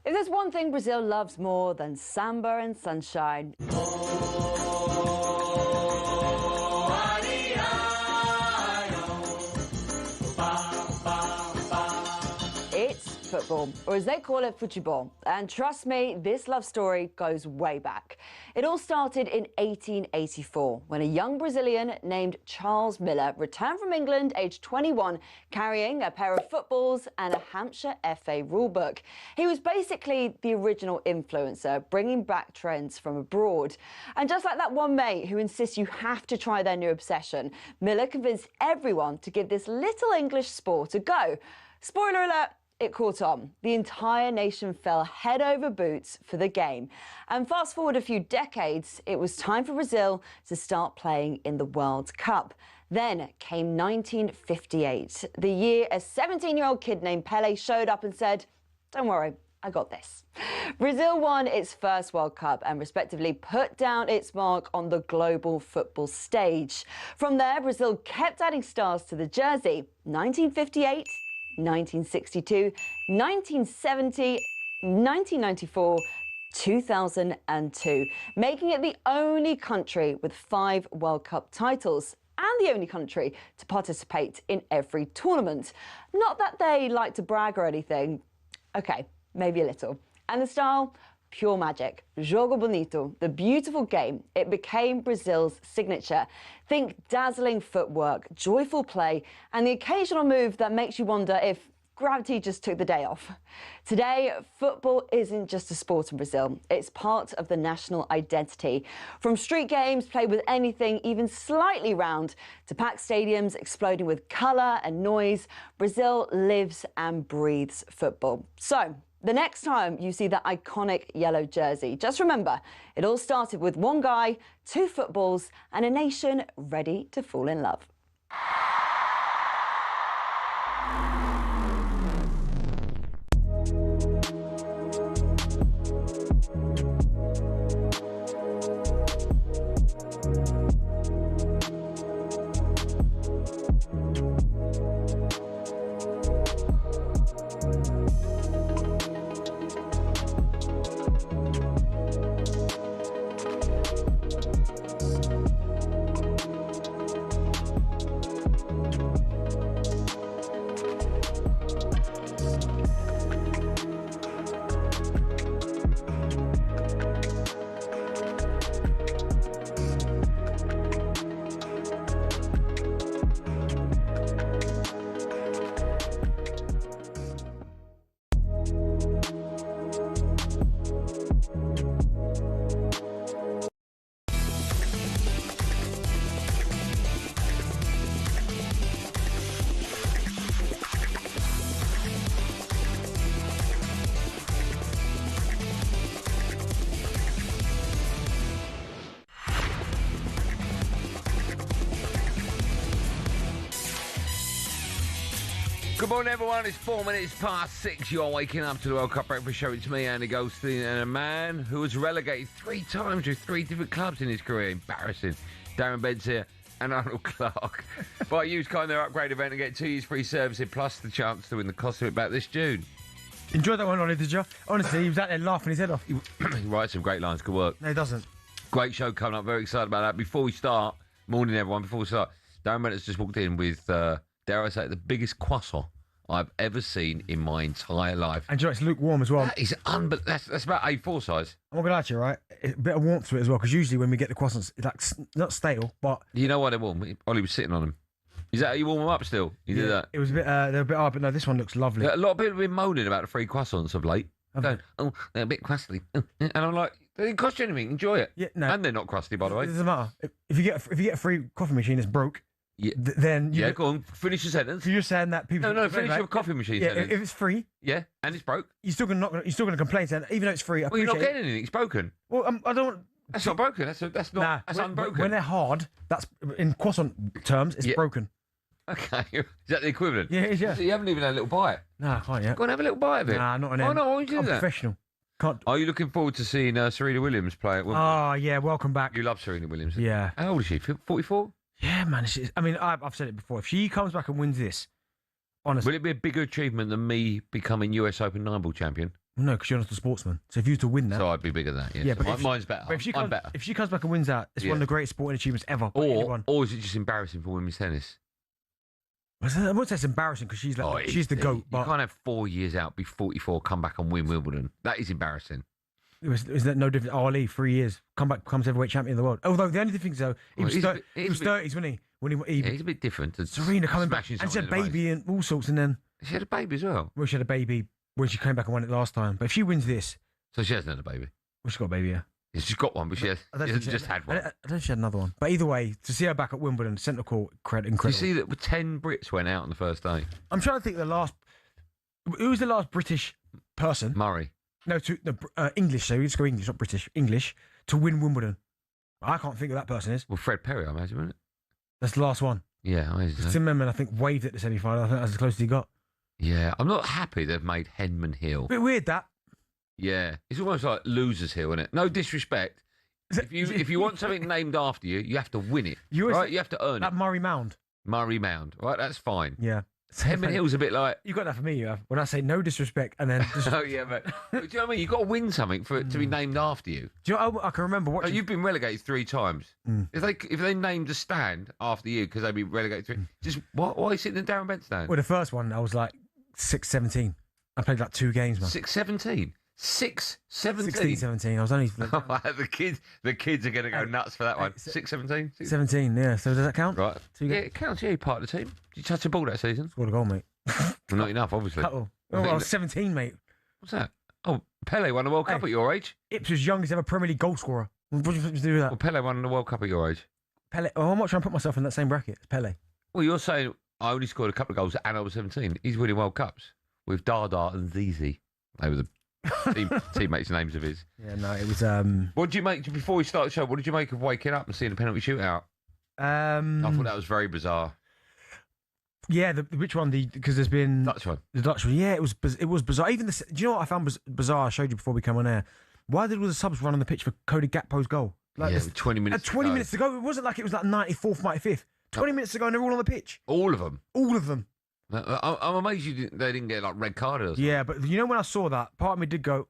If there's one thing Brazil loves more than samba and sunshine, it's football, or as they call it, futebol. And trust me, this love story goes way back. It all started in 1884, when a young Brazilian named Charles Miller returned from England aged 21, carrying a pair of footballs and a Hampshire FA rulebook. He was basically the original influencer, bringing back trends from abroad. And just like that one mate who insists you have to try their new obsession, Miller convinced everyone to give this little English sport a go. Spoiler alert, it caught on. The entire nation fell head over boots for the game. And fast forward a few decades, it was time for Brazil to start playing in the World Cup. Then came 1958, the year a 17-year-old kid named Pelé showed up and said, "Don't worry, I got this." Brazil won its first World Cup and respectively put down its mark on the global football stage. From there, Brazil kept adding stars to the jersey. 1958, 1962, 1970, 1994, 2002, making it the only country with 5 World Cup titles and the only country to participate in every tournament. Not that they like to brag or anything. Okay, maybe a little. And the style? Pure magic. Jogo bonito, the beautiful game. It became Brazil's signature. Think dazzling footwork, joyful play, and the occasional move that makes you wonder if gravity just took the day off. Today, football isn't just a sport in Brazil. It's part of the national identity. From street games played with anything even slightly round to packed stadiums exploding with colour and noise, Brazil lives and breathes football. So, the next time you see that iconic yellow jersey, just remember, it all started with one guy, 2 footballs, and a nation ready to fall in love. Good morning, everyone. It's 4 minutes past 6. You're waking up to the World Cup Breakfast Show. It's me, Andy Goldstein, and a man who was relegated 3 times with 3 different clubs in his career. Embarrassing. Darren Bent here, and Arnold Clark. But use kind of their upgrade event and get 2 years free servicing plus the chance to win the cost of it back this June. Enjoyed that one, Ollie, did you? Honestly, he was out there laughing his head off. He writes some great lines. Good work. No, he doesn't. Great show coming up. Very excited about that. Before we start, morning, everyone. Before we start, Darren Bent has just walked in with, dare I say, the biggest croissant I've ever seen in my entire life. And you know, it's lukewarm as well. That is that's about A4 size. I'm not going to lie to you, right? A bit of warmth to it as well, because usually when we get the croissants, it's like not stale, but... You know why they're warm? Ollie was sitting on them. Is that how you warm them up still? You did that? It was a bit, they're a bit hard, but no, this one looks lovely. A lot of people have been moaning about the free croissants of late. Going, oh, they're a bit crusty. And I'm like, they didn't cost you anything, enjoy it. Yeah, no. And they're not crusty, by the way. It doesn't matter. If you get a free coffee machine that's broke, yeah. Then you go on, finish your sentence. So you're saying that people... No, finish your coffee machine sentence. If it's free... Yeah, and it's broke. You're still going to complain, saying, even though it's free, I you're not getting anything, it's broken. Well, I don't... That's not broken, that's unbroken. When they're hard, that's, in croissant terms, it's broken. Okay, is that the equivalent? Yeah, it is, yeah. So you haven't even had a little bite? No, I can't yet. Go and have a little bite of it. Nah, not an end. Oh, no, why would you do that? I'm professional. Can't... Are you looking forward to seeing Serena Williams play at Wimbledon? Oh, yeah, welcome back. You love Serena Williams? Yeah. How old is she, 44? Yeah, man. I mean, I've said it before. If she comes back and wins this, honestly... Will it be a bigger achievement than me becoming US Open 9-ball champion? No, because you're not a sportsman. So if you were to win that... So I'd be bigger than that, yes. Yeah, So but mine's better. But if I'm better. If she comes back and wins that, it's one of the greatest sporting achievements ever. Or is it just embarrassing for women's tennis? I wouldn't say it's embarrassing because she's she's the GOAT. You can't have 4 years out, be 44, come back and win Wimbledon. That is embarrassing. Is that no different? Ali, 3 years, come back, becomes heavyweight champion of the world. Although the only thing is, though, he was 30s, wasn't he? When he he's a bit different. Serena coming back, and she had a baby and all sorts, and then she had a baby as well. Well, she had a baby when she came back and won it last time. But if she wins this, so she hasn't had a baby. Well, she's got a baby, yeah. She's got one, but she hasn't just had one. I don't think she had another one. But either way, to see her back at Wimbledon, centre court, incredible. You see that 10 Brits went out on the first day. I'm trying to think who was the last British person? Murray. No, English. So let's go English, not British. English to win Wimbledon. I can't think who that person is. Well, Fred Perry, I imagine, wasn't it? That's the last one. Yeah, I imagine. Tim Henman, I think, waved at the semi-final. I think that's as close as he got. Yeah, I'm not happy they've made Henman Hill. Bit weird that. Yeah, it's almost like Losers Hill, isn't it? No disrespect. If you want something named after you, you have to win it. Right? You have to earn it. That Murray Mound. Murray Mound. Right, that's fine. Yeah. Henman Hill's a bit like... You got that for me, you have. When I say no disrespect and then... Oh, yeah, but do you know what I mean? You've got to win something for it to be named after you. Do you know, I can remember watching... You've been relegated 3 times. If they named a stand after you because they'd be relegated 3... Just, why are you sitting in Darren Bent stand? Well, the first one, I was like 6-17. I played like 2 games, man. 6-17? 6-17? 16-17. I was only... the kids are going to go nuts for that one. 6-17? 17, yeah. So does that count? Right. Yeah, it counts. Yeah, you're part of the team. Did you touch a ball that season? Scored a goal, mate. Well, not enough, obviously. Oh, I was 17, mate. What's that? Oh, Pelé won the World Cup at your age? Ipswich youngest ever Premier League goal scorer. What do you think to do with that? Well, Pelé won the World Cup at your age. Pelé. Oh, I'm not trying to put myself in that same bracket. It's Pelé. Well, you're saying I only scored a couple of goals and I was 17. He's winning World Cups with Dada and Zizi. They were the teammates' names of his. Yeah, no, it was... What did you make, before we start the show, what did you make of waking up and seeing the penalty shootout? I thought that was very bizarre. Yeah, which one? Because there's been... Dutch one. The Dutch one, yeah, it was bizarre. Even do you know what I found bizarre? I showed you before we came on air. Why did all the subs run on the pitch for Cody Gakpo's goal? Like with 20 minutes 20 minutes to go. It wasn't like it was like 94th, 95th. 20 minutes to go and they're all on the pitch. All of them? All of them. I'm amazed they didn't get like red carded or something. Yeah, but you know when I saw that, part of me did go,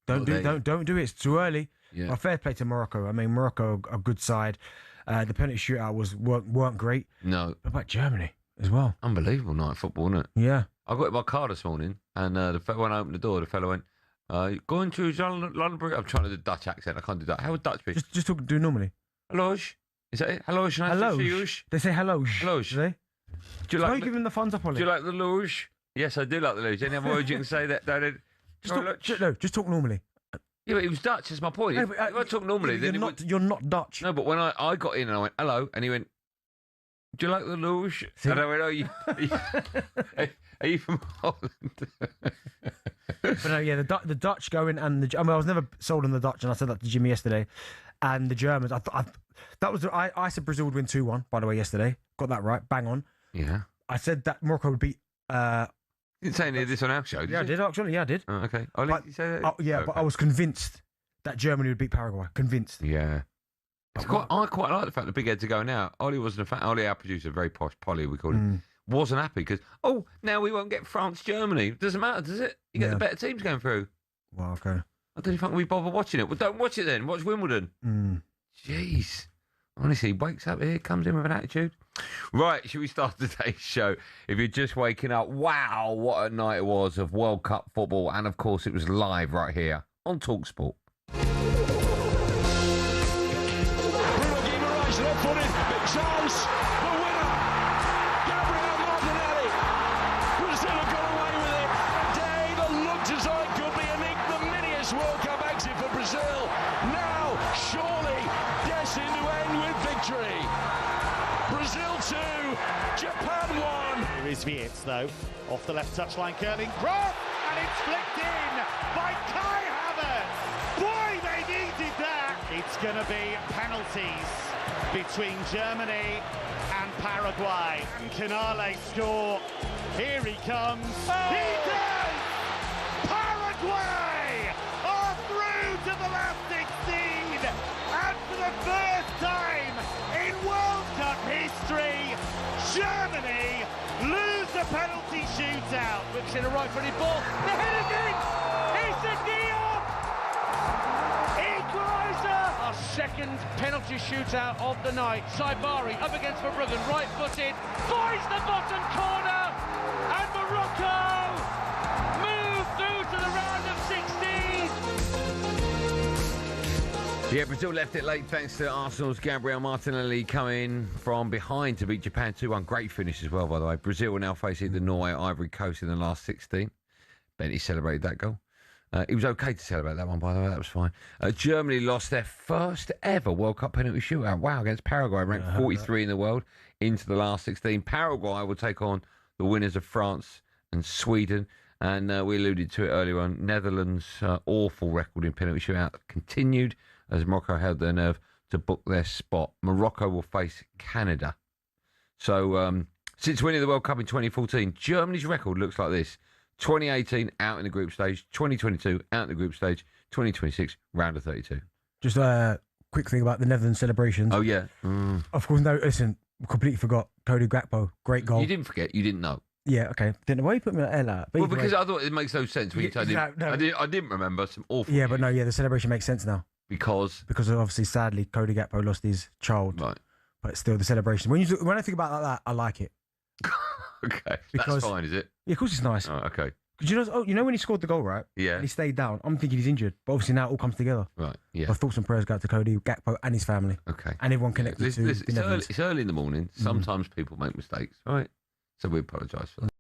don't do it. It's too early. Yeah. Well, fair play to Morocco. I mean, Morocco, a good side. The penalty shootout weren't great. No. But about Germany as well. Unbelievable night of football, isn't it? Yeah. I got in my car this morning, and when I opened the door, the fellow went, going to London Bridge. I'm trying to do Dutch accent. I can't do that. How would Dutch be? Just do normally. Hello. Is that it? Hello. Hello. They say hello. Hello. Do they? Do you like give him the funds up on it? Do you like the luge? Yes, I do like the luge. Any other words you can say that? Just talk normally. Yeah, but he was Dutch. That's my point. No, if I talk normally, you're not Dutch. No, but when I got in and I went hello, and he went, "Do you like the luge?" And I went, "Are you from Holland?" But no, yeah, the Dutch going and I was never sold on the Dutch, and I said that to Jimmy yesterday. And the Germans, I said Brazil would win 2-1. By the way, yesterday got that right, bang on. Yeah, I said that Morocco would beat. You didn't say any of this on our show, did you? I did actually. Yeah, I did. Oh, okay. Did you say that? Okay. But I was convinced that Germany would beat Paraguay. Convinced. Yeah. I quite like the fact the big heads are going out. Ollie wasn't a fan. Ollie, our producer, very posh, Polly, we call him, wasn't happy because, now we won't get France, Germany. Doesn't matter, does it? You get the better teams going through. Well, okay. I don't think we bother watching it. Well, don't watch it then. Watch Wimbledon. Jeez. Honestly, wakes up here, comes in with an attitude. Right, should we start today's show? If you're just waking up, wow, what a night it was of World Cup football. And, of course, it was live right here on talkSPORT. Left-footed, big chance, the winner, Gabriel Martinelli. Brazil have got away with it. A day that looked as though it could be an ignominious World Cup exit for Brazil. Now, surely, destined to end with victory. Brazil 2, Japan 1. Here is Vietz, though, off the left touchline, curling cross, and it's flicked in by Kai Havertz. Boy, they needed that. It's going to be penalties between Germany and Paraguay. Canale score. Here he comes. He does! Paraguay are through to the last 16. And for the first time in World Cup history, Germany lose the penalty shootout. Whips in a right-footed ball. The header's in! It's a Diop! Equaliser! Our second penalty shootout of the night. Saibari up against Verbruggen, right-footed, finds the bottom corner, and Morocco move through to the round of 16. Yeah, Brazil left it late thanks to Arsenal's Gabriel Martinelli coming from behind to beat Japan 2-1. Great finish as well, by the way. Brazil are now facing the Norway Ivory Coast in the last 16. Benty celebrated that goal. He was okay to celebrate that one, by the way. That was fine. Germany lost their first ever World Cup penalty shootout. Wow, against Paraguay, ranked 43 in the world, into the last 16. Paraguay will take on the winners of France and Sweden. And we alluded to it earlier on. Netherlands' awful record in penalty shootout continued as Morocco held their nerve to book their spot. Morocco will face Canada. So, since winning the World Cup in 2014, Germany's record looks like this. 2018, out in the group stage. 2022, out in the group stage. 2026, round of 32. Just a quick thing about the Netherlands celebrations. Oh, yeah. Of course, no, listen, completely forgot. Cody Gakpo, great goal. You didn't forget. You didn't know. Yeah, okay. Didn't know. Why you put me like Ella? Well, because I thought it makes no sense when you told me. No. I didn't remember some awful Yeah, news. but no, yeah, the celebration makes sense now. Because obviously, sadly, Cody Gakpo lost his child. Right. But still, the celebration. When I think about it like that, I like it. Okay. Because- that's fine, is it? Yeah, of course it's nice. Oh, okay. Because you know when he scored the goal, right? Yeah. And he stayed down. I'm thinking he's injured. But obviously now it all comes together. Right. Yeah. My thoughts and prayers go out to Cody Gakpo and his family. Okay. And everyone connected to the Netherlands. It's early in the morning. Sometimes people make mistakes, right? So we apologise for that.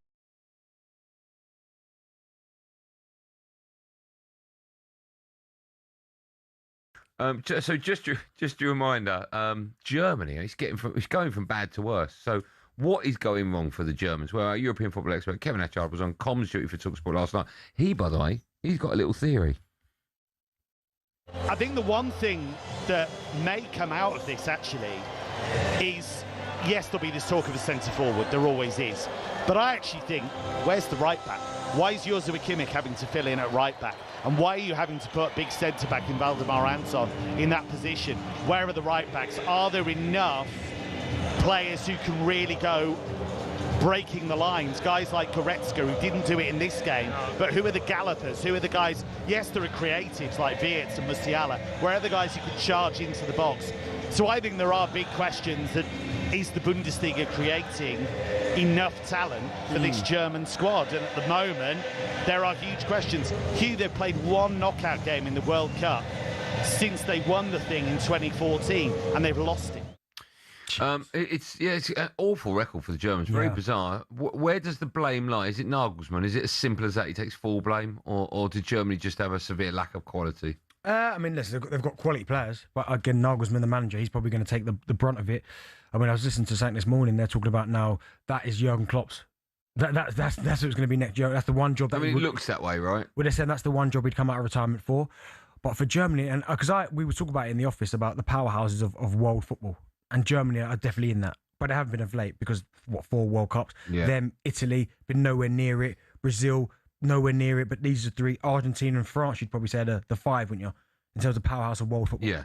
Just a reminder, Germany, it's going from bad to worse. So what is going wrong for the Germans? Well, our European football expert Kevin Atchard was on comms duty for talkSPORT last night. He, by the way, he's got a little theory. I think the one thing that may come out of this actually is, yes, there'll be this talk of a centre forward, there always is, but I actually think, where's the right back? Why is Joshua Kimmich having to fill in at right back? And why are you having to put big centre back in Valdemar Anton in that position? Where are the right backs? Are there enough players who can really go breaking the lines? Guys like Goretzka, who didn't do it in this game, but who are the gallopers? Who are the guys? Yes, there are creatives like Wirtz and Musiala. Where are the guys who can charge into the box? So I think there are big questions that is the Bundesliga creating enough talent for this German squad? And at the moment, there are huge questions. Hugh, they've played one knockout game in the World Cup since they won the thing in 2014, and they've lost it. It's an awful record for the Germans. Very bizarre. Where does the blame lie? Is it Nagelsmann? Is it as simple as that? He takes full blame, or did Germany just have a severe lack of quality? I mean, listen, they've got quality players, but again, Nagelsmann, the manager, he's probably going to take the brunt of it. I mean, I was listening to something this morning. They're talking about now that is Jurgen Klopp's. That's what's going to be next year. That's the one job. That it looks that way, right? Well, they said that's the one job he'd come out of retirement for. But for Germany, and because we were talking about it in the office about the powerhouses of world football, and Germany are definitely in that, but they haven't been of late because 4 World Cups. Yeah. Them, Italy, been nowhere near it. Brazil, nowhere near it. But these are 3. Argentina and France, you'd probably say the 5, wouldn't you? In terms of powerhouse of world football. Yeah.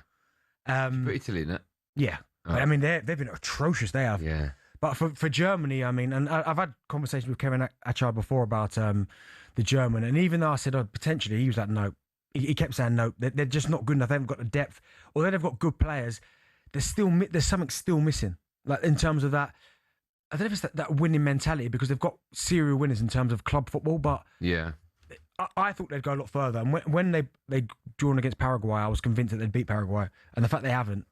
Put Italy in it. Yeah. Oh. I mean, they've been atrocious. They have. Yeah. But for Germany, I mean, and I've had conversations with Kevin Atchard before about the German, and even though I said potentially, he was like, no. He kept saying no. They're just not good enough. They haven't got the depth. Although they've got good players, there's something still missing. Like in terms of that, I don't know if it's that winning mentality because they've got serial winners in terms of club football, but yeah. I thought they'd go a lot further. And when they drawn against Paraguay, I was convinced that they'd beat Paraguay. And the fact they haven't,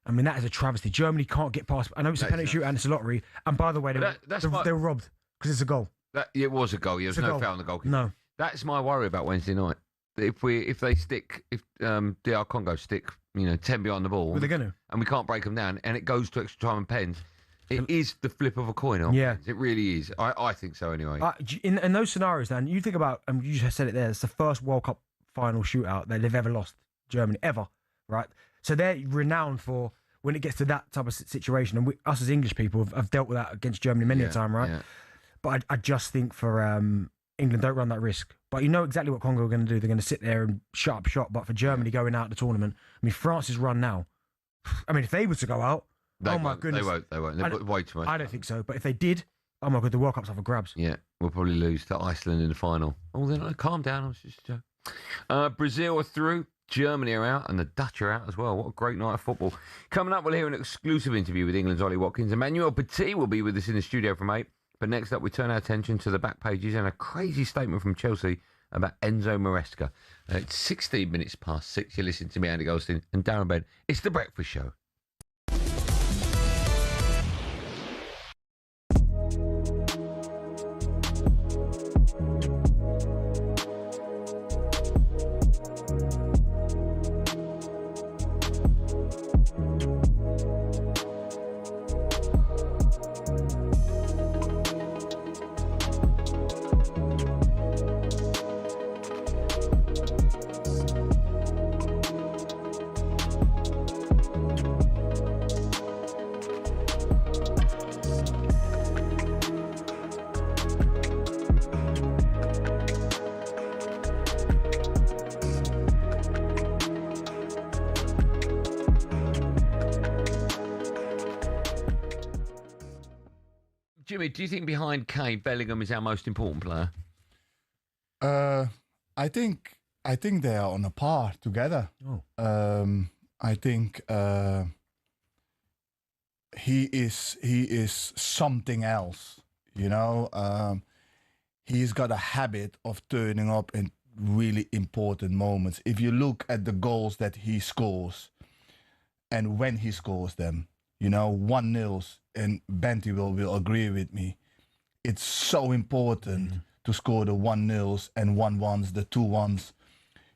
I mean, that is a travesty. Germany can't get past. I know it's a penalty shoot and it's a lottery. And by the way, they were robbed because it's a goal. It was a goal. There was no foul on the goalkeeper. No. That's my worry about Wednesday night. If DR Congo stick, 10 behind the ball, Well, they're going to. and we can't break them down, and it goes to extra time and pens, it is the flip of a coin. Yeah. It really is. I think so anyway. In those scenarios, Dan, you think about, and you just said it there, it's the first World Cup final shootout that they've ever lost, Germany, ever, right? So they're renowned for when it gets to that type of situation, and us as English people have dealt with that against Germany many a time, right? Yeah. But I just think for England, don't run that risk. But you know exactly what Congo are going to do. They're going to sit there and shut up shop. But for Germany going out the tournament, I mean, France's run now. I mean, if they were to go out, my goodness. They won't. They've got way too much. I don't think so. But if they did, oh my God, the World Cup's up for grabs. Yeah, we'll probably lose to Iceland in the final. Oh, then calm down. I was just joking. Brazil are through. Germany are out, and the Dutch are out as well. What a great night of football. Coming up, we'll hear an exclusive interview with England's Ollie Watkins. Emmanuel Petit will be with us in the studio from 8. But next up, we turn our attention to the back pages and a crazy statement from Chelsea about Enzo Maresca. It's 16 minutes past 6. You're listening to me, Andy Goldstein, and Darren Bent. It's The Breakfast Show. Jimmy, do you think behind Kane, Bellingham is our most important player? I think they are on a par together. I think he is something else. You know, he's got a habit of turning up in really important moments. If you look at the goals that he scores, and when he scores them, you know, 1-0s, and Benty will agree with me. It's so important to score the 1-0s and 1-1s, the 2-1s.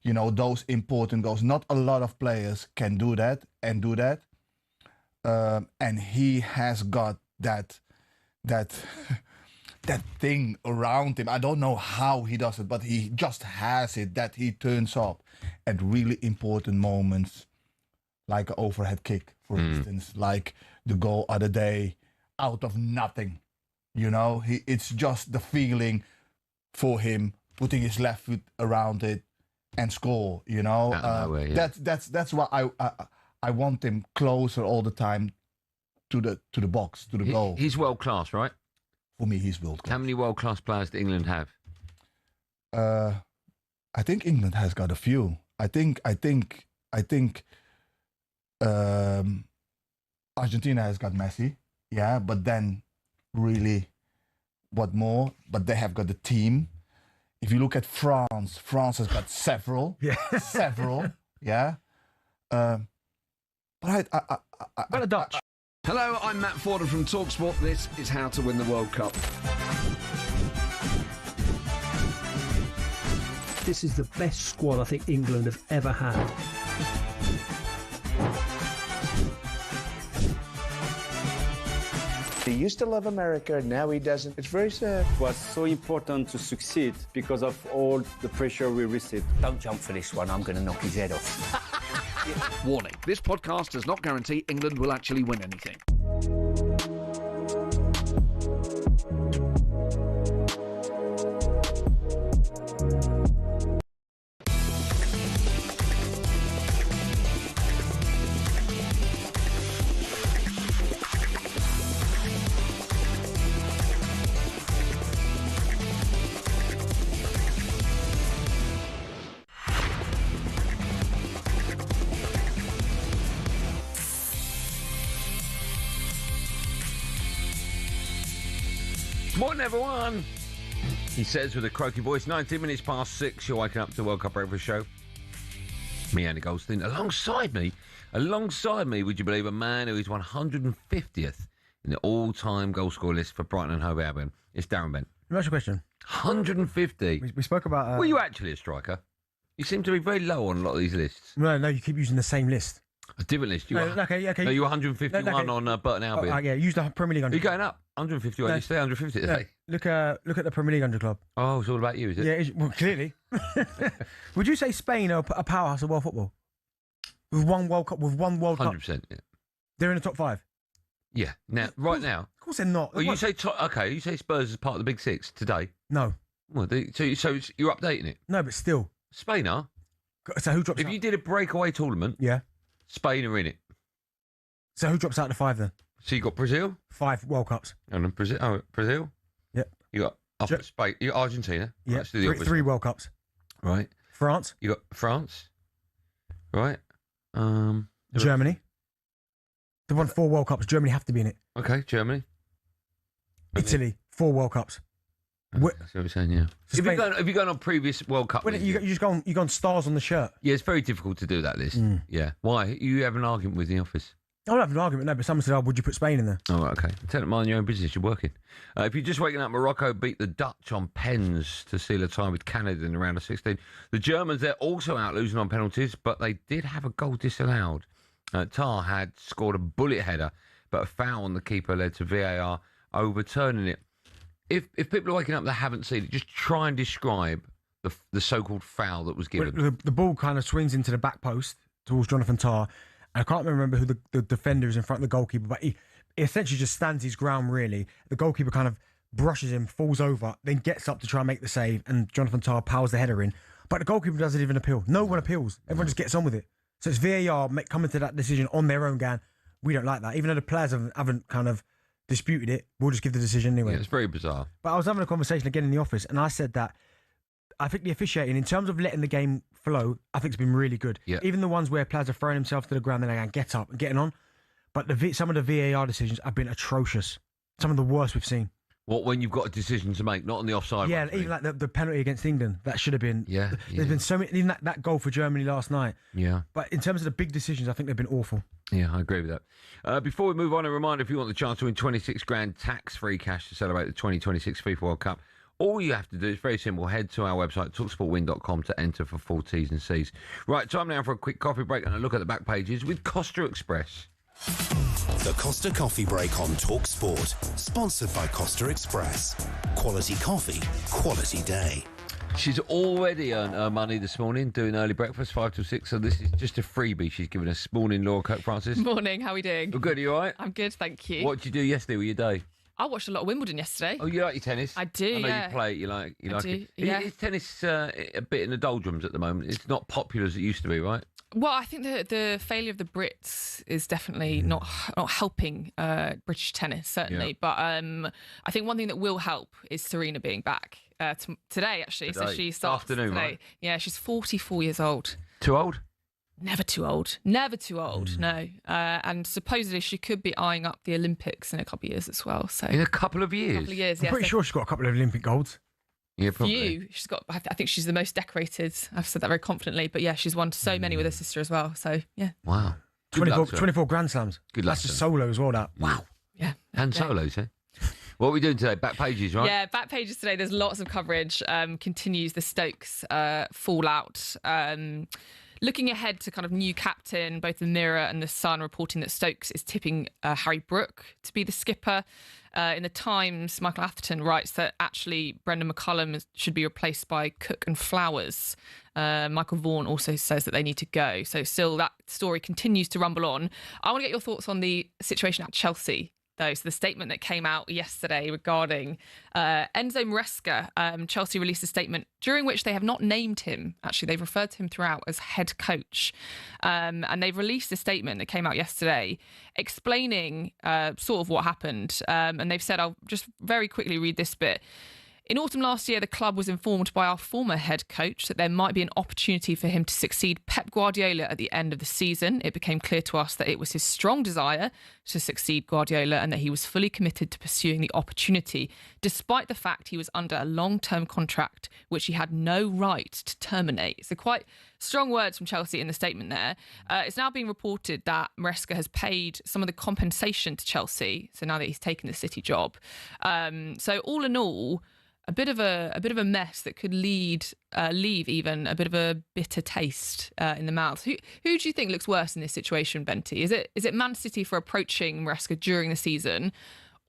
You know, those important goals. Not a lot of players can do that. And he has got that thing around him. I don't know how he does it, but he just has it, that he turns up at really important moments, like an overhead kick, for instance, like the goal other day, out of nothing. You know, it's just the feeling for him, putting his left foot around it and score. You know, that's why I want him closer all the time to the box, to the goal. He's world class, right? For me, he's world class. How many world class players do England have? I think England has got a few. I think Argentina has got Messi, yeah, but then really, what more? But they have got the team. If you look at France has got several, yeah. But But the Dutch. Hello, I'm Matt Fordham from talkSPORT. This is How to Win the World Cup. This is the best squad I think England have ever had. He used to love America, now he doesn't. It's very sad. It was so important to succeed because of all the pressure we received. Don't jump for this one, I'm going to knock his head off. Warning, this podcast does not guarantee England will actually win anything. Morning, everyone. He says with a croaky voice, 19 minutes past 6, you're waking up to the World Cup Breakfast Show. Me, Andy Goldstein. Alongside me, would you believe, a man who is 150th in the all-time goal scorer list for Brighton and Hove Albion. It's Darren Bent. Let me ask you a question. 150. We spoke about... Were you actually a striker? You seem to be very low on a lot of these lists. No, you keep using the same list. A different list. You Okay. No, you were 151 on Burton Albion. Yeah, use the Premier League 100. You're going up. 151. You stay 150 today. Look at the Premier League 100 club. Oh, it's all about you, is it? Yeah, well, clearly. Would you say Spain are a powerhouse of world football? With one World Cup, 100%, yeah. They're in the top 5? Yeah. Now, right now. Of course they're not. Well, you say Spurs is part of the Big Six today? No. Well, so you're updating it? No, but still. Spain are? So who drops If out? you did a breakaway tournament, yeah, Spain are in it. So who drops out of the 5 then? So you got Brazil? 5 World Cups. And then Brazil? Yep. You got Spain. You got Argentina? Yeah. Right, 3 World Cups. Right. France. You got France, right? Germany. They've won 4 World Cups. Germany have to be in it. Okay, Germany. Italy, 4 World Cups. That's what I'm saying, yeah. Have you gone on previous World Cup lists? You just go on stars on the shirt. Yeah, it's very difficult to do that list. Yeah. Why? You have an argument with the office? I don't have an argument, no, but someone said, would you put Spain in there? Oh, okay. Tell them mind your own business, you're working. If you're just waking up, Morocco beat the Dutch on pens to seal a tie with Canada in the round of 16. The Germans, they're also out losing on penalties, but they did have a goal disallowed. Tar had scored a bullet header, but a foul on the keeper led to VAR overturning it. If people are waking up, they haven't seen it, just try and describe the so-called foul that was given. Well, the ball kind of swings into the back post towards Jonathan Tah. I can't remember who the defender is in front of the goalkeeper, but he essentially just stands his ground, really. The goalkeeper kind of brushes him, falls over, then gets up to try and make the save, and Jonathan Tah powers the header in. But the goalkeeper doesn't even appeal. No one appeals. Everyone just gets on with it. So it's VAR coming to that decision on their own, going, we don't like that. Even though the players haven't kind of disputed it, we'll just give the decision anyway. Yeah, it's very bizarre. But I was having a conversation again in the office, and I said that I think the officiating, in terms of letting the game flow, I think it's been really good. Yeah. Even the ones where players are throwing themselves to the ground and they get up and getting on. But some of the VAR decisions have been atrocious. Some of the worst we've seen. What, when you've got a decision to make, not on the offside? Yeah, referee? even like the penalty against England, that should have been. Yeah. There's been so many, even that goal for Germany last night. Yeah. But in terms of the big decisions, I think they've been awful. Yeah, I agree with that. Before we move on, a reminder, if you want the chance to win 26 grand tax-free cash to celebrate the 2026 FIFA World Cup, all you have to do is very simple. Head to our website, talksportwin.com, to enter for full T's and C's. Right, time now for a quick coffee break and a look at the back pages with Costa Express. The Costa Coffee Break on talkSPORT, sponsored by Costa Express. Quality coffee, quality day. She's already earned her money this morning doing early breakfast, 5 till 6, so this is just a freebie she's given us. Morning, Laura Kirk-Francis. Morning, how are we doing? We're good, are you all right? I'm good, thank you. What did you do yesterday with your day? I watched a lot of Wimbledon yesterday. Oh, you like your tennis? I do, I know yeah. you play it, you like it. Yeah. Is tennis a bit in the doldrums at the moment? It's not popular as it used to be, right? Well, I think the failure of the Brits is definitely not helping British tennis, certainly. Yeah. But I think one thing that will help is Serena being back today, actually. Today. So she starts Afternoon, today. right? Yeah, she's 44 years old. Too old? Never too old. Never too old, no. And supposedly she could be eyeing up the Olympics in a couple of years as well. So in a couple of years? A couple of years, I'm pretty sure she's got a couple of Olympic golds. Yeah, probably. Few. She's got. I think she's the most decorated. I've said that very confidently, but yeah, she's won so many with her sister as well. So yeah. Wow. 24 Grand Slams. Good luck. That's just solo as well. That. Wow. Yeah. And solos, eh? What are we doing today? Back pages, right? Yeah, back pages today. There's lots of coverage. Continues the Stokes fallout. Looking ahead to kind of new captain, both the Mirror and the Sun reporting that Stokes is tipping Harry Brook to be the skipper. In the Times, Michael Atherton writes that actually Brendan McCullum should be replaced by Cook and Flowers. Michael Vaughan also says that they need to go. So still that story continues to rumble on. I want to get your thoughts on the situation at Chelsea, though. So the statement that came out yesterday regarding Enzo Maresca, Chelsea released a statement during which they have not named him. Actually, they've referred to him throughout as head coach. And they've released a statement that came out yesterday explaining sort of what happened. And they've said, I'll just very quickly read this bit. In autumn last year, the club was informed by our former head coach that there might be an opportunity for him to succeed Pep Guardiola at the end of the season. It became clear to us that it was his strong desire to succeed Guardiola and that he was fully committed to pursuing the opportunity, despite the fact he was under a long-term contract, which he had no right to terminate. So quite strong words from Chelsea in the statement there. It's now being reported that Maresca has paid some of the compensation to Chelsea, so now that he's taken the City job. So all in all, a bit of a mess that could leave even a bit of a bitter taste in the mouth. Who do you think looks worse in this situation, Benty? Is it Man City for approaching Maresca during the season,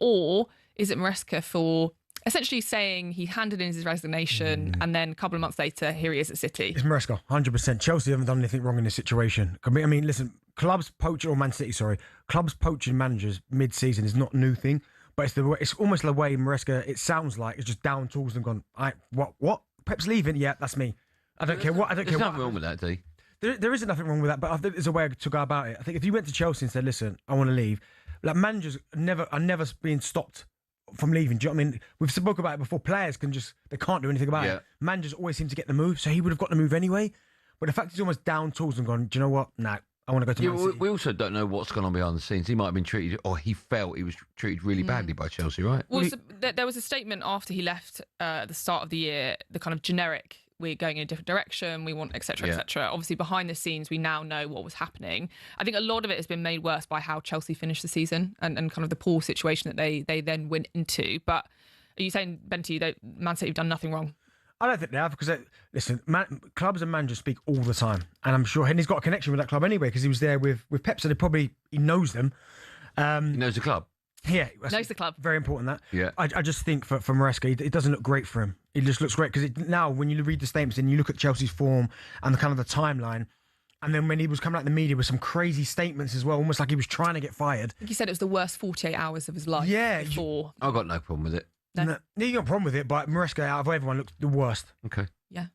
or is it Maresca for essentially saying he handed in his resignation and then a couple of months later, here he is at City? It's Maresca, 100%. Chelsea haven't done anything wrong in this situation. I mean, listen, clubs poaching managers mid-season is not a new thing. But it's almost the way Maresca, it sounds like, it's just down tools and gone, what? Pep's leaving? Yeah, that's me. I don't care what. There's nothing wrong with that, D. There isn't nothing wrong with that, but I think there's a way to go about it. I think if you went to Chelsea and said, listen, I want to leave, like managers are never being stopped from leaving. Do you know what I mean? We've spoken about it before. Players they can't do anything about Yeah. it. Managers always seem to get the move, so he would have got the move anyway. But the fact he's almost down tools and gone, do you know what? Nah, I want to go to Man City. We also don't know what's gone on behind the scenes. He might have been treated, or he felt he was treated really badly by Chelsea, right? Well, there was a statement after he left at the start of the year, the kind of generic, we're going in a different direction, we want, etc., etc. Obviously, behind the scenes, we now know what was happening. I think a lot of it has been made worse by how Chelsea finished the season and kind of the poor situation that they then went into. But are you saying, Benty, that Man City have done nothing wrong? I don't think they have, because, listen, clubs and managers speak all the time. And I'm sure Henry's got a connection with that club anyway, because he was there with Pep, so he knows them. He knows the club. Yeah. Knows the club. Very important, that. Yeah. I just think for Maresca, it doesn't look great for him. It just looks great, because now when you read the statements and you look at Chelsea's form and the kind of the timeline, and then when he was coming out in the media with some crazy statements as well, almost like he was trying to get fired. I think he said it was the worst 48 hours of his life. Yeah. Before. I've got no problem with it. No, you got a problem with it, but Maresca, out of everyone, looks the worst. Okay. Yeah.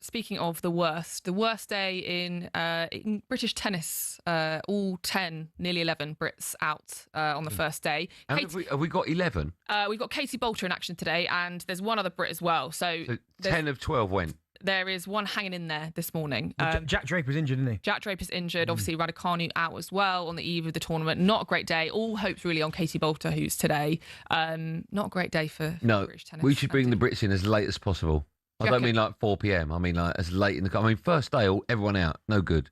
Speaking of the worst day in British tennis, all 10, nearly 11 Brits out on the first day. Have we got 11? We've got Katie Bolter in action today, and there's one other Brit as well. So 10 of 12 went. There is one hanging in there this morning. Jack Draper's injured, isn't he? Jack Draper's injured. Obviously, Raducanu out as well on the eve of the tournament. Not a great day. All hopes really on Katie Bolter, who's today. Not a great day for British tennis. We should bring the Brits in as late as possible. I don't mean like 4 p.m. I mean like as late in the... I mean, first day, everyone out. No good.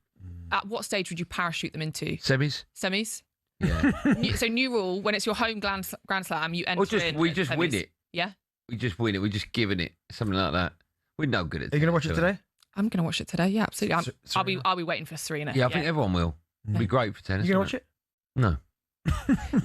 At what stage would you parachute them into? Semis? Semis? Yeah. So new rule, when it's your home Grand Slam, you enter we just win it. Yeah? We just win it. We're just giving it. Something like that. We're no good at it. Are you going to watch it today? I'm going to watch it today, yeah, absolutely. I'll be waiting for Serena. Yeah, I think everyone will. It'll be great for tennis. You going to watch it? No.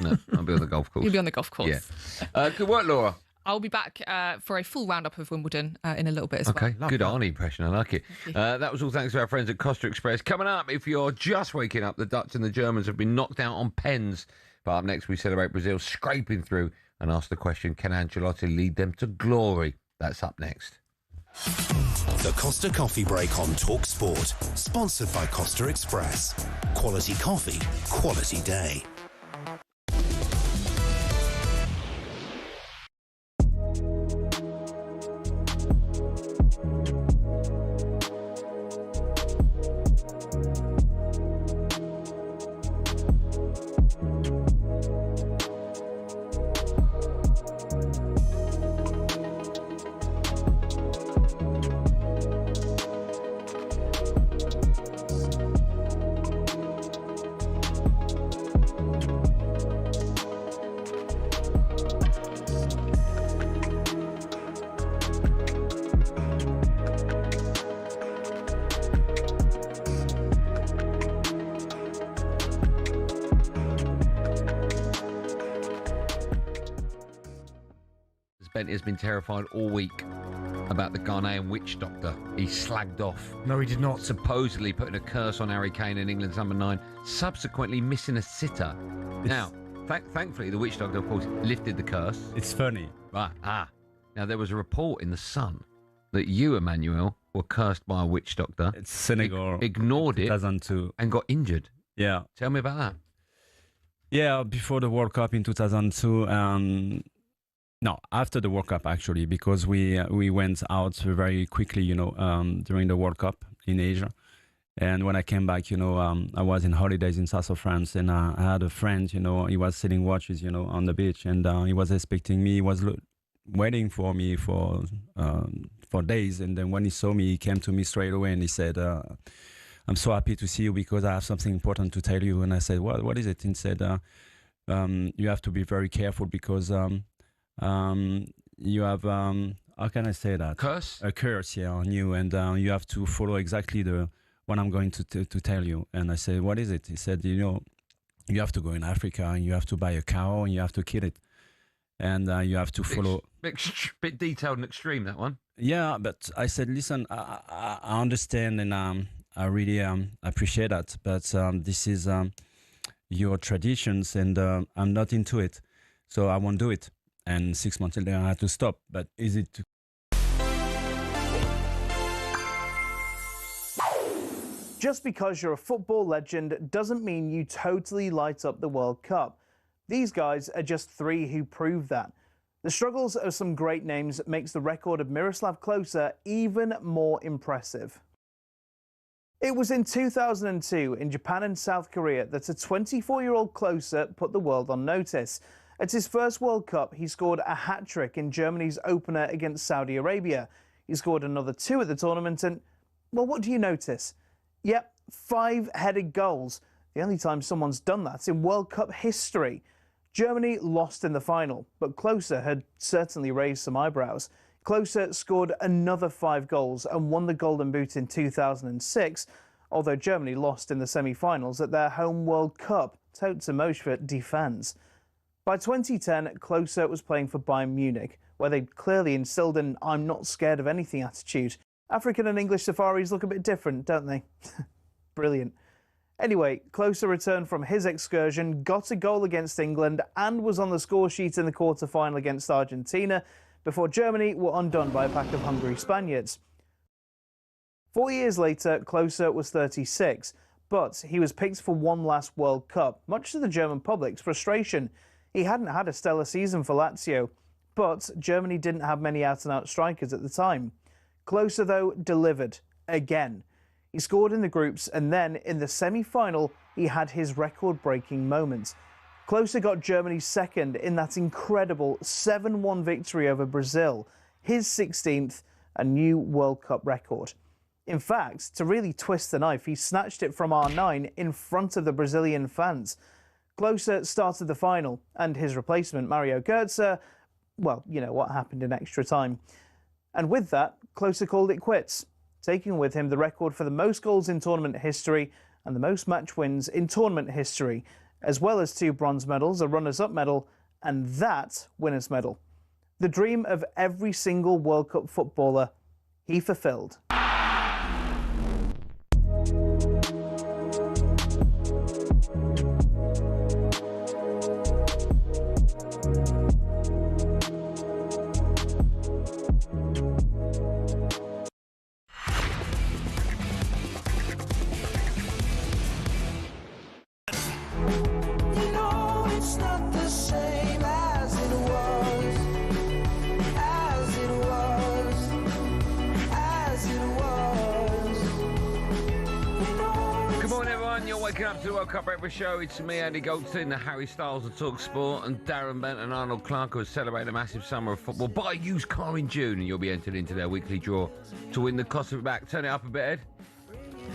No, I'll be on the golf course. You'll be on the golf course. Yeah. Good work, Laura. I'll be back for a full roundup of Wimbledon in a little bit as well. Okay, good Arnie impression. I like it. That was all thanks to our friends at Costa Express. Coming up, if you're just waking up, the Dutch and the Germans have been knocked out on pens. But up next, we celebrate Brazil scraping through and ask the question, can Ancelotti lead them to glory? That's up next. The Costa Coffee Break on talkSPORT. Sponsored by Costa Express. Quality coffee, quality day. Bent has been terrified all week about the Ghanaian witch doctor he slagged off. No, he did not. Supposedly putting a curse on Harry Kane and England's number 9, subsequently missing a sitter. Now, thankfully, the witch doctor, of course, lifted the curse. It's funny. Right, Now, there was a report in The Sun that you, Emmanuel, were cursed by a witch doctor. It's Senegal. Ignored it. 2002. And got injured. Yeah. Tell me about that. Yeah, before the World Cup in 2002, no, after the World Cup, actually, because we went out very quickly, during the World Cup in Asia. And when I came back, I was in holidays in south of France, and I had a friend, he was selling watches, on the beach, and he was expecting me. He was waiting for me for days. And then when he saw me, he came to me straight away and he said, I'm so happy to see you because I have something important to tell you. And I said, what is it? And he said, you have to be very careful because... you have how can I say that? Curse? A curse, yeah, on you, and you have to follow exactly what I'm going to tell you. And I said, what is it? He said, you have to go in Africa and you have to buy a cow and you have to kill it, and you have to follow. Bit detailed and extreme, that one. Yeah, but I said, listen, I understand, and I really appreciate that, but this is your traditions, and I'm not into it, so I won't do it. And 6 months later, I had to stop. But is it... Just because you're a football legend doesn't mean you totally light up the World Cup. These guys are just 3 who prove that. The struggles of some great names makes the record of Miroslav Klose even more impressive. It was in 2002 in Japan and South Korea that a 24-year-old Klose put the world on notice. At his first World Cup, he scored a hat-trick in Germany's opener against Saudi Arabia. He scored another 2 at the tournament and, well, what do you notice? Yep, 5-headed goals. The only time someone's done that in World Cup history. Germany lost in the final, but Klose had certainly raised some eyebrows. Klose scored another 5 goals and won the Golden Boot in 2006, although Germany lost in the semi-finals at their home World Cup, totes emotion die Fans. By 2010, Klose was playing for Bayern Munich, where they'd clearly instilled an I'm not scared of anything attitude. African and English safaris look a bit different, don't they? Brilliant. Anyway, Klose returned from his excursion, got a goal against England and was on the score sheet in the quarter-final against Argentina before Germany were undone by a pack of hungry Spaniards. 4 years later, Klose was 36, but he was picked for one last World Cup, much to the German public's frustration. He hadn't had a stellar season for Lazio, but Germany didn't have many out-and-out strikers at the time. Klose, though, delivered, again. He scored in the groups, and then, in the semi-final, he had his record-breaking moment. Klose got Germany second in that incredible 7-1 victory over Brazil, his 16th, a new World Cup record. In fact, to really twist the knife, he snatched it from R9 in front of the Brazilian fans. Klose started the final, and his replacement, Mario Götze, well, you know what happened in extra time. And with that, Klose called it quits, taking with him the record for the most goals in tournament history and the most match wins in tournament history, as well as 2 bronze medals, a runners-up medal, and that winner's medal. The dream of every single World Cup footballer he fulfilled. Waking up to the World Cup Breakfast Show. It's me, Andy Goldstein, the Harry Styles of talkSPORT, and Darren Bent and Arnold Clark, who are celebrating a massive summer of football. Buy a used car in June, and you'll be entered into their weekly draw to win the cost of it back. Turn it up a bit, Ed.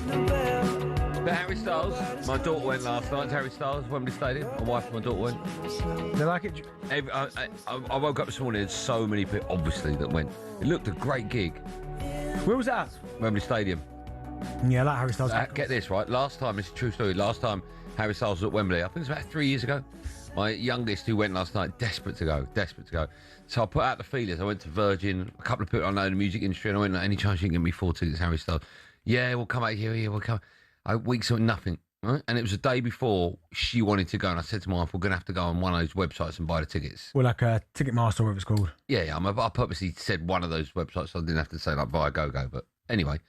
But Harry Styles, my daughter went last night to Harry Styles, Wembley Stadium. My wife and my daughter went. They like it? I woke up this morning, there's so many people, obviously, that went. It looked a great gig. Where was that? Wembley Stadium. Yeah, I like Harry Styles. Get this, right? Last time, it's a true story, last time Harry Styles was at Wembley, I think it was about 3 years ago. My youngest, who went last night, desperate to go. So I put out the feelers. I went to Virgin, a couple of people I know in the music industry, and I went, any chance you can get me 4 tickets, Harry Styles? Yeah, we'll come out here, we'll come. Weeks of nothing, right? And it was the day before she wanted to go, and I said to my wife, we're going to have to go on one of those websites and buy the tickets. Well, like a Ticketmaster, whatever it's called. Yeah, I purposely said one of those websites, so I didn't have to say like via GoGo, but anyway.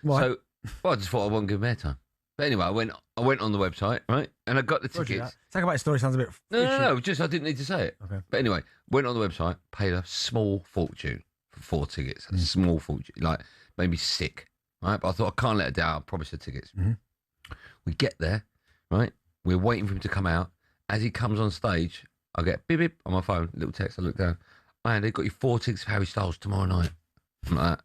Right. So, well, I just thought I wouldn't give them airtime. But anyway, I went on the website, right? And I got the tickets. Talk about your story, sounds a bit... No, just I didn't need to say it. Okay. But anyway, went on the website, paid a small fortune for 4 tickets. A small fortune, like made me sick, right? But I thought I can't let her down, I promised her tickets. Mm-hmm. We get there, right? We're waiting for him to come out. As he comes on stage, I get beep beep on my phone, little text, I look down. Man, they've got you 4 tickets for Harry Styles tomorrow night. I'm like that.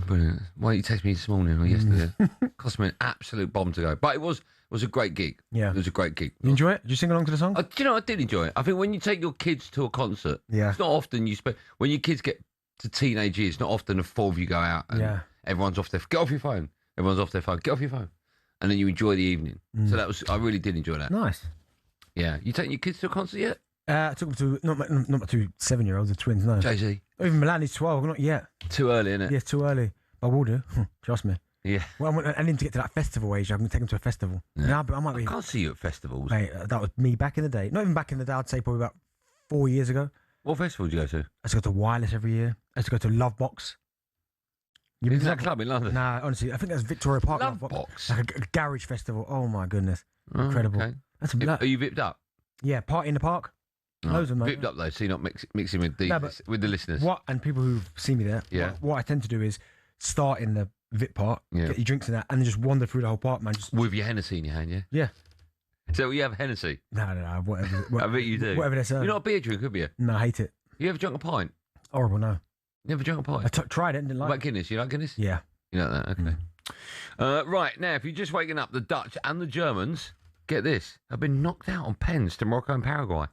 Brilliant. Why didn't you text me this morning or yesterday? Cost me an absolute bomb to go. But it was a great gig. Yeah. It was a great gig. You enjoy it? Did you sing along to the song? I did enjoy it. I think when you take your kids to a concert, it's not often when your kids get to teenage years, it's not often the 4 of you go out and everyone's off get off your phone. Everyone's off their phone. Get off your phone. And then you enjoy the evening. So I really did enjoy that. Nice. Yeah. You taking your kids to a concert yet? I took them to, not my 2 7-year-olds, the twins, no. Jay-Z. Even Milan, 12, not yet. Too early, isn't it? Yeah, too early. I will do. Trust me. Yeah. Well, I need to get to that festival age. I'm going to take them to a festival. Yeah. I can't see you at festivals. Mate, that was me back in the day. Not even back in the day, I'd say probably about 4 years ago. What festival did you go to? I used to go to Wireless every year. I used to go to Love Box. Is that club in London? Nah, honestly, I think that's Victoria Park. Love Box? Like a garage festival. Oh, my goodness. Incredible. Okay. Are you vipped up? Yeah, party in the park. Loads of them. Vipped up though, so you're not mixing with the listeners. And people who've seen me there. Yeah. What I tend to do is start in the VIP part, get your drinks in that, and then just wander through the whole park, man. Just with your Hennessy in your hand, yeah. Yeah. So you have Hennessy? No, whatever. I bet you do. Whatever they say. You're not a beer drinker, have you? No, I hate it. You ever drunk a pint? Horrible, no. Never drunk a pint? I tried it and didn't like it. What it. about Guinness? You like Guinness? Yeah. You know that? Okay. Right, now, if you're just waking up, the Dutch and the Germans, get this, have been knocked out on pens to Morocco and Paraguay.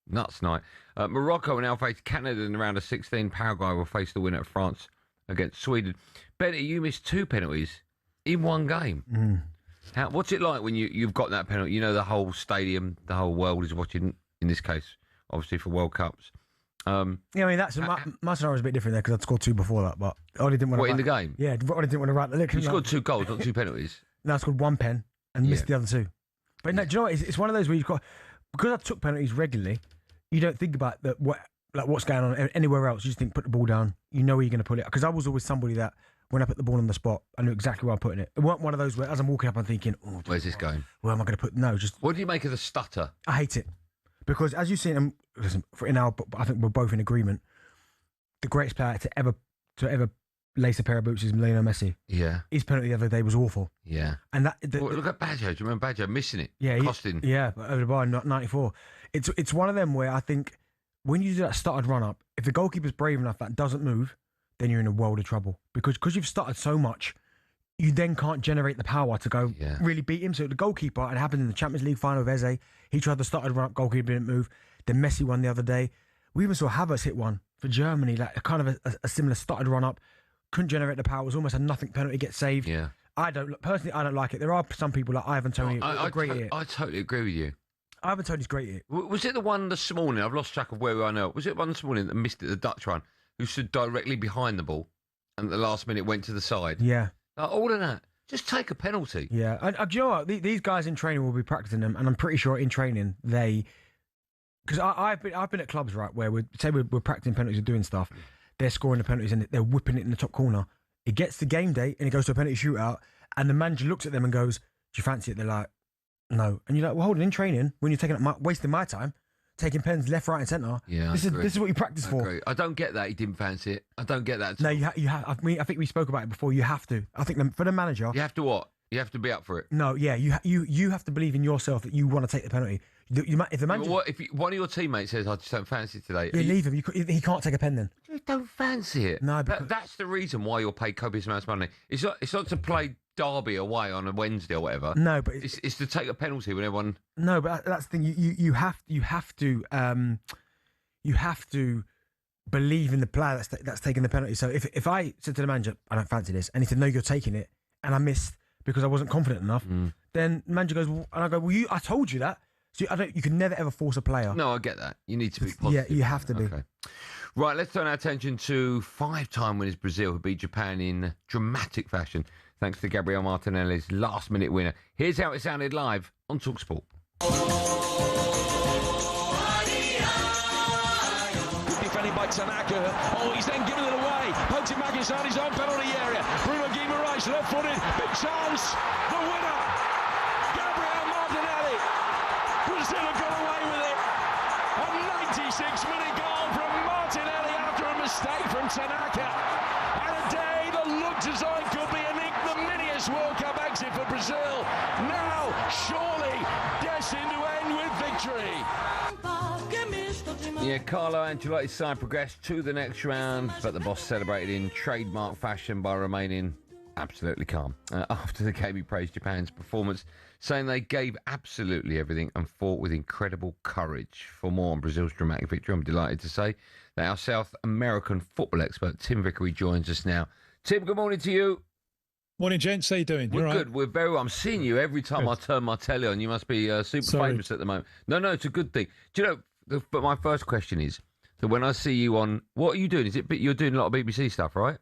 Nuts night. Morocco will now face Canada in the round of 16. Paraguay will face the winner of France against Sweden. Benny, you missed 2 penalties in one game. What's it like when you've got that penalty? You know, the whole stadium, the whole world is watching, in this case, obviously for World Cups. Yeah, I mean, that's my scenario was a bit different there because I'd scored 2 before that, but I only didn't want to. What, in the game? Yeah, I only didn't want to write the lick. You scored 2 goals, not 2 penalties. No, I scored 1 pen and missed the other 2. But no, do you know what? It's one of those where you've got, because I took penalties regularly, you don't think about what's going on anywhere else. You just think, put the ball down. You know where you're going to put it. Because I was always somebody that, when I put the ball on the spot, I knew exactly where I'm putting it. It wasn't one of those where, as I'm walking up, I'm thinking, oh, where's this going? Where am I going to put? No, just. What do you make of the stutter? I hate it. Because as you've seen, listen, I think we're both in agreement, the greatest player to ever lace a pair of boots is Lionel Messi. Yeah. His penalty the other day was awful. Yeah. And look at Badger. Do you remember Badger missing it? Yeah. Costing. Over the bar in 94. It's one of them where I think when you do that started run up, if the goalkeeper's brave enough that doesn't move, then you're in a world of trouble. Because you've started so much, you then can't generate the power to go really beat him. So the goalkeeper, and it happened in the Champions League final with Eze, he tried to started run up, goalkeeper didn't move. Then Messi won the other day. We even saw Havertz hit one for Germany, like a kind of a similar started run up. Couldn't generate the power. It was almost a nothing penalty, get saved. Yeah. I don't like it. There are some people like Ivan Toney are great at it. I totally agree with you. Ivan Toney's great at it. Was it the one this morning? I've lost track of where we are now. Was it one this morning that missed it, the Dutch one, who stood directly behind the ball and at the last minute went to the side? Yeah. All of that. Just take a penalty. Yeah. And do you know what? These guys in training will be practicing them, and I'm pretty sure in training because I've been at clubs, right, where we're practicing penalties and doing stuff. They're scoring the penalties and they're whipping it in the top corner. It gets to game day and it goes to a penalty shootout, and the manager looks at them and goes, "Do you fancy it?" They're like, "No." And you're like, "Well, hold on, in training, when you're wasting my time, taking pens left, right, and centre. Yeah, this is what you practice for." I don't get that he didn't fancy it. I don't get that. No, you have. I think we spoke about it before. You have to. I think for the manager, you have to what? You have to be up for it. No, yeah, you have to believe in yourself that you want to take the penalty. If the manager, if one of your teammates says, "I just don't fancy it today," leave him. He can't take a pen then. You don't fancy it. No, that's the reason why you're paid copious amounts of money. It's not to play Derby away on a Wednesday or whatever. No, but it's to take a penalty when everyone. No, but that's the thing. You have to believe in the player that's taking the penalty. So if I said to the manager, "I don't fancy this," and he said, "No, you're taking it," and I missed because I wasn't confident enough, then the manager goes, and I go, "Well, I told you that." So you can never ever force a player. No, I get that. You need to be positive. Yeah, you have to be. Okay. Right, let's turn our attention to 5-time winners Brazil, who beat Japan in dramatic fashion, thanks to Gabriel Martinelli's last-minute winner. Here's how it sounded live on talkSPORT. Defended by Tanaka. Oh, he's then given it away. Pokes it back inside his own penalty area. Bruno Guimaraes, left-footed. Big chance. The winner. Gabriel Martinelli. Brazil have got away with it. A 96-minute goal from Martinelli after a mistake from Tanaka. And a day that looked as though it could be an ignominious World Cup exit for Brazil. Now, surely destined to end with victory. Yeah, Carlo Ancelotti's side progressed to the next round, but the boss celebrated in trademark fashion by remaining absolutely calm. After the game, he praised Japan's performance, saying they gave absolutely everything and fought with incredible courage. For more on Brazil's dramatic victory, I'm delighted to say that our South American football expert, Tim Vickery, joins us now. Tim, good morning to you. Morning, gents. How you doing? We're good. We're very well. I'm seeing you every time I turn my telly on. You must be super famous at the moment. No, it's a good thing. Do you know, but my first question is that when I see you on, what are you doing? Is it you're doing a lot of BBC stuff, right?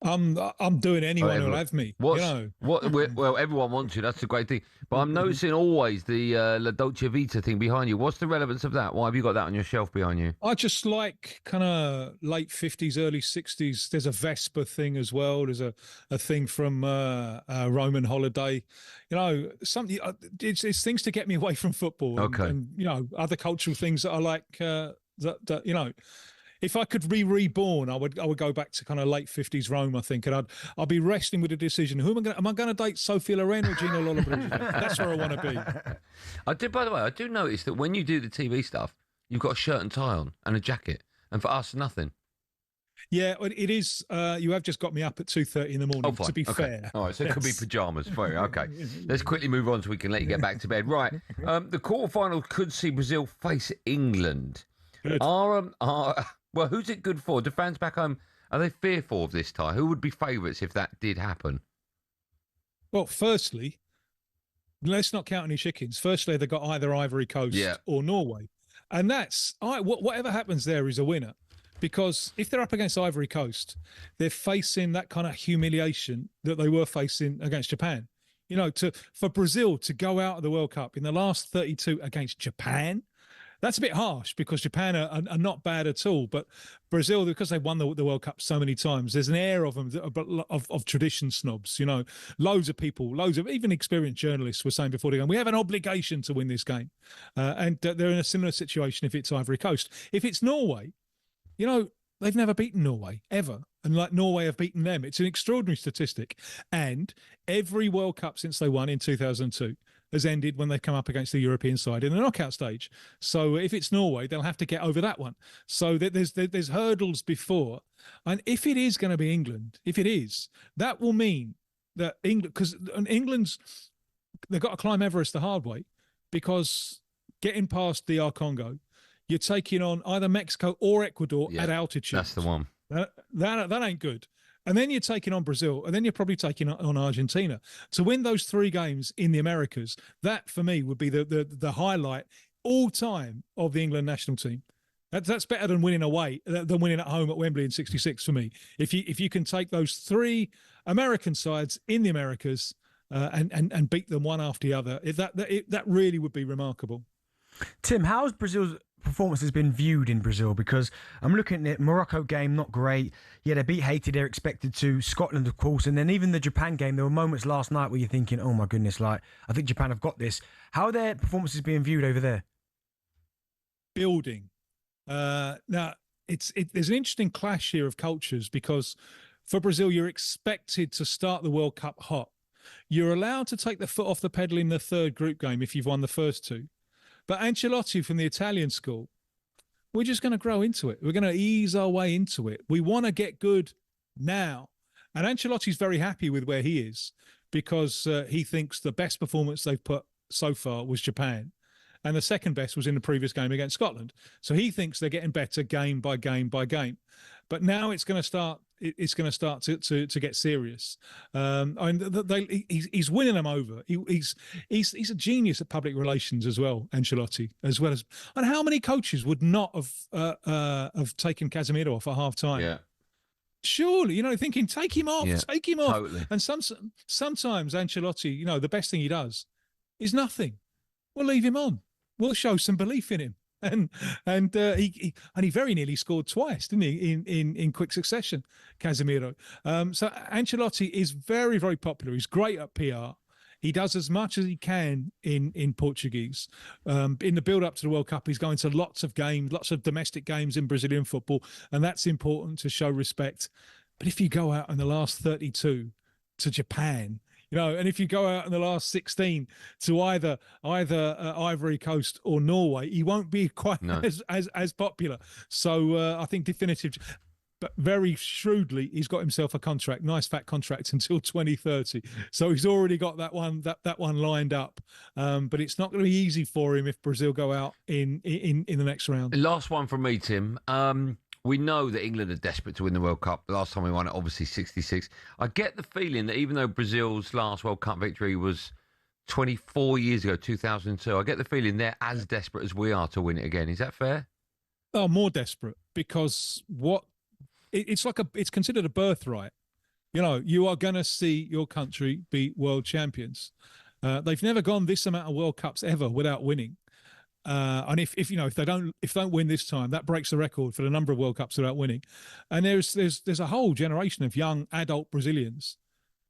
I'm doing anyone who'll have me. Well, everyone wants you. That's the great thing. But I'm noticing always the La Dolce Vita thing behind you. What's the relevance of that? Why have you got that on your shelf behind you? I just like kind of late 50s, early 60s. There's a Vespa thing as well. There's a thing from Roman Holiday. You know, something. It's things to get me away from football. And you know, other cultural things that I like. That you know. If I could be reborn, I would go back to kind of late 50s Rome, I think, and I'd be wrestling with a decision. Am I going to date Sophia Loren or Gino Lollobrigida? That's where I want to be. By the way, I do notice that when you do the TV stuff, you've got a shirt and tie on and a jacket, and for us, nothing. Yeah, it is. You have just got me up at 2:30 in the morning, to be fair. All right, so it could be pyjamas. Okay, let's quickly move on so we can let you get back to bed. Right, the quarterfinal could see Brazil face England. Good. Well, who's it good for? Do fans back home, are they fearful of this tie? Who would be favourites if that did happen? Well, firstly, let's not count any chickens. Firstly, they've got either Ivory Coast or Norway. And that's, whatever happens there is a winner. Because if they're up against Ivory Coast, they're facing that kind of humiliation that they were facing against Japan. You know, for Brazil to go out of the World Cup in the last 32 against Japan, that's a bit harsh because Japan are not bad at all. But Brazil, because they've won the World Cup so many times, there's an air of them, of tradition snobs. You know, loads of even experienced journalists were saying before the game, we have an obligation to win this game. And they're in a similar situation if it's Ivory Coast. If it's Norway, you know, they've never beaten Norway, ever. And like Norway have beaten them. It's an extraordinary statistic. And every World Cup since they won in 2002 has ended when they come up against the European side in the knockout stage. So if it's Norway, they'll have to get over that one. So there's hurdles before. And if it is going to be England, if it is, that will mean that England, because they've got to climb Everest the hard way, because getting past DR Congo, you're taking on either Mexico or Ecuador at altitude. That's the one. That ain't good. And then you're taking on Brazil, and then you're probably taking on Argentina. To win those three games in the Americas, that for me would be the highlight all time of the England national team. That's better than winning away, than winning at home at Wembley in '66 for me. If you can take those three American sides in the Americas and beat them one after the other, that really would be remarkable. Tim, how's Brazil's performance has been viewed in Brazil? Because I'm looking at it, Morocco game, not great. Yeah, they beat Haiti, they're expected to. Scotland, of course. And then even the Japan game, there were moments last night where you're thinking, oh my goodness, like, I think Japan have got this. How are their performances being viewed over there? Building. Now, there's an interesting clash here of cultures, because for Brazil, you're expected to start the World Cup hot. You're allowed to take the foot off the pedal in the third group game if you've won the first two. But Ancelotti from the Italian school, we're just going to grow into it. We're going to ease our way into it. We want to get good now. And Ancelotti's very happy with where he is, because he thinks the best performance they've put so far was Japan. And the second best was in the previous game against Scotland. So he thinks they're getting better game by game by game. But now it's going to start. It's going to start to get serious. He's winning them over. He's a genius at public relations as well, Ancelotti, as well as. And how many coaches would not have taken Casemiro off at half time? Yeah. Surely, you know, thinking take him off. Totally. And sometimes Ancelotti, you know, the best thing he does is nothing. We'll leave him on. We'll show some belief in him. And he very nearly scored twice, didn't he, in quick succession, Casemiro. So Ancelotti is very, very popular. He's great at PR. He does as much as he can in Portuguese. In the build-up to the World Cup, he's going to lots of games, lots of domestic games in Brazilian football, and that's important to show respect. But if you go out in the last 32 to Japan, you know, and if you go out in the last 16 to either Ivory Coast or Norway, he won't be quite as popular. So I think definitive, but very shrewdly, he's got himself a contract, nice fat contract until 2030. So he's already got that one lined up. But it's not going to be easy for him if Brazil go out in the next round. Last one from me, Tim. We know that England are desperate to win the World Cup. The last time we won it, obviously, 66. I get the feeling that even though Brazil's last World Cup victory was 24 years ago, 2002, I get the feeling they're as desperate as we are to win it again. Is that fair? Oh, more desperate, because it's considered a birthright You know, you are going to see your country be world champions. They've never gone this amount of World Cups ever without winning. And if they don't win this time, that breaks the record for the number of World Cups without winning. And there's a whole generation of young adult Brazilians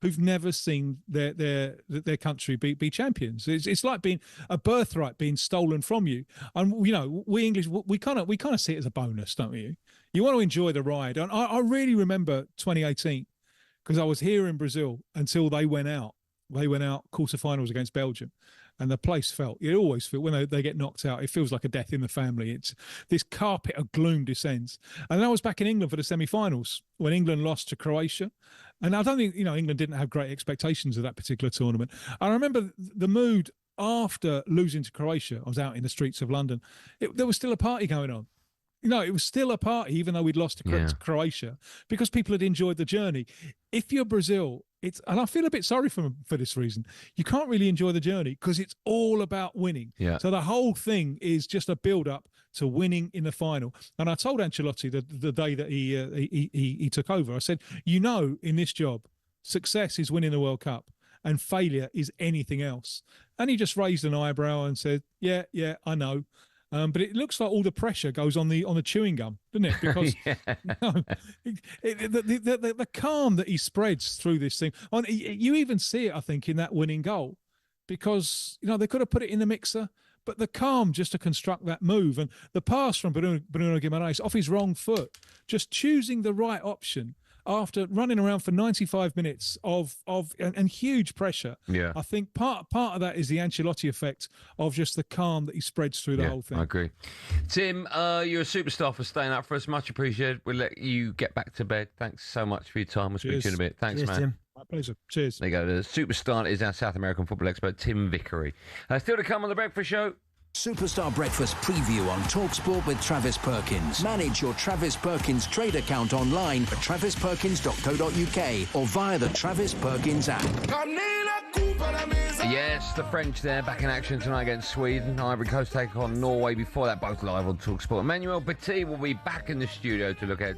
who've never seen their country be champions. It's like being a birthright being stolen from you. And you know, we English, we kind of see it as a bonus, don't we? You want to enjoy the ride. And I really remember 2018 because I was here in Brazil until they went out. They went out quarterfinals against Belgium. And the place you always feel when they get knocked out, it feels like a death in the family. It's this carpet of gloom descends. And then I was back in England for the semi-finals when England lost to Croatia. And I don't think, England didn't have great expectations of that particular tournament. I remember the mood after losing to Croatia. I was out in the streets of London. There was still a party going on. It was still a party, even though we'd lost to Croatia, because people had enjoyed the journey. If you're Brazil, and I feel a bit sorry for this reason, you can't really enjoy the journey because it's all about winning. Yeah. So the whole thing is just a build-up to winning in the final. And I told Ancelotti the day that he took over, I said, in this job, success is winning the World Cup and failure is anything else. And he just raised an eyebrow and said, yeah, I know. But it looks like all the pressure goes on the chewing gum, doesn't it? Because the calm that he spreads through this thing, you even see it, I think, in that winning goal, because they could have put it in the mixer, but the calm just to construct that move and the pass from Bruno Guimaraes off his wrong foot, just choosing the right option after running around for 95 minutes of huge pressure. Yeah. I think part of that is the Ancelotti effect of just the calm that he spreads through the whole thing. I agree. Tim, you're a superstar for staying up for us. Much appreciated. We'll let you get back to bed. Thanks so much for your time. We'll speak to you in a bit. Thanks, man. Tim. My pleasure. Cheers. There you go. The superstar is our South American football expert, Tim Vickery. Still to come on The Breakfast Show. Superstar Breakfast preview on talkSPORT with Travis Perkins. Manage your Travis Perkins trade account online at travisperkins.co.uk or via the Travis Perkins app. Yes, the French there back in action tonight against Sweden. Ivory Coast take on Norway before that, both live on talkSPORT. Emmanuel Petit will be back in the studio to look at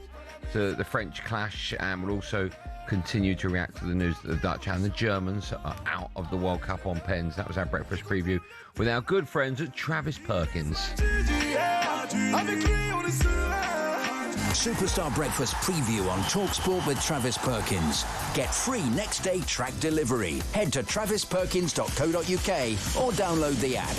the French clash, and will also continue to react to the news that the Dutch and the Germans are out of the World Cup on pens. That was our breakfast preview with our good friends at Travis Perkins. Superstar Breakfast preview on talkSPORT with Travis Perkins. Get free next day track delivery. Head to travisperkins.co.uk or download the app.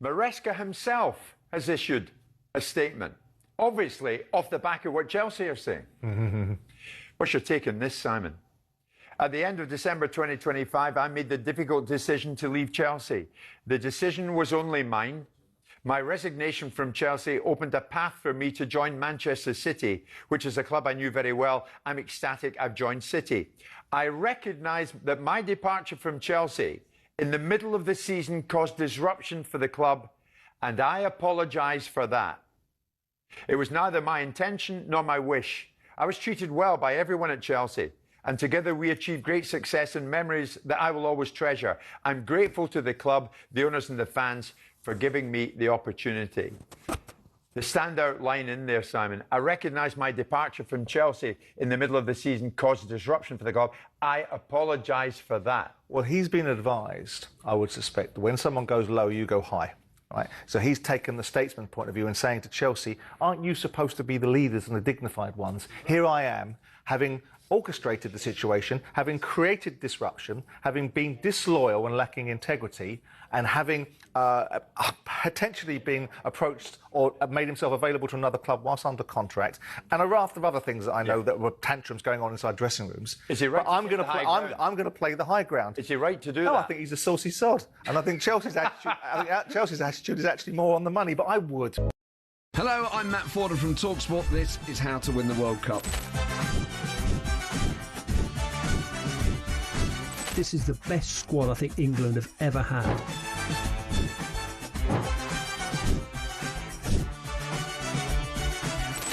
Maresca himself has issued a statement, obviously off the back of what Chelsea are saying. What's your take on this, Simon? At the end of December 2025, I made the difficult decision to leave Chelsea. The decision was only mine. My resignation from Chelsea opened a path for me to join Manchester City, which is a club I knew very well. I'm ecstatic I've joined City. I recognise that my departure from Chelsea in the middle of the season caused disruption for the club, and I apologise for that. It was neither my intention nor my wish. I was treated well by everyone at Chelsea, and together we achieved great success and memories that I will always treasure. I'm grateful to the club, the owners and the fans for giving me the opportunity. The standout line in there, Simon, I recognise my departure from Chelsea in the middle of the season caused disruption for the club. I apologise for that. Well, he's been advised, I would suspect, when someone goes low, you go high. Right? So he's taken the statesman point of view and saying to Chelsea, aren't you supposed to be the leaders and the dignified ones? Here I am, having orchestrated the situation, having created disruption, having been disloyal and lacking integrity, and having potentially been approached or made himself available to another club whilst under contract, and a raft of other things that I know that were tantrums going on inside dressing rooms. Is he right? But I'm going to play the high ground. Is he right to do that? No, I think he's a saucy sod, and I think Chelsea's attitude is actually more on the money. But I would. Hello, I'm Matt Fordham from talkSPORT. This is How to Win the World Cup. This is the best squad I think England have ever had.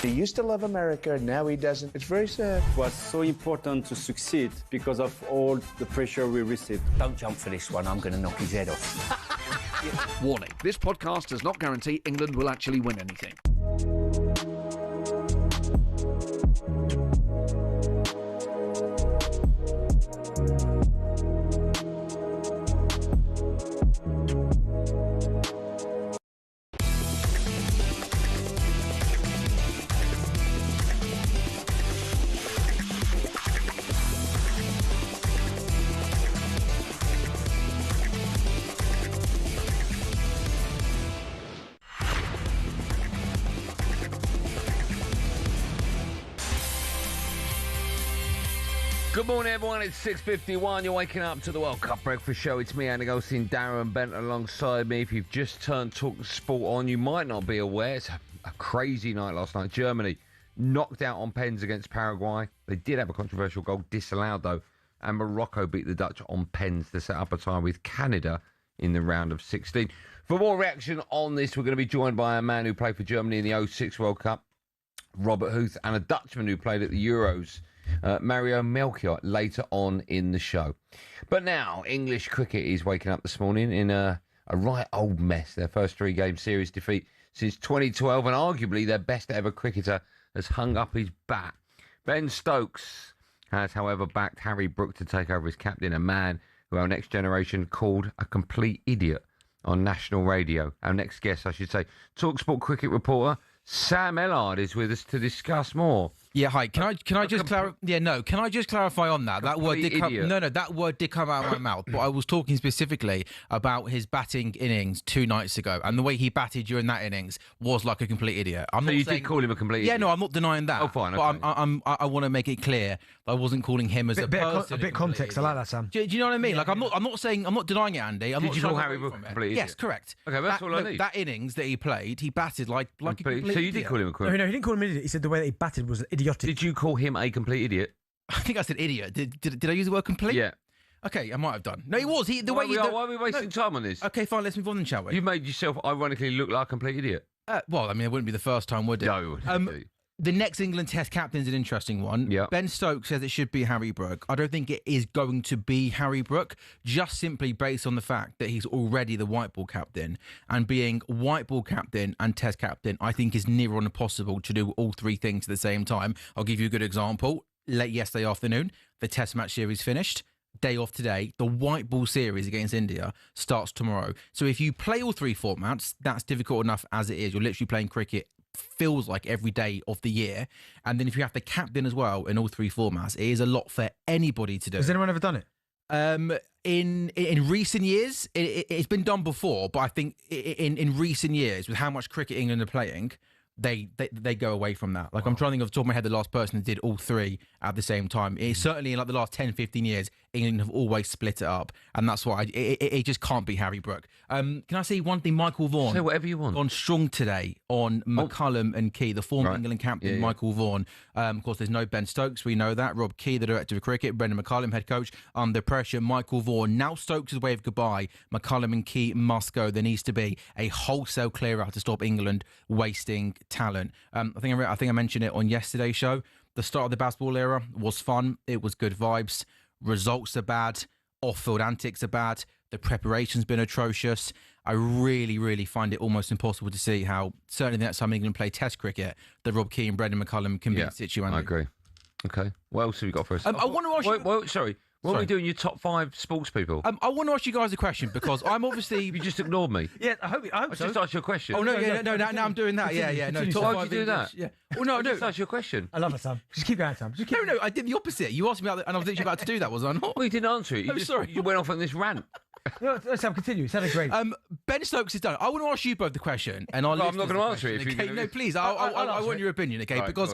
He used to love America, now he doesn't. It's very sad. It was so important to succeed because of all the pressure we received. Don't jump for this one, I'm going to knock his head off. Warning, this podcast does not guarantee England will actually win anything. Good morning, everyone. It's 6:51. You're waking up to the World Cup Breakfast Show. It's me, Andy Goldstein Darren Bent, alongside me. If you've just turned talkSPORT on, you might not be aware. It's a crazy night last night. Germany knocked out on pens against Paraguay. They did have a controversial goal disallowed, though. And Morocco beat the Dutch on pens to set up a tie with Canada in the round of 16. For more reaction on this, we're going to be joined by a man who played for Germany in the 06 World Cup, Robert Huth, and a Dutchman who played at the Euros, Mario Melchior, later on in the show. But now, English cricket is waking up this morning in a right old mess. Their first three-game series defeat since 2012, and arguably their best ever cricketer has hung up his bat. Ben Stokes has, however, backed Harry Brook to take over as captain, a man who our next generation called a complete idiot on national radio. Our next guest, I should say, talkSPORT cricket reporter Sam Ellard is with us to discuss more. Yeah, hi. Can I just clarify? Yeah, no. Can I just clarify on that? That word did come. No, that word did come out of my mouth. But I was talking specifically about his batting innings 2 nights ago, and the way he batted during that innings was like a complete idiot. So you did call him a complete idiot? Yeah, no, I'm not denying that. Oh, fine. But Okay. I want to make it clear I wasn't calling him as a person. A bit context. I like that, Sam. Do you know what I mean? Like I'm not denying it, Andy. Did you call Harry Brook a complete idiot? Yes, correct. Okay, that's all I need. That innings that he played, he batted like a complete idiot. So you did call him a complete No, he didn't call him an idiot. He said the way that he batted was idiotic. Did you call him a complete idiot? I think I said idiot. Did I use the word complete? Yeah. Okay, I might have done. No, he was. Why are we wasting time on this? Okay, fine. Let's move on then, shall we? You made yourself ironically look like a complete idiot. Well, I mean, it wouldn't be the first time, would it? No, it wouldn't. The next England Test captain is an interesting one. Yeah. Ben Stokes says it should be Harry Brook. I don't think it is going to be Harry Brook, just simply based on the fact that he's already the white ball captain. And being white ball captain and Test captain, I think is near on impossible to do all three things at the same time. I'll give you a good example. Late yesterday afternoon, the Test match series finished. Day off today, the white ball series against India starts tomorrow. So if you play all three formats, that's difficult enough as it is. You're literally playing cricket, feels like every day of the year. And then if you have the captain as well in all three formats, it is a lot for anybody to do. Has anyone ever done it? In recent years, it's been done before, but I think in recent years, with how much cricket England are playing, they go away from that. Like, I'm trying to think off the top of my head the last person that did all three at the same time. It's certainly in like the last 10, 15 years, England have always split it up. And that's why it just can't be Harry Brook. Can I say one thing? Michael Vaughan. Say whatever you want. Gone strong today on McCullum and Key, the former England captain, Michael Vaughan. Of course, there's no Ben Stokes. We know that. Rob Key, the director of cricket. Brendan McCullum, head coach. Under pressure, Michael Vaughan. Now Stokes' wave goodbye. McCullum and Key must go. There needs to be a wholesale clear out to stop England wasting talent. I think I mentioned it on yesterday's show. The start of the basketball era was fun. It was good vibes. Results are bad. Off-field antics are bad. The preparation's been atrocious. I really, really find it almost impossible to see how, certainly the next time England play Test cricket, that Rob Key and Brendan McCullum can be in situ. I agree. Okay. What else have you got for us? I want to ask you... Sorry. What are we doing? Your top 5 sports people? I want to ask you guys a question because I'm obviously. You just ignored me. Yeah, I hope I so. just asked you a question. Oh no, now I'm doing that. Yeah. No, top Why 5 would you do that? English, Yeah. Well, no, I Just don't. asked you a question. I love it, Sam. Just keep going, Sam. Just keep No, I did the opposite. You asked me about and I was literally about to do that, was I not? Well, you didn't answer it. I'm sorry. You went off on this rant. No, Sam, continue. It sounded great. Ben Stokes is done. I want to ask you both the question, and Well, I'm not going to answer it. If okay? you're gonna... No, please. I want your opinion, okay? Right, because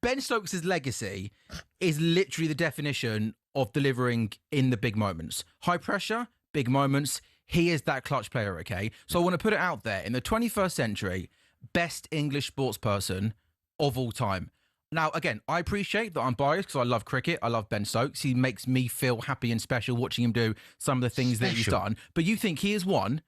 Ben Stokes' legacy is literally the definition of delivering in the big moments. High pressure, big moments. He is that clutch player, okay? So I want to put it out there. In the 21st century, best English sports person of all time. Now, again, I appreciate that I'm biased because I love cricket. I love Ben Stokes. He makes me feel happy and special watching him do some of the things that he's done. But you think he has won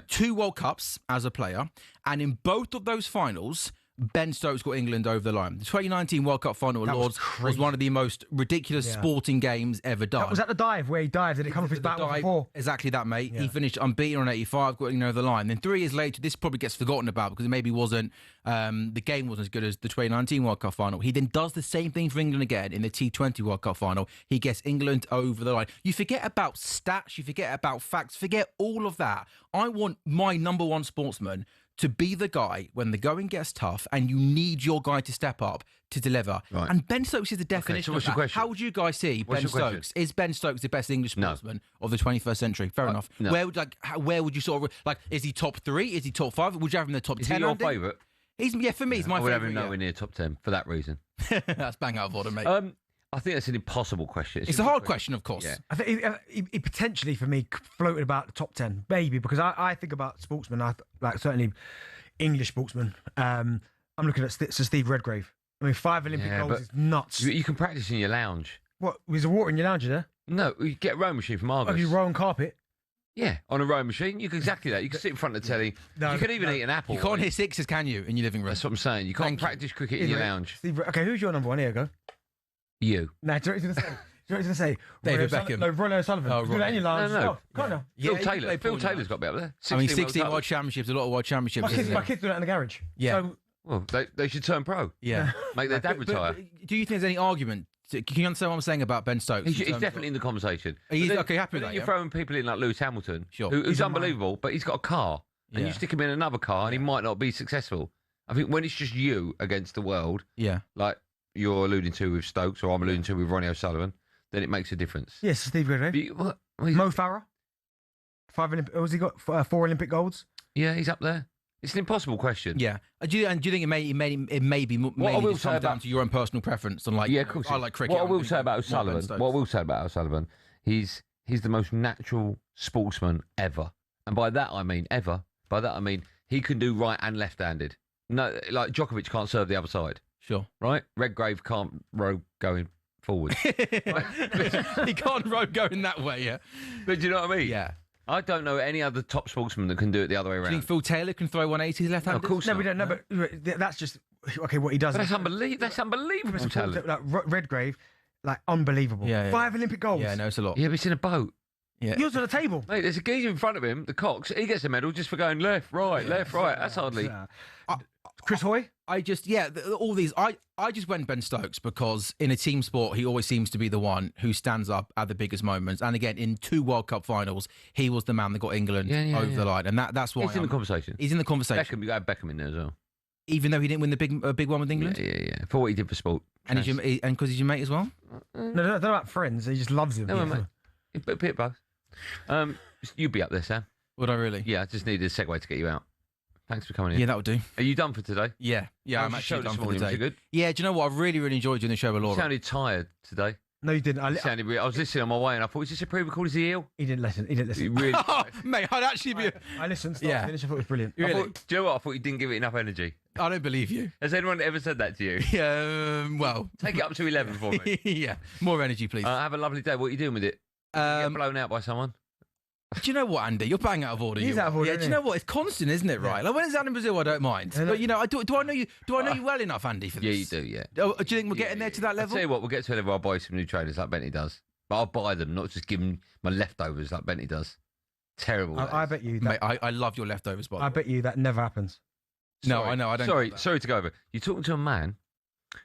2 World Cups as a player, and in both of those finals, Ben Stokes got England over the line. The 2019 World Cup final at Lords was one of the most ridiculous sporting games ever done. Was that the dive where he dived and it come off his back before? Exactly that, mate. Yeah. He finished unbeaten on 85, got England over the line. Then 3 years later, this probably gets forgotten about because it maybe wasn't, the game wasn't as good as the 2019 World Cup final. He then does the same thing for England again in the T20 World Cup final. He gets England over the line. You forget about stats, you forget about facts, forget all of that. I want my number one sportsman to be the guy when the going gets tough and you need your guy to step up to deliver. Right. And Ben Stokes is the definition of that. How would you guys see Ben Stokes? Is Ben Stokes the best English sportsman of the 21st century? Fair enough. No. Where would you sort of, is he top 3? Is he top 5? Would you have him in the top 10? Is he your favourite? For me, he's my favourite. I would have him nowhere near top 10 for that reason. That's bang out of order, mate. I think that's an impossible question. It's a hard question, of course. Yeah. I think he potentially, for me, floated about the top 10, maybe, because I think about sportsmen, certainly English sportsmen. I'm looking at Sir Steve Redgrave. I mean, 5 Olympic goals is nuts. You can practice in your lounge. What? Was there water in your lounge there? No, you get a rowing machine from Argos. Have you row on carpet? Yeah, on a rowing machine. You can exactly that. You can sit in front of the telly. You can even eat an apple. You can't hit sixes, can you, in your living room? That's what I'm saying. You can't practice cricket in your lounge. Steve, okay, who's your number one? Here you go. You. No, do you know what he's going to say? David Beckham. No, Ronnie O'Sullivan. Oh, right. No. Can't now. Phil Taylor. Phil Taylor's got to be up there. 16 World Championships, a lot of World Championships. My kids do that in the garage. Yeah. So, well, they should turn pro. Yeah. Make their dad retire. But do you think there's any argument? Can you understand what I'm saying about Ben Stokes? He's definitely in the conversation. He's okay, happy with that. You're throwing people in like Lewis Hamilton, who's unbelievable, but he's got a car. And you stick him in another car and he might not be successful. I think when it's just you against the world, like you're alluding to with Stokes or I'm alluding to with Ronnie O'Sullivan, then it makes a difference. Yes, Steve Redgrave. Mo Farah. 5 Olympic. Has he got 4 Olympic golds? Yeah, he's up there. It's an impossible question. Yeah. Do you think it may be mainly just come down to your own personal preference? And of course. I like cricket. What I will say about O'Sullivan, he's the most natural sportsman ever. And by that I mean ever. By that I mean he can do right and left-handed. No, like Djokovic can't serve the other side. Sure. Right? Redgrave can't row going forward. He can't row going that way, yeah. But do you know what I mean? Yeah. I don't know any other top sportsman that can do it the other way around. Do you think Phil Taylor can throw 180 left-handed? No, of course not. We don't know, but that's just what he does. But that's unbelievable. Like Redgrave, unbelievable. Yeah. 5 Olympic goals. Yeah, no, it's a lot. Yeah, but it's in a boat. Yeah. Yours on the table. Mate, there's a geezer in front of him, the Cox. He gets a medal just for going left, right. That's hardly. Chris Hoy? All these. I just went Ben Stokes because in a team sport, he always seems to be the one who stands up at the biggest moments. And again, in 2 World Cup finals, he was the man that got England over the line. And that's why he's in the conversation. He's in the conversation. Beckham, you got Beckham in there as well. Even though he didn't win the big one with England? Yeah. For what he did for sport. And because he's your mate as well? No, they're like friends. He just loves him. No, mate. A bit of both. You'd be up there, Sam. Would I really? Yeah, I just needed a segue to get you out. Thanks for coming in. Yeah, that would do. Are you done for today? Yeah, I'm actually done for the day. Good? Yeah, do you know what? I really, really enjoyed doing the show with Laura. You sounded tired today. No, you didn't. I was listening on my way and I thought, is this a pre-record? Is he ill? He didn't listen. You really mate, I'd actually be... I listened start to finish. I thought it was brilliant. Really? Do you know what? I thought you didn't give it enough energy. I don't believe you. Has anyone ever said that to you? Yeah, well... Take it up to 11 for me. Yeah, more energy, please. Have a lovely day. What are you doing with it? Get blown out by someone? Do you know what, Andy? You're bang out of order. He's out of order. Yeah, do you know what? It's constant, isn't it? Right. Like when it's down in Brazil, I don't mind. But do I know you? Do I know you well enough, Andy? For this? Yeah, you do. Yeah. Do you think we're getting there to that level? I'll tell you what, we'll get to a level. I'll buy some new trainers like Bentley does, but I'll buy them, not just give them my leftovers like Bentley does. Terrible. I bet you. Mate, I love your leftovers. By the way. I bet you that never happens. No, I know. I don't. Sorry to go over. You're talking to a man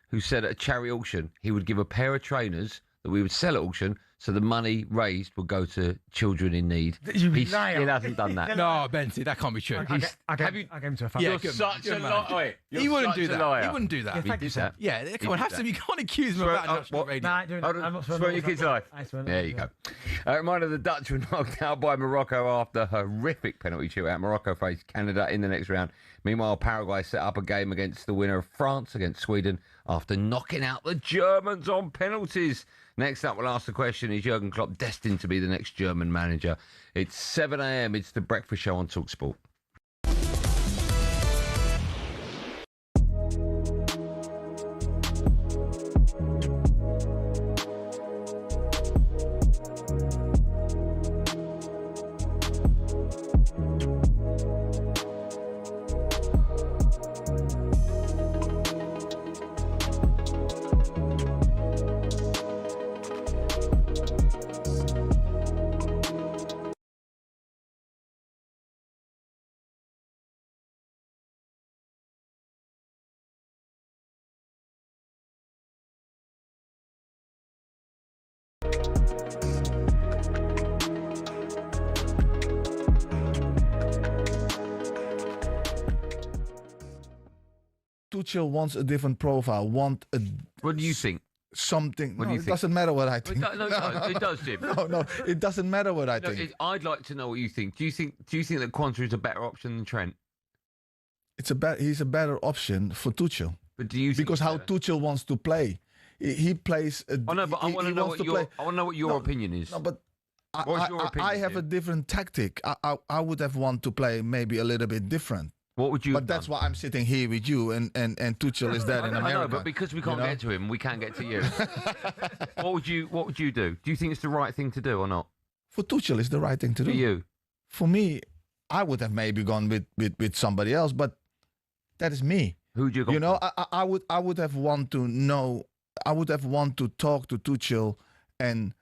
who said at a charity auction he would give a pair of trainers that we would sell at auction so the money raised will go to children in need. He still hasn't done that. No, Benty, that can't be true. I gave him to a family. Yeah, You're such a liar. He wouldn't do that. He wouldn't do that. He did that. Yeah, come on, have some. You can't accuse him of that on national radio. I'm not Swear your kid's life. There you go. Reminder, the Dutch were knocked out by Morocco after a horrific penalty shootout. Morocco faced Canada in the next round. Meanwhile, Paraguay set up a game against the winner of France against Sweden after knocking out the Germans on penalties. Next up, we'll ask the question, is Jurgen Klopp destined to be the next German manager? It's 7 a.m. It's the breakfast show on talkSPORT. Tuchel wants a different profile. What do you think? Something. What do you it think? doesn't matter what I think. No, it does, Jim. No, it doesn't matter what I think. I'd like to know what you think. Do you think that Quansah is a better option than Trent? He's a better option for Tuchel. But do you think because how Tuchel wants to play, he plays. I know, but I want to know what your opinion is. No, but what's your opinion? I have a different tactic. I would have wanted to play maybe a little bit different. What would you? But that's why I'm sitting here with you, and Tuchel is there in America. I know, but because we can't get to him, we can't get to you. What would you do? Do you think it's the right thing to do or not? For Tuchel, it's the right thing to do. For you? For me, I would have maybe gone with somebody else, but that is me. Who would you go? You know, I would have want to know. I would have want to talk to Tuchel and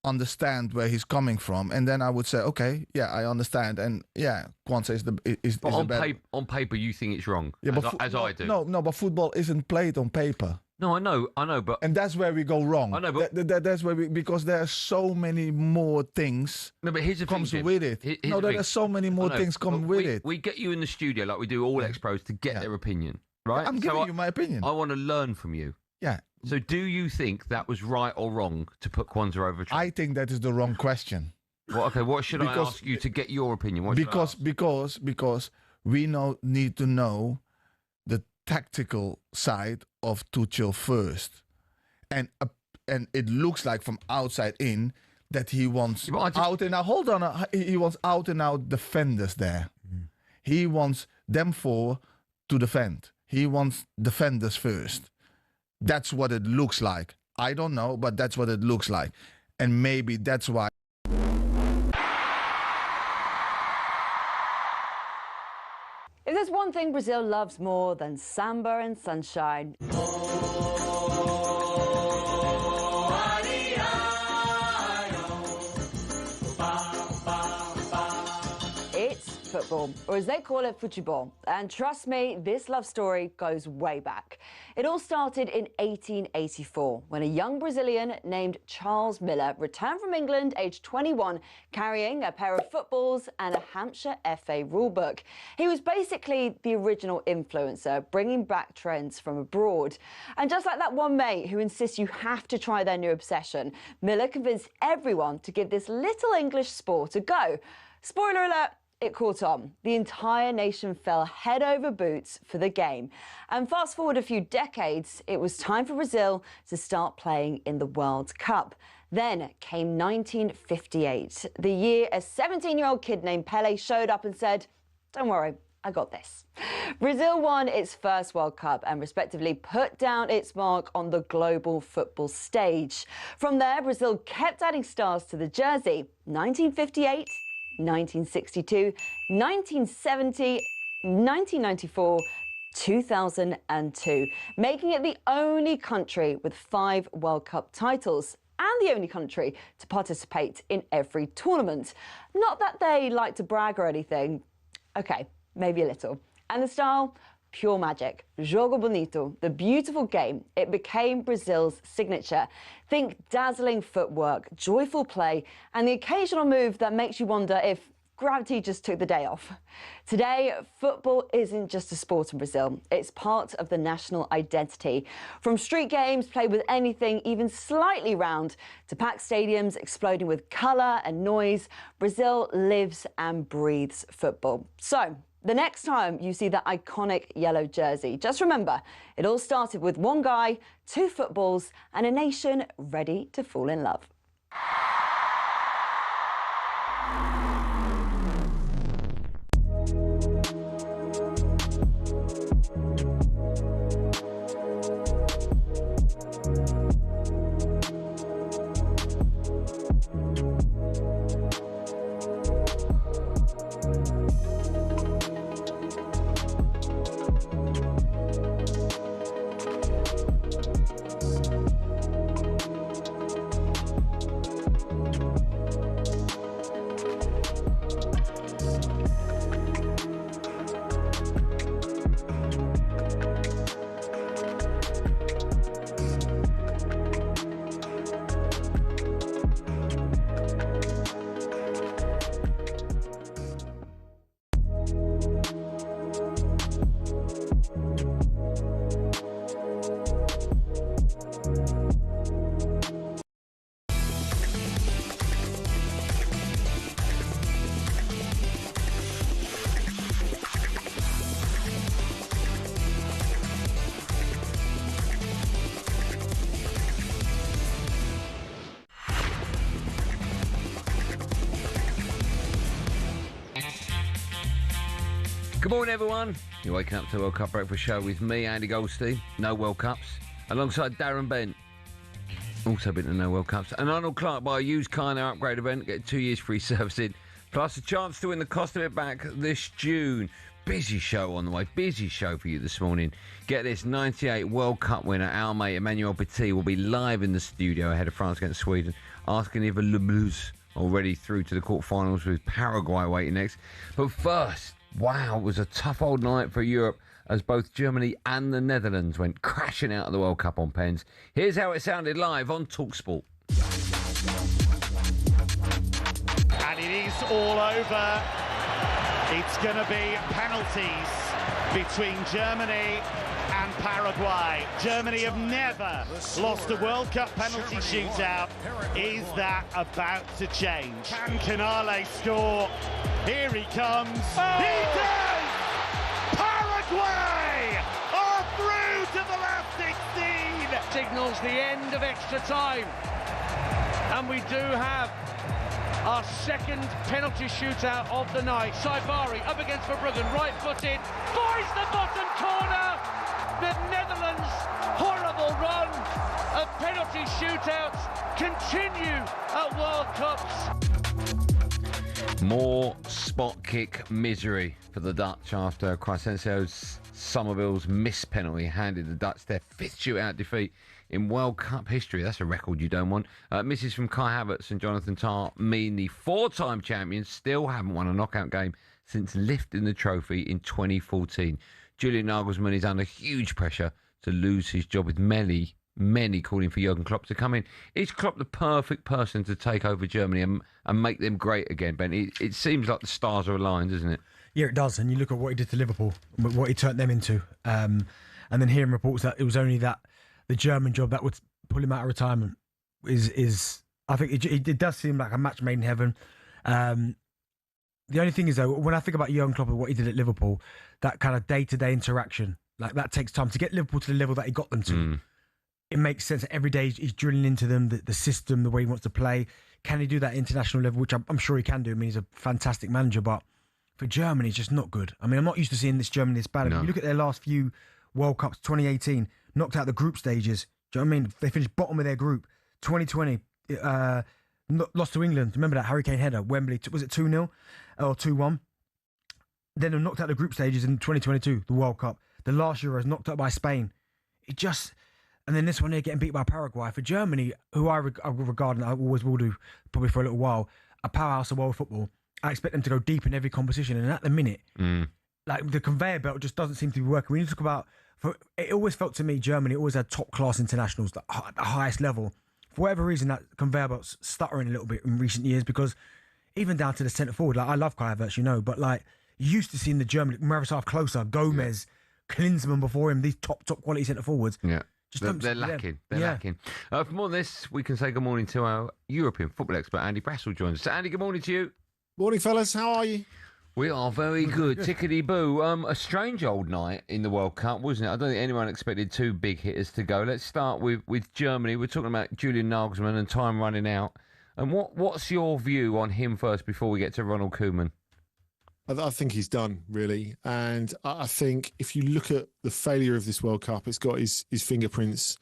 understand where he's coming from, and then I would say, okay, yeah, I understand, and yeah, Quansah is the on paper you think it's wrong, yeah, as I do. No, but football isn't played on paper. No, I know, but and that's where we go wrong. I know, but that's where because there are so many more things. No, but here's the comes thing, with it. There are so many more things coming with it. We get you in the studio like we do all ex-pros to get their opinion, right? I'm giving you my opinion. I want to learn from you. Yeah. So do you think that was right or wrong to put Quansah over Trent? I think that is the wrong question. Well, okay, what should I ask you to get your opinion? Because we need to know the tactical side of Tuchel first. And it looks like from outside in that he wants out and out. Hold on, he wants out and out defenders there. He wants them four to defend. He wants defenders first. That's what it looks like. I don't know, but that's what it looks like. And maybe that's why. If there's one thing Brazil loves more than samba and sunshine, it's football, or as they call it, futebol. And trust me, this love story goes way back. It all started in 1884, when a young Brazilian named Charles Miller returned from England aged 21, carrying a pair of footballs and a Hampshire FA rulebook. He was basically the original influencer, bringing back trends from abroad. And just like that one mate who insists you have to try their new obsession, Miller convinced everyone to give this little English sport a go. Spoiler alert, it caught on. The entire nation fell head over boots for the game. And fast forward a few decades, it was time for Brazil to start playing in the World Cup. Then came 1958, the year a 17-year-old kid named Pelé showed up and said, "Don't worry, I got this." Brazil won its first World Cup and respectively put down its mark on the global football stage. From there, Brazil kept adding stars to the jersey. 1958, 1962, 1970, 1994, 2002, making it the only country with 5 World Cup titles and the only country to participate in every tournament. Not that they like to brag or anything. Okay, maybe a little. And the style? pure magic. Jogo bonito, the beautiful game. It became Brazil's signature. Think dazzling footwork, joyful play, and the occasional move that makes you wonder if gravity just took the day off. Today, football isn't just a sport in Brazil. It's part of the national identity. From street games played with anything even slightly round to packed stadiums exploding with colour and noise, Brazil lives and breathes football. So, the next time you see that iconic yellow jersey, just remember, it all started with one guy, two footballs, and a nation ready to fall in love. Good morning, everyone. You're waking up to the World Cup Breakfast Show with me, Andy Goldstein. No World Cups. Alongside Darren Bent. Also been to no World Cups. And Arnold Clark by a used car now upgrade event. Get 2 years free servicing. Plus a chance to win the cost of it back this June. Busy show on the way. Busy show for you this morning. Get this, 98 World Cup winner, our mate Emmanuel Petit, will be live in the studio ahead of France against Sweden, asking if Le Blues already through to the quarterfinals with Paraguay waiting next. But first, wow, it was a tough old night for Europe as both Germany and the Netherlands went crashing out of the World Cup on pens. Here's how it sounded live on talkSPORT. And it is all over. It's going to be penalties between Germany and Paraguay. Germany have never lost a World Cup penalty shootout. Is that about to change? Can Canale score? Here he comes. Oh! He does! Paraguay are through to the last 16. Signals the end of extra time. And we do have our second penalty shootout of the night. Saibari up against Verbruggen, right-footed, finds the bottom corner. The Netherlands' horrible run of penalty shootouts continue at World Cups. More spot kick misery for the Dutch after Crescensio's Somerville's missed penalty handed the Dutch their fifth shootout defeat in World Cup history. That's a record you don't want. Misses from Kai Havertz and Jonathan Tah mean the four-time champions still haven't won a knockout game since lifting the trophy in 2014. Julian Nagelsmann is under huge pressure to lose his job with many calling for Jurgen Klopp to come in. Is Klopp the perfect person to take over Germany and make them great again, Ben? It seems like the stars are aligned, doesn't it? Yeah, it does. And you look at what he did to Liverpool, what he turned them into. And then hearing reports that it was only that the German job that would pull him out of retirement is I think it does seem like a match made in heaven. The only thing is, though, when I think about Jurgen Klopp and what he did at Liverpool, that kind of day-to-day interaction, like that takes time to get Liverpool to the level that he got them to. It makes sense that every day he's drilling into them, the system, the way he wants to play. Can he do that international level, which I'm sure he can do. I mean, he's a fantastic manager, but for Germany, it's just not good. I mean, I'm not used to seeing this Germany this bad. No. I mean, you look at their last few World Cups, 2018, knocked out the group stages. Do you know what I mean? They finished bottom of their group. 2020, lost to England. Remember that Hurricane header, Wembley, was it 2-0 or 2-1? Then they knocked out the group stages in 2022, the World Cup. The last Euros knocked out by Spain. It just... And then this one, they're getting beat by Paraguay. For Germany, who I regard, and I always will do, probably for a little while, a powerhouse of world football, I expect them to go deep in every competition. And at the minute, like the conveyor belt just doesn't seem to be working. When you talk about, it always felt to me Germany always had top class internationals at the highest level. For whatever reason, that conveyor belt's stuttering a little bit in recent years, because even down to the centre forward, like I love Kai Havertz, but like you used to see in the Germany, Miroslav, Klose, Gomez, Klinsmann before him, these top quality centre forwards. Yeah. They're lacking. They're lacking. For more on this, we can say good morning to our European football expert, Andy Brassel, joins us. So, Andy, good morning to you. Morning, fellas. How are you? We are very good. Tickety-boo. A strange old night in the World Cup, wasn't it? I don't think anyone expected two big hitters to go. Let's start with Germany. We're talking about Julian Nagelsmann and time running out. And what's your view on him first before we get to Ronald Koeman? I think he's done, really. And I think if you look at the failure of this World Cup, it's got his fingerprints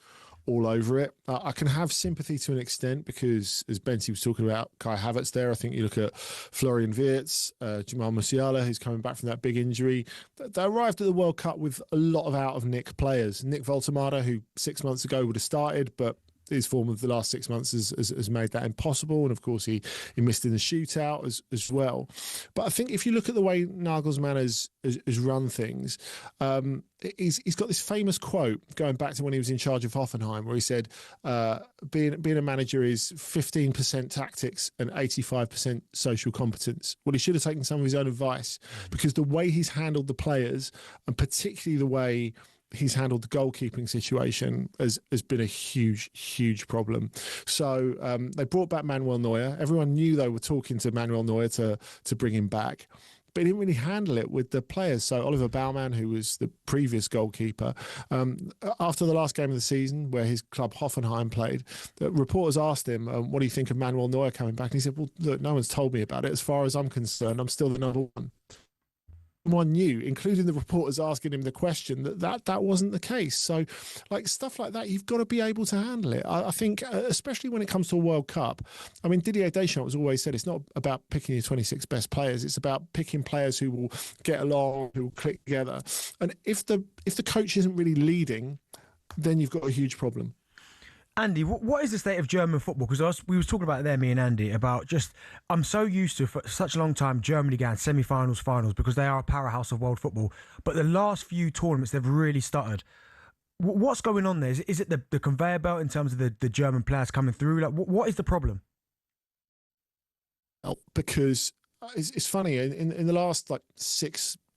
all over it. I can have sympathy to an extent because, as Benty was talking about, Kai Havertz there, I think you look at Florian Wirtz, Jamal Musiala, who's coming back from that big injury. They arrived at the World Cup with a lot of out-of-nick players. Nick Voltemade, who 6 months ago would have started, but his form of the last 6 months has made that impossible. And of course, he missed in the shootout as well. But I think if you look at the way Nagelsmann has run things, he's got this famous quote going back to when he was in charge of Hoffenheim, where he said, being a manager is 15% tactics and 85% social competence. Well, he should have taken some of his own advice, because the way he's handled the players, and particularly the way he's handled the goalkeeping situation has been a huge problem. So they brought back Manuel Neuer. Everyone knew they were talking to Manuel Neuer to bring him back, but he didn't really handle it with the players. So Oliver Baumann, who was the previous goalkeeper, after the last game of the season where his club Hoffenheim played, the reporters asked him, what do you think of Manuel Neuer coming back? And he said, well, look, no one's told me about it. As far as I'm concerned, I'm still the number one. One knew, including the reporters asking him the question, that wasn't the case. So, like, stuff like that, you've got to be able to handle it. I think, especially when it comes to a World Cup. I mean, Didier Deschamps has always said it's not about picking your 26 best players. It's about picking players who will get along, who will click together. And if the coach isn't really leading, then you've got a huge problem. Andy, what is the state of German football? Because we was talking about it there, me and Andy, about just, I'm so used to, for such a long time, Germany going semi-finals, finals, because they are a powerhouse of world football. But the last few tournaments, they've really stuttered. What's going on there? Is it the conveyor belt in terms of the German players coming through? Like, what is the problem? Oh, because it's funny, in the last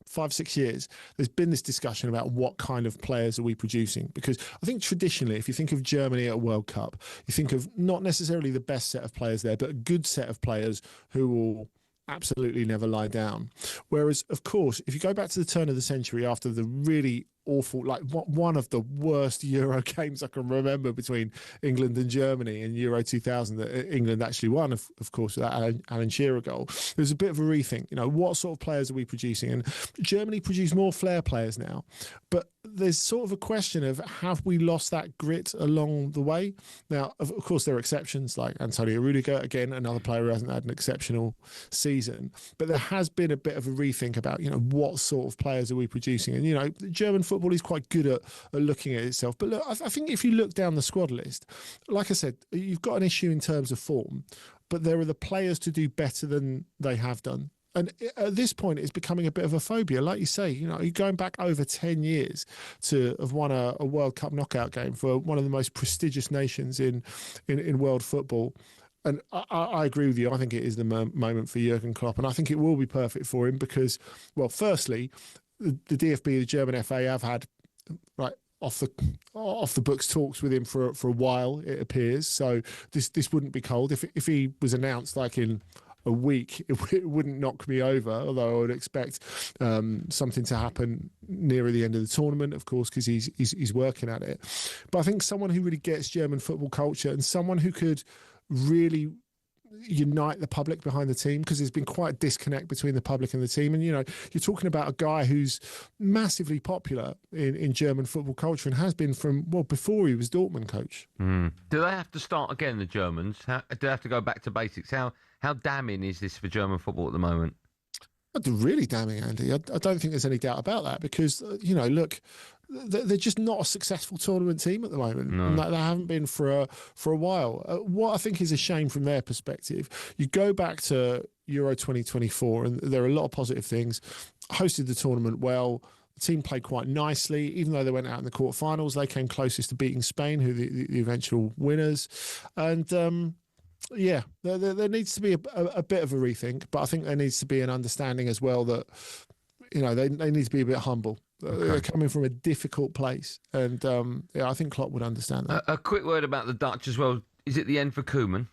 5-6 years, there's been this discussion about what kind of players are we producing. Because I think traditionally, if you think of Germany at a World Cup, you think of not necessarily the best set of players there, but a good set of players who will absolutely never lie down. Whereas, of course, if you go back to the turn of the century, after the really awful, like one of the worst Euro games I can remember between England and Germany in Euro 2000 that England actually won, of course, with that Alan Shearer goal. There's a bit of a rethink, what sort of players are we producing? And Germany produce more flair players now, but there's sort of a question of, have we lost that grit along the way? Now, of course, there are exceptions like Antonio Rudiger, again, another player who hasn't had an exceptional season, but there has been a bit of a rethink about, what sort of players are we producing? And, German football is quite good at looking at itself. But look, I think if you look down the squad list, like I said, you've got an issue in terms of form, but there are the players to do better than they have done. And at this point, it's becoming a bit of a phobia. Like you say, you're going back over 10 years to have won a World Cup knockout game for one of the most prestigious nations in world football. And I agree with you. I think it is the moment for Jurgen Klopp. And I think it will be perfect for him because, well, firstly, the DFB, the German FA, have had off the books talks with him for a while, it appears. So this wouldn't be cold. If he was announced like in a week, it wouldn't knock me over, although I would expect something to happen nearer the end of the tournament, of course, because he's working at it. But I think someone who really gets German football culture and someone who could really unite the public behind the team, because there's been quite a disconnect between the public and the team. And, you're talking about a guy who's massively popular in German football culture and has been before he was Dortmund coach. Do they have to start again, the Germans? Do they have to go back to basics? How damning is this for German football at the moment? Really damning, Andy. I don't think there's any doubt about that because, look, they're just not a successful tournament team at the moment. No. They haven't been for a while. What I think is a shame from their perspective, you go back to Euro 2024 and there are a lot of positive things. hosted the tournament well. The team played quite nicely, even though they went out in the quarterfinals. They came closest to beating Spain, who the eventual winners. And there needs to be a bit of a rethink, but I think there needs to be an understanding as well that they need to be a bit humble. Okay. They're coming from a difficult place, and I think Klopp would understand that. A quick word about the Dutch as well. Is it the end for Koeman?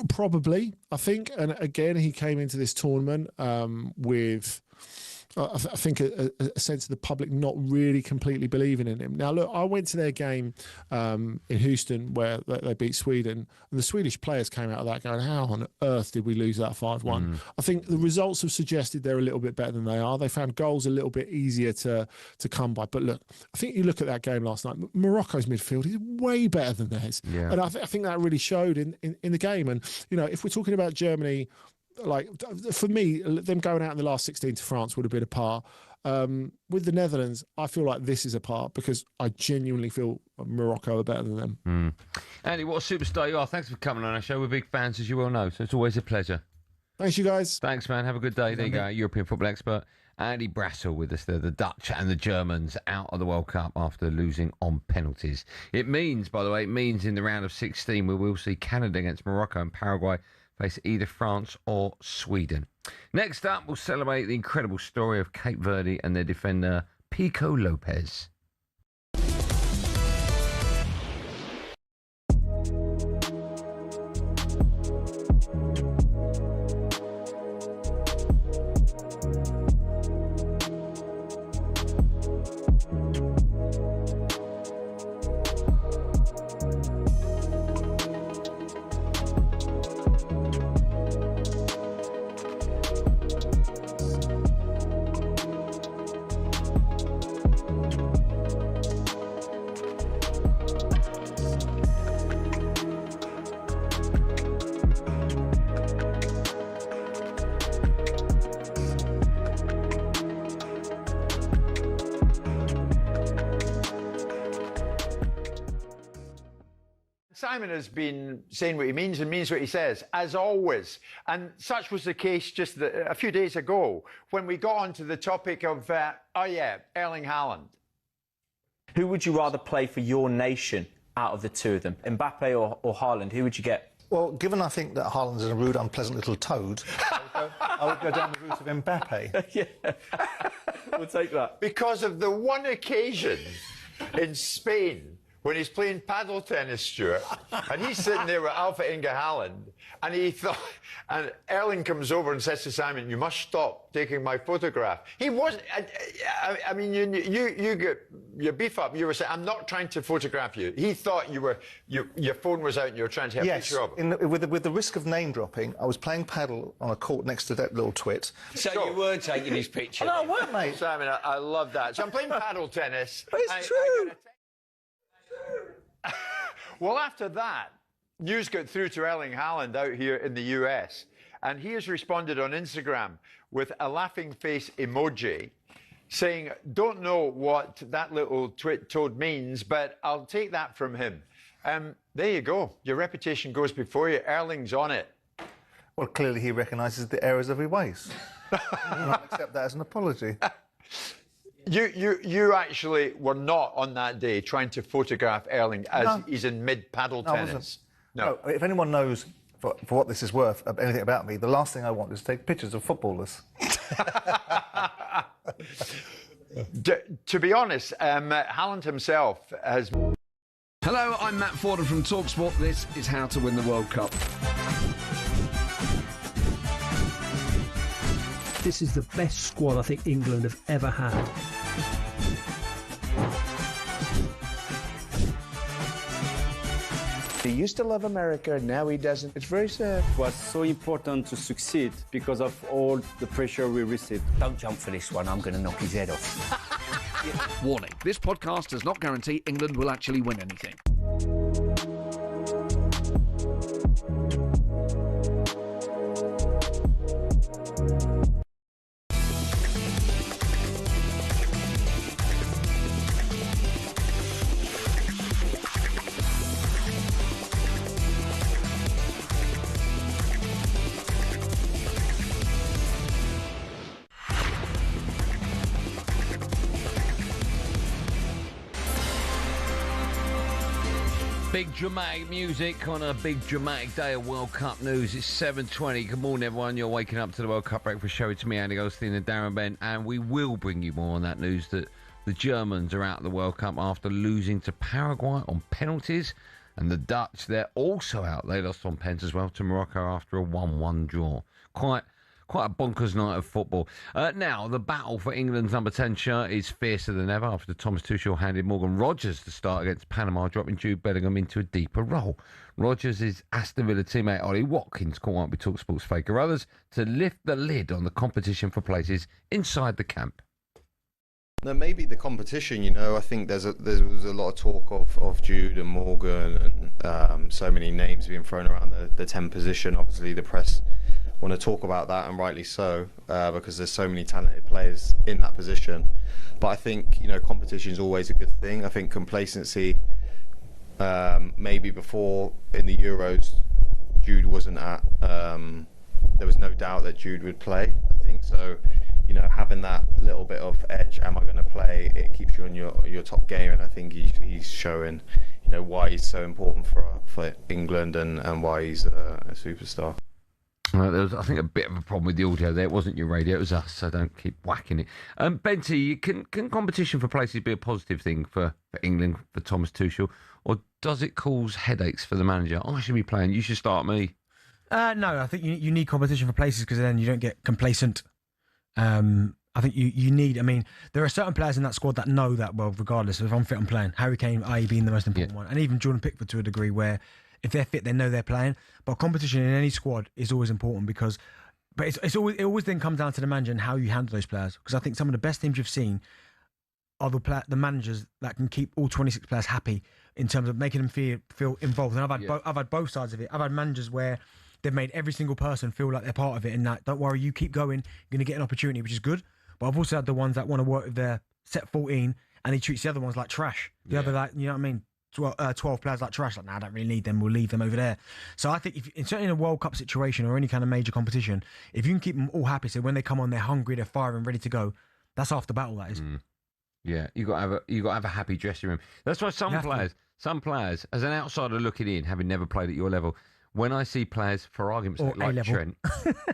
Probably, I think. And again, he came into this tournament with, I think, a sense of the public not really completely believing in him. Now, look, I went to their game in Houston where they beat Sweden, and the Swedish players came out of that going, how on earth did we lose that 5-1? I think the results have suggested they're a little bit better than they are. They found goals a little bit easier to come by. But look, I think you look at that game last night, Morocco's midfield is way better than theirs. Yeah. And I think that really showed in the game. And, if we're talking about Germany, like, for me, them going out in the last 16 to France would have been a par. With the Netherlands, I feel like this is a par because I genuinely feel Morocco are better than them. Andy, what a superstar you are. Thanks for coming on our show. We're big fans, as you well know, so it's always a pleasure. Thanks, you guys. Thanks, man. Have a good day. There you go. European football expert Andy Brassel with us there. The Dutch and the Germans out of the World Cup after losing on penalties. It means, by the way, in the round of 16 we will see Canada against Morocco and Paraguay face either France or Sweden. Next up, we'll celebrate the incredible story of Cape Verde and their defender, Pico Lopez. Simon has been saying what he means and means what he says, as always. And such was the case just a few days ago when we got onto the topic of, Erling Haaland. Who would you rather play for your nation out of the two of them? Mbappé or Haaland? Who would you get? Well, given I think that Haaland's a rude, unpleasant little toad, I would go down the route of Mbappé. Yeah, we'll take that. Because of the one occasion in Spain when he's playing paddle tennis, Stuart, and he's sitting there with Alpha Inga Haaland, and and Erling comes over and says to Simon, "You must stop taking my photograph." He wasn't. I mean, you get your beef up. You were saying, "I'm not trying to photograph you." He thought your phone was out and you were trying to have a picture of him. With the risk of name dropping, I was playing paddle on a court next to that little twit. So you were taking his picture? No, I weren't, mate. Simon, I love that. So I'm playing paddle tennis. But it's true. Well, after that, news got through to Erling Haaland out here in the US, and he has responded on Instagram with a laughing face emoji saying, "Don't know what that little twit toad means, but I'll take that from him." There you go. Your reputation goes before you. Erling's on it. Well, clearly he recognises the errors of his ways. I'll accept that as an apology. You actually were not on that day trying to photograph Erling as he's in mid-paddle tennis. No. If anyone knows, for what this is worth, anything about me, the last thing I want is to take pictures of footballers. To be honest, Haaland himself has... Hello, I'm Matt Forden from talkSPORT. This is How to Win the World Cup. This is the best squad I think England have ever had. He used to love America, now he doesn't. It's very sad. It was so important to succeed because of all the pressure we received. Don't jump for this one, I'm going to knock his head off. Warning, this podcast does not guarantee England will actually win anything. Big dramatic music on a big dramatic day of World Cup news. It's 7:20. Good morning, everyone. You're waking up to the World Cup breakfast show. It's me, Andy Goldstein and Darren Bent, and we will bring you more on that news that the Germans are out of the World Cup after losing to Paraguay on penalties, and the Dutch, they're also out. They lost on pens as well to Morocco after a 1-1 draw. Quite a bonkers night of football. Now, the battle for England's number 10 shirt is fiercer than ever after Thomas Tuchel handed Morgan Rogers the start against Panama, dropping Jude Bellingham into a deeper role. Rogers' Aston Villa teammate Ollie Watkins caught up with talkSPORT's Faker Others to lift the lid on the competition for places inside the camp. No, maybe the competition, I think there was a lot of talk of Jude and Morgan and so many names being thrown around the 10 position. Obviously, the press want to talk about that, and rightly so, because there's so many talented players in that position. But I think, competition is always a good thing. I think complacency, maybe before in the Euros, Jude wasn't at, there was no doubt that Jude would play. I think so. Having that little bit of edge, am I going to play? It keeps you on your top game, and I think he's showing, why he's so important for England and why he's a superstar. There was, I think, a bit of a problem with the audio there. It wasn't your radio, it was us, so don't keep whacking it. Benty, can competition for places be a positive thing for England, for Thomas Tuchel, or does it cause headaches for the manager? I should be playing, you should start me. No, I think you need competition for places because then you don't get complacent. I think you need, there are certain players in that squad that know that, well, regardless of if I'm fit, I'm playing. Harry Kane, i.e. being the most important one, and even Jordan Pickford to a degree where if they're fit, they know they're playing. But competition in any squad is always important but it always then comes down to the manager and how you handle those players. Because I think some of the best teams you've seen are the managers that can keep all 26 players happy in terms of making them feel involved. And I've had both sides of it. I've had managers where they've made every single person feel like they're part of it, and that, don't worry, you keep going, you're going to get an opportunity, which is good. But I've also had the ones that want to work with their set 14, and he treats the other ones like trash. The other, like, you know what I mean? 12 players like trash, like, nah, I don't really need them, we'll leave them over there. So I think certainly in a World Cup situation or any kind of major competition, if you can keep them all happy, so when they come on, they're hungry, they're firing, ready to go, that's half the battle, that is. Yeah, you got to have a happy dressing room. That's why some players, as an outsider looking in, having never played at your level, when I see players, for argument's sake, like Trent,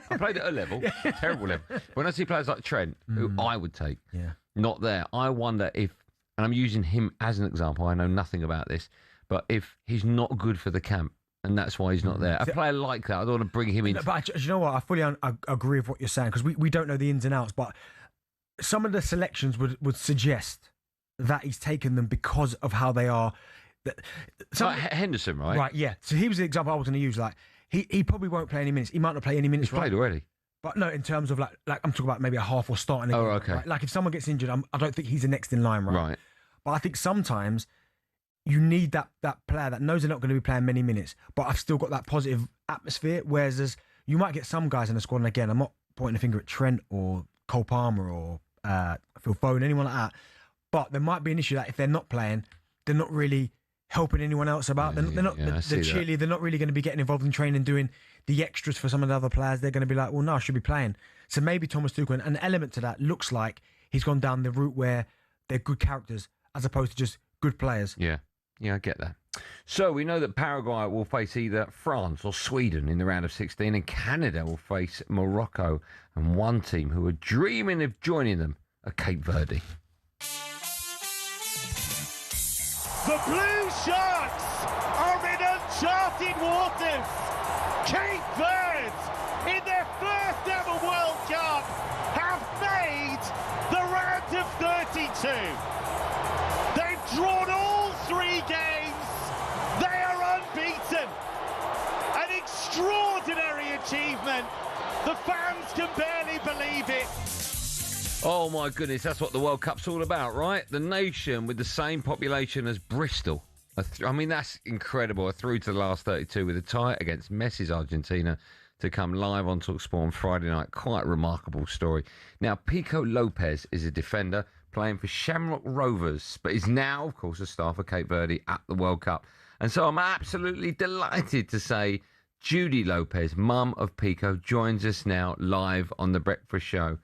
I played at a level, terrible level. When I see players like Trent, who I would take, not there, I wonder if, and I'm using him as an example, I know nothing about this, but if he's not good for the camp, and that's why he's not there. A player like that, I don't want to bring him in. But you know what? I fully agree with what you're saying, because we don't know the ins and outs, but some of the selections would suggest that he's taken them because of how they are. Like Henderson, right? Right, yeah. So he was the example I was going to use. Like, he probably won't play any minutes. He might not play any minutes. He's played already. But no, in terms of like I'm talking about maybe a half or starting. Oh, okay. Right? Like if someone gets injured, I don't think he's the next in line, right? Right. But I think sometimes you need that player that knows they're not going to be playing many minutes, but I've still got that positive atmosphere. Whereas you might get some guys in the squad, and again, I'm not pointing a finger at Trent or Cole Palmer or Phil Foden, anyone like that. But there might be an issue that if they're not playing, they're not really helping anyone else about. They're not the cheerleader. They're not really going to be getting involved in training, doing the extras for some of the other players. They're going to be like, well, no, I should be playing. So maybe Thomas Tuchel, and an element to that looks like he's gone down the route where they're good characters as opposed to just good players. Yeah, I get that. So we know that Paraguay will face either France or Sweden in the round of 16, and Canada will face Morocco, and one team who are dreaming of joining them are Cape Verde. The Blue Sharks are in uncharted waters. Cape Verde, in their first ever World Cup, have made the round of 32. They've drawn all 3 games. They are unbeaten. An extraordinary achievement. The fans can barely believe it. Oh, my goodness, that's what the World Cup's all about, right? The nation with the same population as Bristol. That's incredible. Through to the last 32 with a tie against Messi's Argentina to come live on talkSPORT on Friday night. Quite a remarkable story. Now, Pico Lopez is a defender playing for Shamrock Rovers, but is now, of course, a star for Cape Verde at the World Cup. And so I'm absolutely delighted to say Judy Lopez, mum of Pico, joins us now live on The Breakfast Show.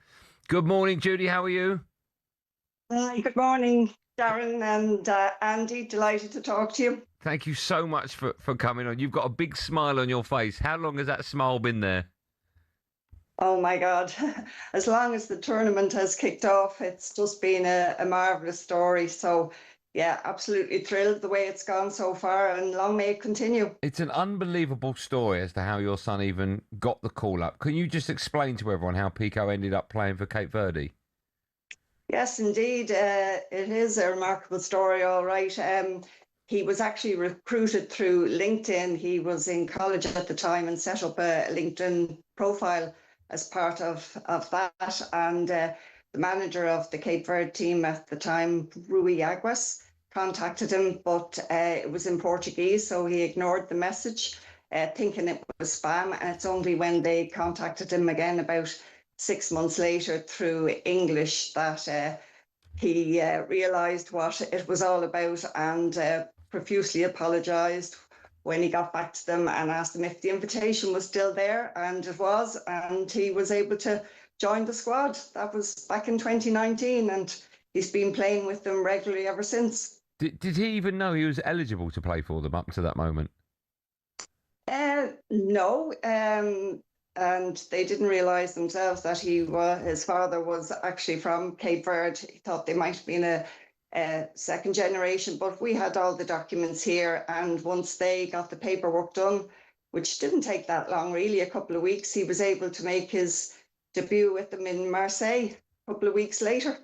Good morning, Judy. How are you? Good morning, Darren and Andy. Delighted to talk to you. Thank you so much for coming on. You've got a big smile on your face. How long has that smile been there? Oh my God, as long as the tournament has kicked off, it's just been a marvellous story. So yeah, absolutely thrilled the way it's gone so far, and long may it continue. It's an unbelievable story as to how your son even got the call up. Can you just explain to everyone how Pico ended up playing for Cape Verde? Yes, indeed. It is a remarkable story, all right. He was actually recruited through LinkedIn. He was in college at the time and set up a LinkedIn profile as part of that. And the manager of the Cape Verde team at the time, Rui Aguas, contacted him, but it was in Portuguese, so he ignored the message, thinking it was spam. And it's only when they contacted him again about 6 months later through English that he realised what it was all about and profusely apologised when he got back to them and asked them if the invitation was still there, and it was, and he was able to join the squad. That was back in 2019, and he's been playing with them regularly ever since. Did he even know he was eligible to play for them up to that moment? No, and they didn't realise themselves that his father was actually from Cape Verde. He thought they might have been a second generation, but we had all the documents here, and once they got the paperwork done, which didn't take that long really, a couple of weeks, he was able to make his debut with them in Marseille a couple of weeks later.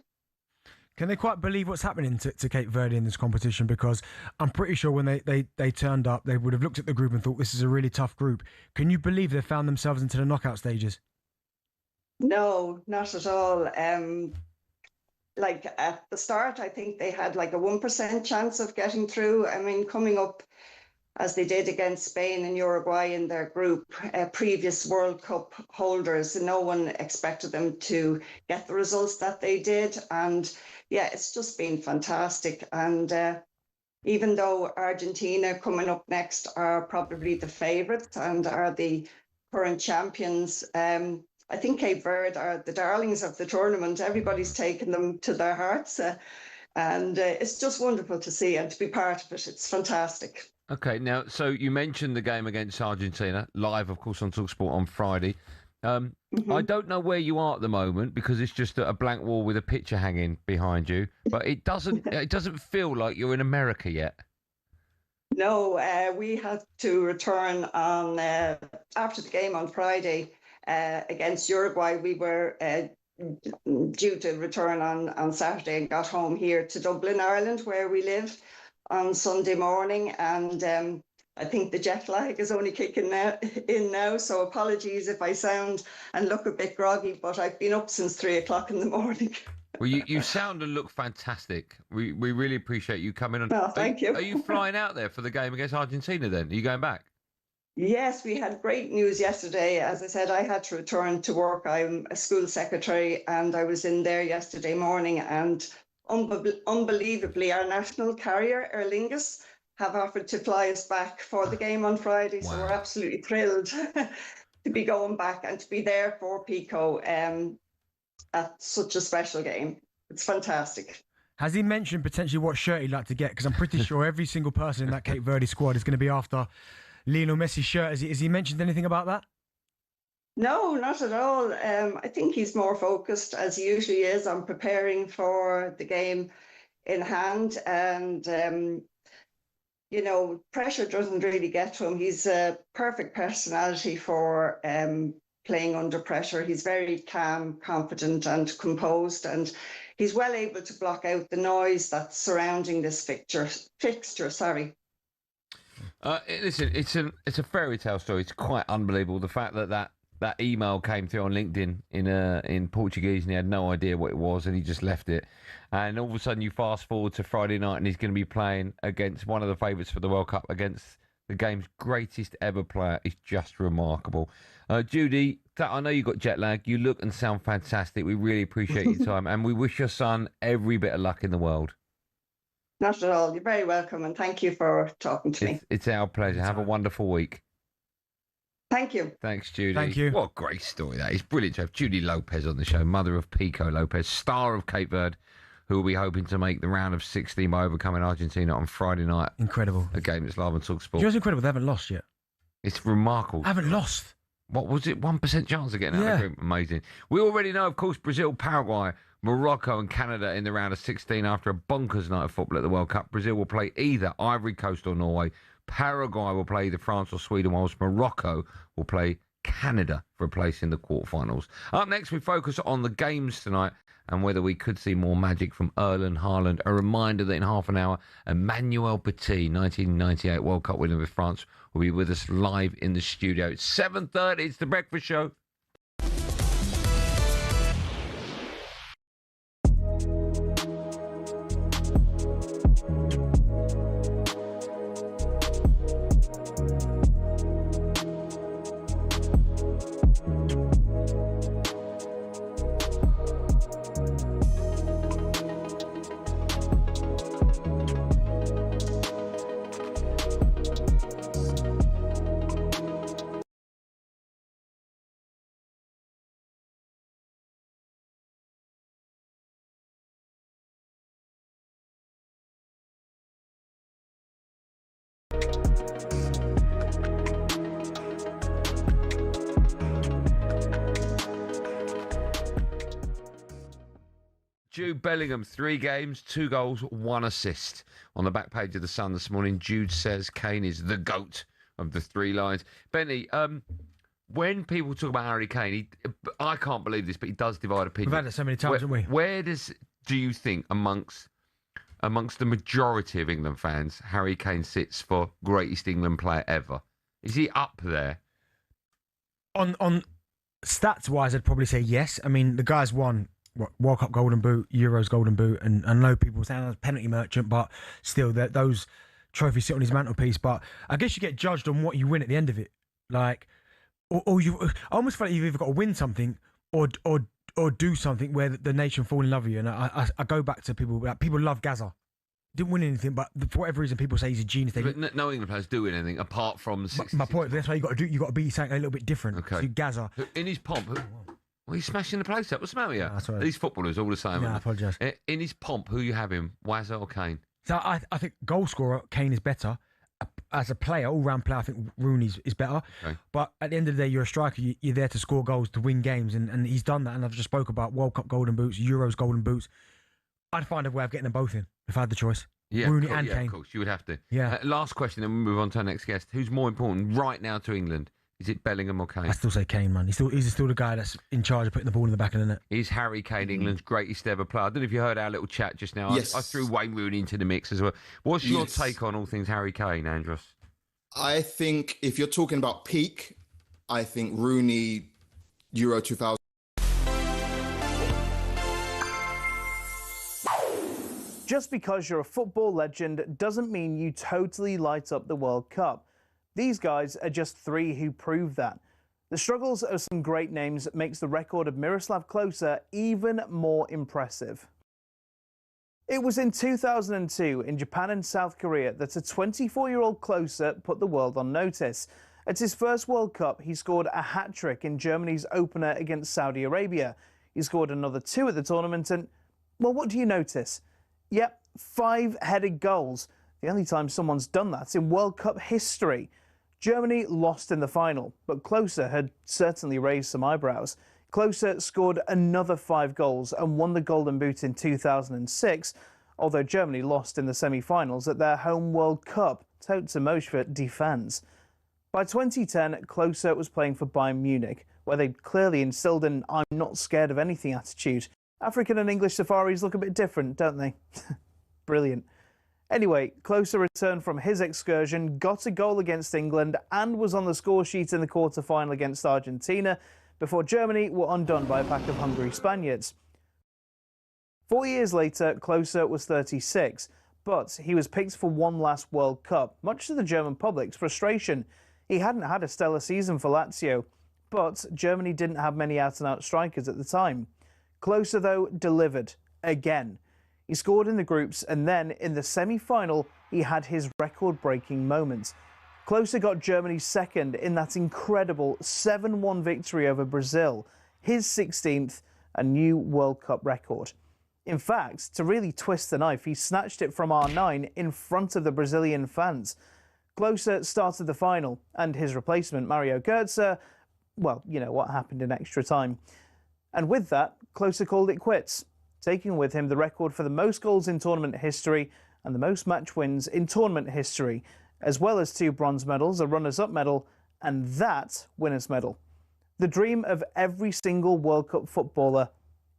Can they quite believe what's happening to Cape Verde in this competition? Because I'm pretty sure when they turned up, they would have looked at the group and thought this is a really tough group. Can you believe they found themselves into the knockout stages? No, not at all. Like at the start, I think they had like a 1% chance of getting through. I mean, coming up as they did against Spain and Uruguay in their group, previous World Cup holders, no one expected them to get the results that they did. And yeah, it's just been fantastic. And even though Argentina coming up next are probably the favourites and are the current champions, I think Cape Verde are the darlings of the tournament. Everybody's taken them to their hearts. And it's just wonderful to see and to be part of it. It's fantastic. Okay, now, so you mentioned the game against Argentina, live, of course, on talkSPORT on Friday. I don't know where you are at the moment because it's just a blank wall with a picture hanging behind you, but it doesn't feel like you're in America yet. No, we had to return on after the game on Friday against Uruguay. We were due to return on Saturday and got home here to Dublin, Ireland, where we live, on Sunday morning, and I think the jet lag is only kicking in now, so apologies if I sound and look a bit groggy, but I've been up since 3 o'clock in the morning. Well, you sound and look fantastic. We really appreciate you coming on. Oh, thank you. Are you flying out there for the game against Argentina then? Are you going back? Yes, we had great news yesterday. As I said, I had to return to work. I'm a school secretary, and I was in there yesterday morning, and unbelievably, our national carrier, Aer Lingus, have offered to fly us back for the game on Friday. Wow. So we're absolutely thrilled to be going back and to be there for Pico at such a special game. It's fantastic. Has he mentioned potentially what shirt he'd like to get? Because I'm pretty sure every single person in that Cape Verde squad is going to be after Lionel Messi's shirt. Has he mentioned anything about that? No, not at all. I think he's more focused, as he usually is, on preparing for the game in hand. And, you know, pressure doesn't really get to him. He's a perfect personality for playing under pressure. He's very calm, confident and composed. And he's well able to block out the noise that's surrounding this fixture. Listen, it's a fairy tale story. It's quite unbelievable. The fact that email came through on LinkedIn in Portuguese and he had no idea what it was and he just left it. And all of a sudden you fast forward to Friday night and he's going to be playing against one of the favourites for the World Cup, against the game's greatest ever player. It's just remarkable. Judy, I know you got jet lag. You look and sound fantastic. We really appreciate your time and we wish your son every bit of luck in the world. Not at all. You're very welcome and thank you for talking to me. It's our pleasure. Have a wonderful week. Thank you. Thanks, Judy. Thank you. What a great story that is. Brilliant to have Judy Lopez on the show, mother of Pico Lopez, star of Cape Verde, who will be hoping to make the round of 16 by overcoming Argentina on Friday night. Incredible. A game that's live on talkSPORT. You know what's incredible? They haven't lost yet. It's remarkable. Haven't lost. What was it? 1% chance of getting out of the group? Amazing. We already know, of course, Brazil, Paraguay, Morocco and Canada in the round of 16 after a bonkers night of football at the World Cup. Brazil will play either Ivory Coast or Norway. Paraguay will play either France or Sweden, whilst Morocco will play Canada for a place in the quarterfinals. Up next, we focus on the games tonight and whether we could see more magic from Erling Haaland. A reminder that in half an hour, Emmanuel Petit, 1998 World Cup winner with France, will be with us live in the studio. It's 7:30. It's The Breakfast Show. Jude Bellingham, 3 games, 2 goals, 1 assist. On the back page of The Sun this morning, Jude says Kane is the GOAT of the 3 Lions. Benny, when people talk about Harry Kane, I can't believe this, but he does divide opinion. We've had it so many times, haven't we? Where do you think, amongst the majority of England fans, Harry Kane sits for greatest England player ever? Is he up there? On stats-wise, I'd probably say yes. I mean, the guy's won World Cup Golden Boot, Euros Golden Boot, and I know people say I'm a penalty merchant, but still, those trophies sit on his mantelpiece. But I guess you get judged on what you win at the end of it. Like, or you, I almost feel like you've either got to win something or do something where the nation fall in love with you. And I go back to people, like, people love Gaza. Didn't win anything, but for whatever reason, people say he's a genius. But no England players do win anything apart from the 66. My point, that's why you got to be something a little bit different. Okay. So Gaza. In his pomp, well, he's smashing the place up. What's the matter with you? That's right. These footballers all the same. Yeah, I apologise. In his pomp, who you have him, Wazza or Kane? So I think goal scorer, Kane is better. As a player, all-round player, I think Rooney is better. Okay. But at the end of the day, you're a striker. You're there to score goals, to win games, and he's done that. And I've just spoke about World Cup Golden Boots, Euros Golden Boots. I'd find a way of getting them both in if I had the choice. Yeah, Rooney and Kane. Of course, you would have to. Yeah. Last question, then we move on to our next guest. Who's more important right now to England? Is it Bellingham or Kane? I still say Kane, man. He's still the guy that's in charge of putting the ball in the back of the net. Is Harry Kane England's greatest ever player? I don't know if you heard our little chat just now. Yes. I threw Wayne Rooney into the mix as well. What's your take on all things Harry Kane, Andros? I think if you're talking about peak, I think Rooney, Euro 2000. Just because you're a football legend doesn't mean you totally light up the World Cup. These guys are just 3 who prove that. The struggles of some great names makes the record of Miroslav Klose even more impressive. It was in 2002 in Japan and South Korea that a 24-year-old Klose put the world on notice. At his first World Cup, he scored a hat-trick in Germany's opener against Saudi Arabia. He scored another 2 at the tournament and, well, what do you notice? Yep, 5-headed goals. The only time someone's done that in World Cup history. Germany lost in the final, but Klose had certainly raised some eyebrows. Klose scored another 5 goals and won the Golden Boot in 2006, although Germany lost in the semi-finals at their home World Cup. Totes emotion die Fans. By 2010, Klose was playing for Bayern Munich, where they'd clearly instilled an I'm not scared of anything attitude. African and English safaris look a bit different, don't they? Brilliant. Anyway, Klose returned from his excursion, got a goal against England and was on the score sheet in the quarter-final against Argentina before Germany were undone by a pack of hungry Spaniards. 4 years later, Klose was 36, but he was picked for one last World Cup, much to the German public's frustration. He hadn't had a stellar season for Lazio, but Germany didn't have many out-and-out strikers at the time. Klose, though, delivered again. He scored in the groups, and then in the semi-final, he had his record-breaking moment. Klose got Germany second in that incredible 7-1 victory over Brazil, his 16th, a new World Cup record. In fact, to really twist the knife, he snatched it from R9 in front of the Brazilian fans. Klose started the final, and his replacement, Mario Götze, well, you know what happened in extra time. And with that, Klose called it quits, taking with him the record for the most goals in tournament history and the most match wins in tournament history, as well as 2 bronze medals, a runners-up medal, and that winner's medal. The dream of every single World Cup footballer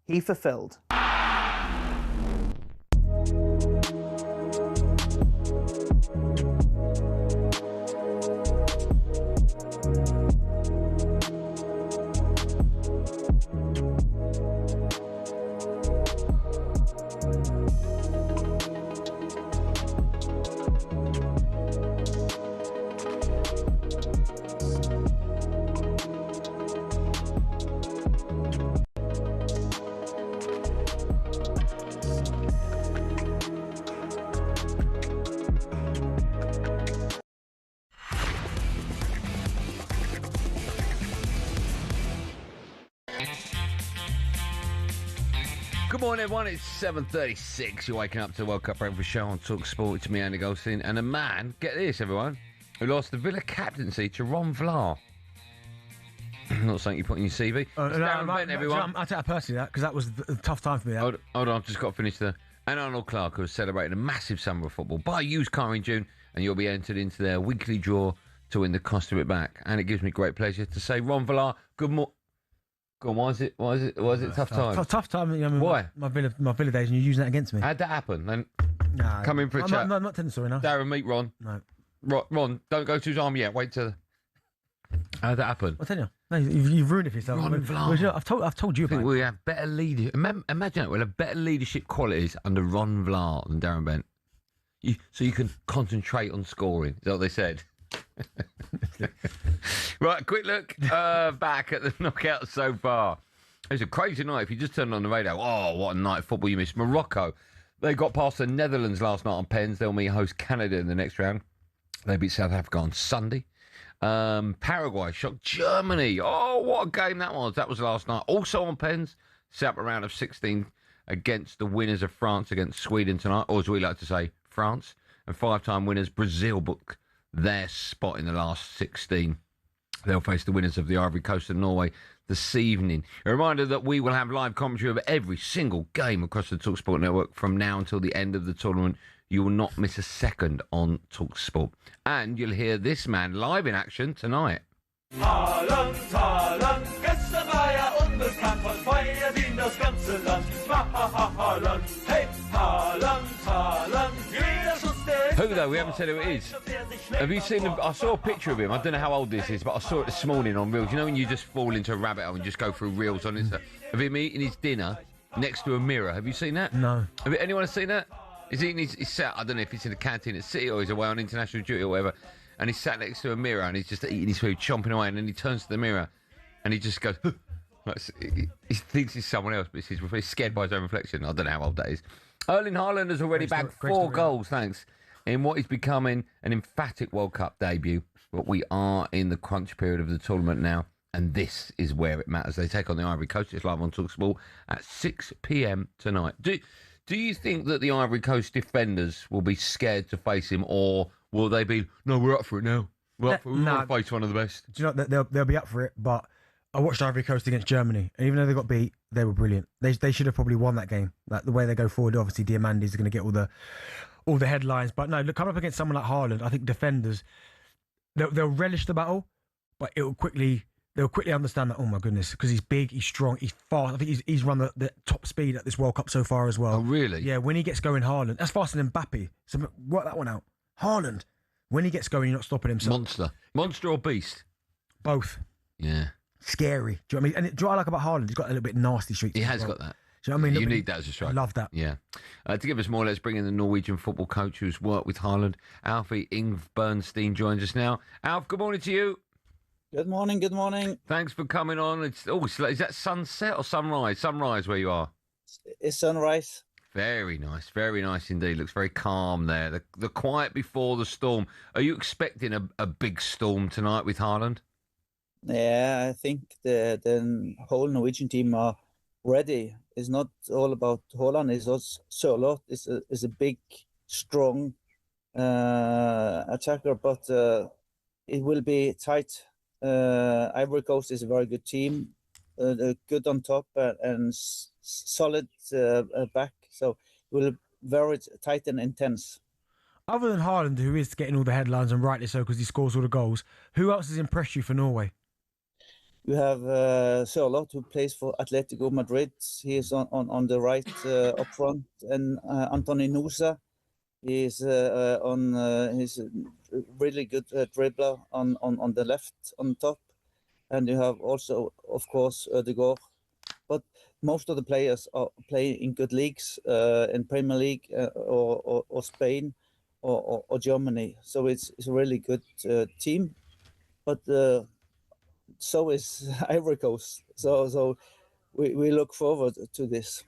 he fulfilled. Good morning, everyone. It's 7:36. You're waking up to the World Cup Breakfast Show on talkSPORT. It's me, Andy Goldstein, and a man, get this, everyone, who lost the Villa captaincy to Ron Vlaar. Not something you put in your CV. Darren Bent, everyone. I take that personally, because that was a tough time for me. Hold on, I've just got to finish the... And Arnold Clark, who has celebrated a massive summer of football. Buy a used car in June, and you'll be entered into their weekly draw to win the cost of it back. And it gives me great pleasure to say, Ron Vlaar, good morning. Go on, why is it tough time? Tough time. I mean, why? My Villa days, and you're using that against me. How'd that happen? Then nah, come in for a chat. I'm not telling the story now. Darren, meet Ron. No. Ron, don't go to his arm yet. Wait till... How'd that happen? I'll tell you. No, you've ruined it for yourself. Ron Vlaar. I've told you about it. We have better leadership. Imagine that. We'll have better leadership qualities under Ron Vlaar than Darren Bent. So you can concentrate on scoring. Is that what they said? Right, quick look back at the knockouts so far. It was a crazy night. If you just turned on the radio, oh, what a night of football you missed. Morocco, they got past the Netherlands last night on pens. They'll meet host Canada in the next round. They beat South Africa on Sunday. Paraguay shocked Germany. Oh, what a game that was. That was last night. Also on pens, set up a round of 16 against the winners of France against Sweden tonight, or as we like to say, France. And 5-time winners Brazil book their spot in the last 16. They'll face the winners of the Ivory Coast and Norway this evening. A reminder that we will have live commentary of every single game across the talkSPORT network from now until the end of the tournament. You will not miss a second on talkSPORT. And you'll hear this man live in action tonight. Haaland, Haaland, gestern war unbekannt, von Feuer ging das ganze Land. Haaland, hey, Haaland, Haaland, jeder Schuss der... Who, though? We haven't said who it is. Have you seen I saw a picture of him. I don't know how old this is, but I saw it this morning on Reels. You know when you just fall into a rabbit hole and just go through Reels on Insta? Of him eating his dinner next to a mirror. Have you seen that? No. Anyone seen that? He's sat, I don't know if he's in the canteen at City or he's away on international duty or whatever, and he's sat next to a mirror and he's just eating his food, chomping away, and then he turns to the mirror and he just goes, like, he thinks he's someone else, but he's scared by his own reflection. I don't know how old that is. Erling Haaland has already bagged 4 goals, thanks, in what is becoming an emphatic World Cup debut. But we are in the crunch period of the tournament now, and this is where it matters. They take on the Ivory Coast. It's live on talkSPORT at 6 p.m. tonight. Do you think that the Ivory Coast defenders will be scared to face him, or will they be, no, we're up for it now? We're up for it. We want to face one of the best. Do you know, they'll be up for it, but I watched Ivory Coast against Germany, and even though they got beat, they were brilliant. They should have probably won that game. Like, the way they go forward, obviously, Diamandi's going to get all the headlines. But no, look, coming up against someone like Haaland, I think defenders, they'll relish the battle, but they'll quickly understand that, oh my goodness, because he's big, he's strong, he's fast. I think he's run the top speed at this World Cup so far as well. Oh, really? Yeah, when he gets going, Haaland, that's faster than Mbappé. So work that one out. Haaland, when he gets going, you're not stopping him. Monster or beast? Both. Yeah. Scary. Do you know what I mean? And do you know what I like about Haaland? He's got a little bit nasty streaks. He has got that. Do you know what I mean? You need that as a striker. I love that. Yeah. To give us more, let's bring in the Norwegian football coach who's worked with Haaland. Alfie Ingv Bernstein joins us now. Alf, good morning to you. Good morning, good morning. Thanks for coming on. Is that sunset or sunrise? Sunrise where you are? It's sunrise. Very nice indeed. Looks very calm there. The quiet before the storm. Are you expecting a big storm tonight with Haaland? Yeah, I think the whole Norwegian team are ready. It's not all about Haaland. It's also Sørloth is a big, strong attacker, but it will be tight. Ivory Coast is a very good team, good on top and solid back. So it will be very tight and intense. Other than Haaland, who is getting all the headlines, and rightly so because he scores all the goals, who else has impressed you for Norway? You have Sørloth, who plays for Atletico Madrid. He is on the right up front, and Anthony Nusa. He's he's a really good dribbler on the left on top, and you have also, of course, Ødegaard. But most of the players are playing in good leagues, in Premier League or Spain or Germany. So it's a really good team. But so is Ivory Coast. So we look forward to this.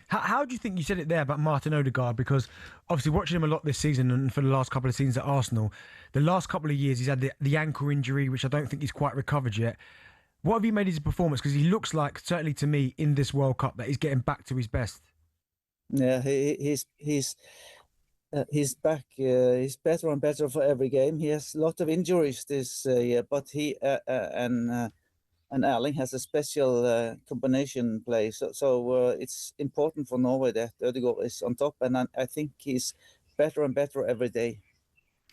How do you think, you said it there about Martin Ødegaard, because obviously watching him a lot this season and for the last couple of seasons at Arsenal, the last couple of years he's had the ankle injury, which I don't think he's quite recovered yet. What have you made of his performance? Because he looks like, certainly to me, in this World Cup, that he's getting back to his best. Yeah, he's back. He's better and better for every game. He has a lot of injuries this year, but he and Erling has a special combination play. So it's important for Norway that Ødegaard is on top, and I think he's better and better every day.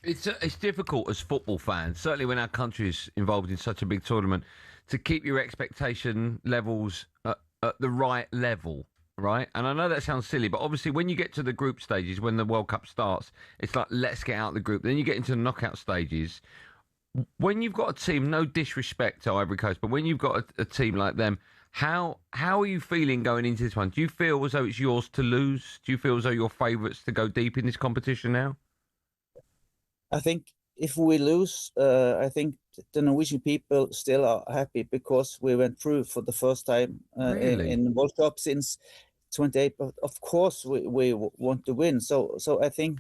It's difficult as football fans, certainly when our country is involved in such a big tournament, to keep your expectation levels at the right level, right? And I know that sounds silly, but obviously when you get to the group stages, when the World Cup starts, it's like, let's get out of the group. Then you get into the knockout stages. When you've got a team, no disrespect to Ivory Coast, but when you've got a team like them, how are you feeling going into this one? Do you feel as though it's yours to lose? Do you feel as though you're favourites to go deep in this competition now? I think if we lose, I think the Norwegian people still are happy because we went through for the first time in the World Cup since 28. But of course, we want to win. So I think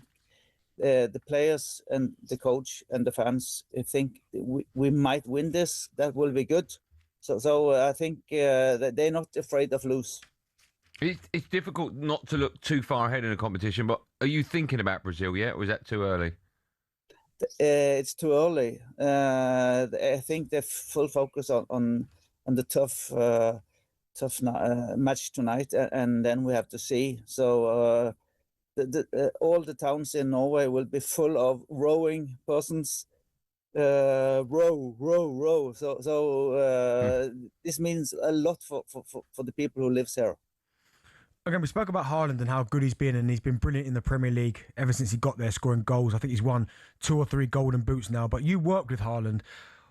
the players and the coach and the fans think we might win this. That will be good. So I think that they're not afraid of lose. It's difficult not to look too far ahead in a competition, but are you thinking about Brazil yet, or is that too early? It's too early. I think the full focus on the tough match tonight, and then we have to see. So all the towns in Norway will be full of rowing persons. Row. So this means a lot for the people who lives here. Again, we spoke about Haaland and how good he's been, and he's been brilliant in the Premier League ever since he got there, scoring goals. I think he's won 2 or 3 golden boots now. But you worked with Haaland.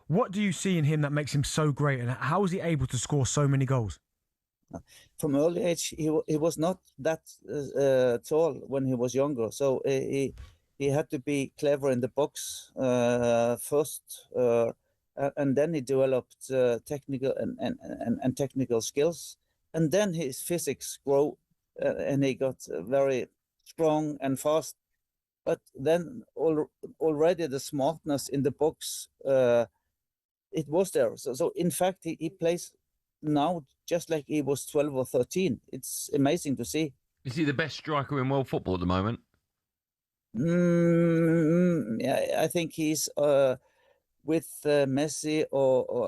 What do you see in him that makes him so great, and how is he able to score so many goals? From early age, he was not that tall when he was younger. So he had to be clever in the box first, and then he developed technical and technical skills. And then his physics grew, and he got very strong and fast. But then already the smartness in the box, it was there. So in fact, he plays now just like he was 12 or 13. It's amazing to see. Is he the best striker in world football at the moment? Yeah, I think he's with Messi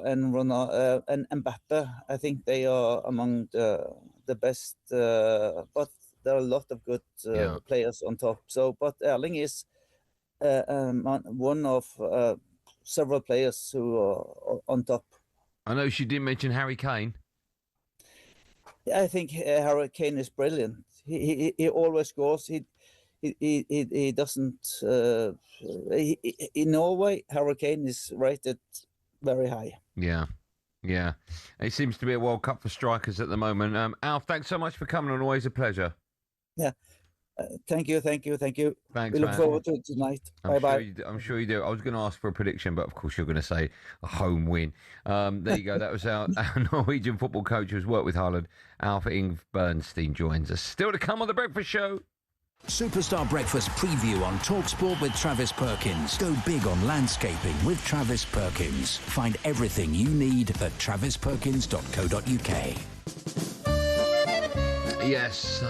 and Ronaldo and Mbappé. I think they are among the best. But there are a lot of good players on top. But Erling is one of several players who are on top. I know she didn't mention Harry Kane. I think Harry Kane is brilliant. He always scores. He doesn't. In Norway, Harry Kane is rated very high. Yeah. It seems to be a World Cup for strikers at the moment. Alf, thanks so much for coming on. Always a pleasure. Yeah. Thank you. Thanks, we look forward to it tonight. Bye-bye. I'm sure you do. I was going to ask for a prediction, but of course you're going to say a home win. There you go. That was our Norwegian football coach who's worked with Haaland. Alf Bernstein joins us. Still to come on The Breakfast Show. Superstar Breakfast preview on talkSPORT with Travis Perkins. Go big on landscaping with Travis Perkins. Find everything you need at travisperkins.co.uk. Yes,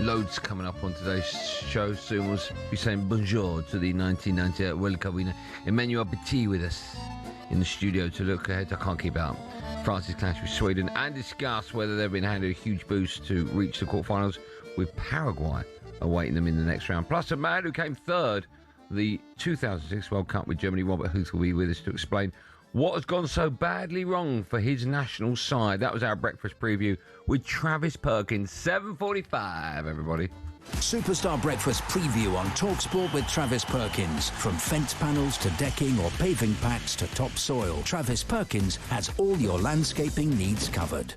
loads coming up on today's show. Soon we'll be saying bonjour to the 1998 World Cup winner Emmanuel Petit with us in the studio to look ahead. I can't keep out France's clash with Sweden and discuss whether they've been handed a huge boost to reach the quarterfinals, with Paraguay awaiting them in the next round. Plus a man who came third the 2006 World Cup with Germany, Robert Huth, will be with us to explain what has gone so badly wrong for his national side. That was our breakfast preview with Travis Perkins. 7:45, everybody. Superstar Breakfast preview on talkSPORT with Travis Perkins. From fence panels to decking or paving packs to topsoil, Travis Perkins has all your landscaping needs covered.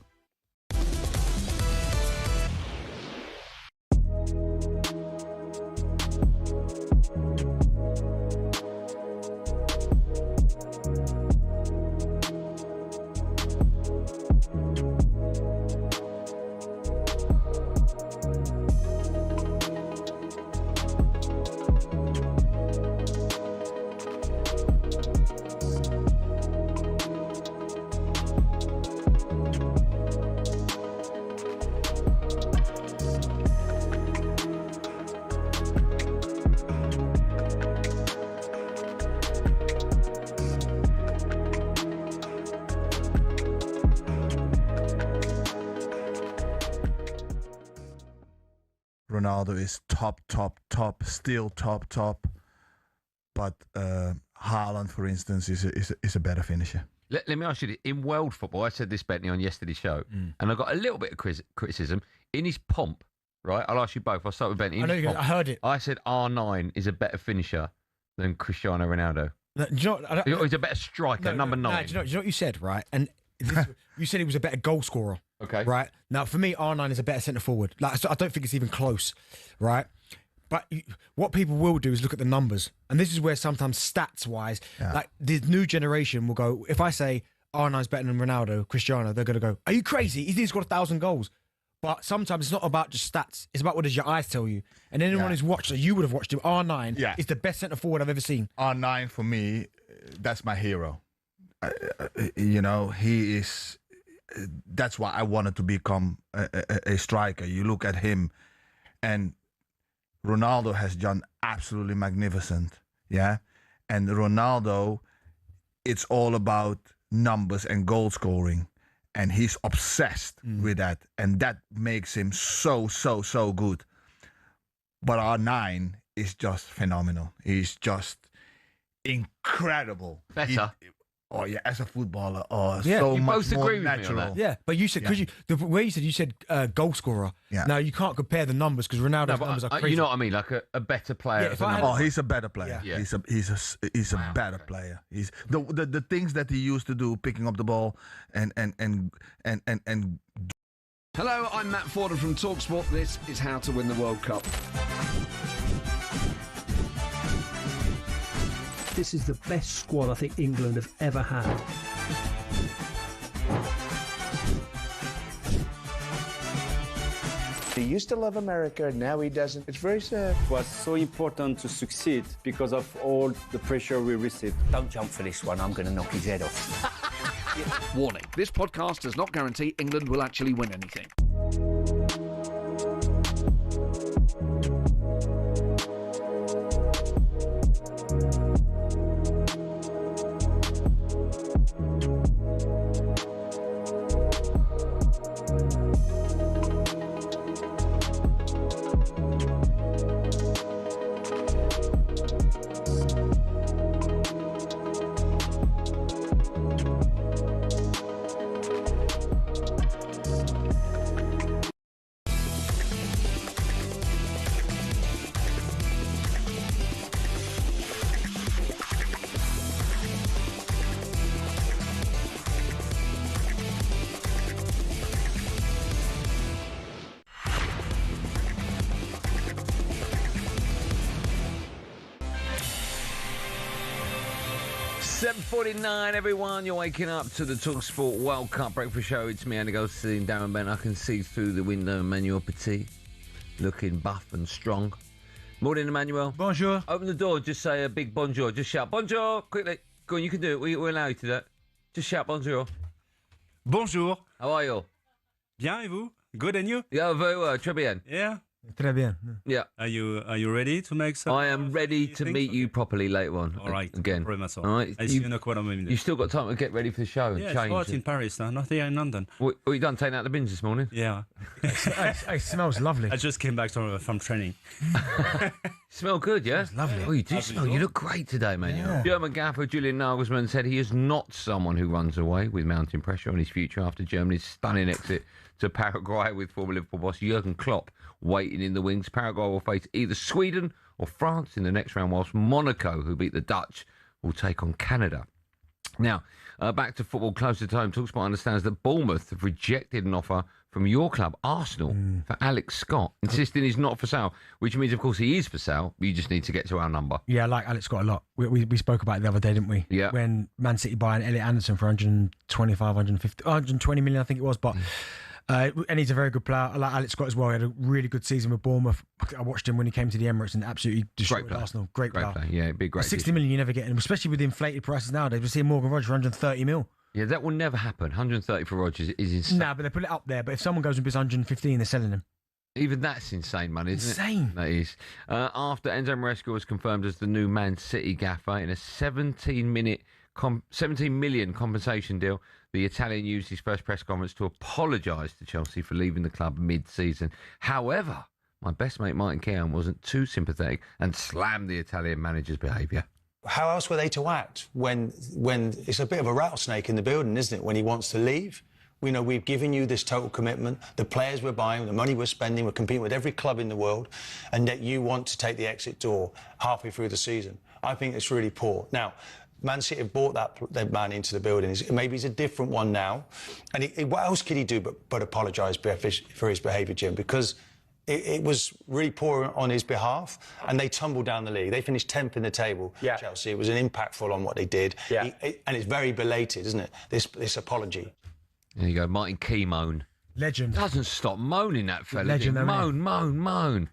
Ronaldo is top, still top. But Haaland, for instance, is a better finisher. Let me ask you this. In world football, I said this, Bentley, on yesterday's show, and I got a little bit of criticism. In his pomp, right? I'll ask you both. I'll start with Bentley. I heard it. I said R9 is a better finisher than Cristiano Ronaldo. No, do you know, he's a better striker, number 9. Do you know what you said, right? And you said he was a better goal scorer. Okay. Right? Now, for me, R9 is a better centre forward. Like, so I don't think it's even close, right? But what people will do is look at the numbers. And this is where sometimes stats-wise, like the new generation will go, if I say R9's better than Ronaldo, Cristiano, they're going to go, are you crazy? He's scored 1,000 goals. But sometimes it's not about just stats. It's about what does your eyes tell you. And anyone who's watched it, you would have watched him. R9 is the best centre forward I've ever seen. R9, for me, that's my hero. He is... That's why I wanted to become a striker. You look at him, and Ronaldo has done absolutely magnificent. Yeah, and Ronaldo, it's all about numbers and goal scoring, and he's obsessed with that, and that makes him so good. But R9 is just phenomenal. He's just incredible. Better. As a footballer, so you much both more agree with natural. me on that. Yeah, but you said, because the way you said goal scorer. Yeah. Now, you can't compare the numbers because Ronaldo's numbers are crazy. You know what I mean? Like a better player. He's a better player. Yeah. He's a better player. He's the things that he used to do, picking up the ball and Hello, I'm Matt Forden from talkSPORT. This is How to Win the World Cup. This is the best squad I think England have ever had. He used to love America, now he doesn't. It's very sad. It was so important to succeed because of all the pressure we received. Don't jump for this one, I'm going to knock his head off. Warning, this podcast does not guarantee England will actually win anything. .49, everyone. You're waking up to the talkSPORT World Cup breakfast show. It's me, Andy Goldstein Darren Bent. I can see through the window Emmanuel Petit, looking buff and strong. Morning, Emmanuel. Bonjour. Open the door. Just say a big bonjour. Just shout bonjour quickly. Go on, you can do it. We'll allow you to do that. Just shout bonjour. Bonjour. How are you? Bien, et vous? Good, and you? Yeah, very well. Très bien. Yeah. Très bien. Yeah. Are you ready to make some? I am ready to meet you properly later on. All right. Again. Very much so. All right. I see you in a quarter of a minute. You've still got time to get ready for the show and Yeah, change. it's hot in Paris, not here in London. What you done? Taking out the bins this morning? Yeah. It smells lovely. I just came back from training. Smell good, yeah? It's lovely. Oh, you do smell. You look great today, man. Yeah. German gaffer Julian Nagelsmann said he is not someone who runs away with mounting pressure on his future after Germany's stunning exit to Paraguay with former Liverpool boss Jurgen Klopp waiting in the wings. Paraguay will face either Sweden or France in the next round, whilst Monaco, who beat the Dutch, will take on Canada. Now, back to football closer to home. talkSPORT understands that Bournemouth have rejected an offer from your club, Arsenal, for Alex Scott, insisting he's not for sale, which means, of course, he is for sale. You just need to get to our number. Yeah, I like Alex Scott a lot. We spoke about it the other day, didn't we? Yeah. When Man City buying Elliot Anderson for 125, 150, 120 million, I think it was. But and he's a very good player. I like Alex Scott as well. He had a really good season with Bournemouth. I watched him when he came to the Emirates and absolutely destroyed Arsenal. Great player. Yeah, it'd be great. 60 million you never get him, especially with the inflated prices nowadays. We're seeing Morgan Rogers for 130 mil. Yeah, that will never happen. 130 for Rodgers is insane. Nah, but they put it up there. But if someone goes and bids 115, they're selling him. Even that's insane money, isn't it? Insane. That is. After Enzo Maresca was confirmed as the new Man City gaffer in a 17 million compensation deal, the Italian used his first press conference to apologise to Chelsea for leaving the club mid-season. However, my best mate Martin Keown wasn't too sympathetic and slammed the Italian manager's behaviour. How else were they to act when it's a bit of a rattlesnake in the building, isn't it, when he wants to leave? We know we've given you this total commitment, the players we're buying, the money we're spending, we're competing with every club in the world, and yet you want to take the exit door halfway through the season. I think it's really poor. Now, Man City have brought that man into the building. Maybe he's a different one now. And what else could he do but apologise for his behaviour, Jim? Because it was really poor on his behalf, and they tumbled down the league. They finished 10th in the table, Chelsea. It was an impactful on what they did. Yeah. And it's very belated, isn't it, this apology? There you go, Martin Keown. Legend. Doesn't stop moaning, that fella. Legend, moan.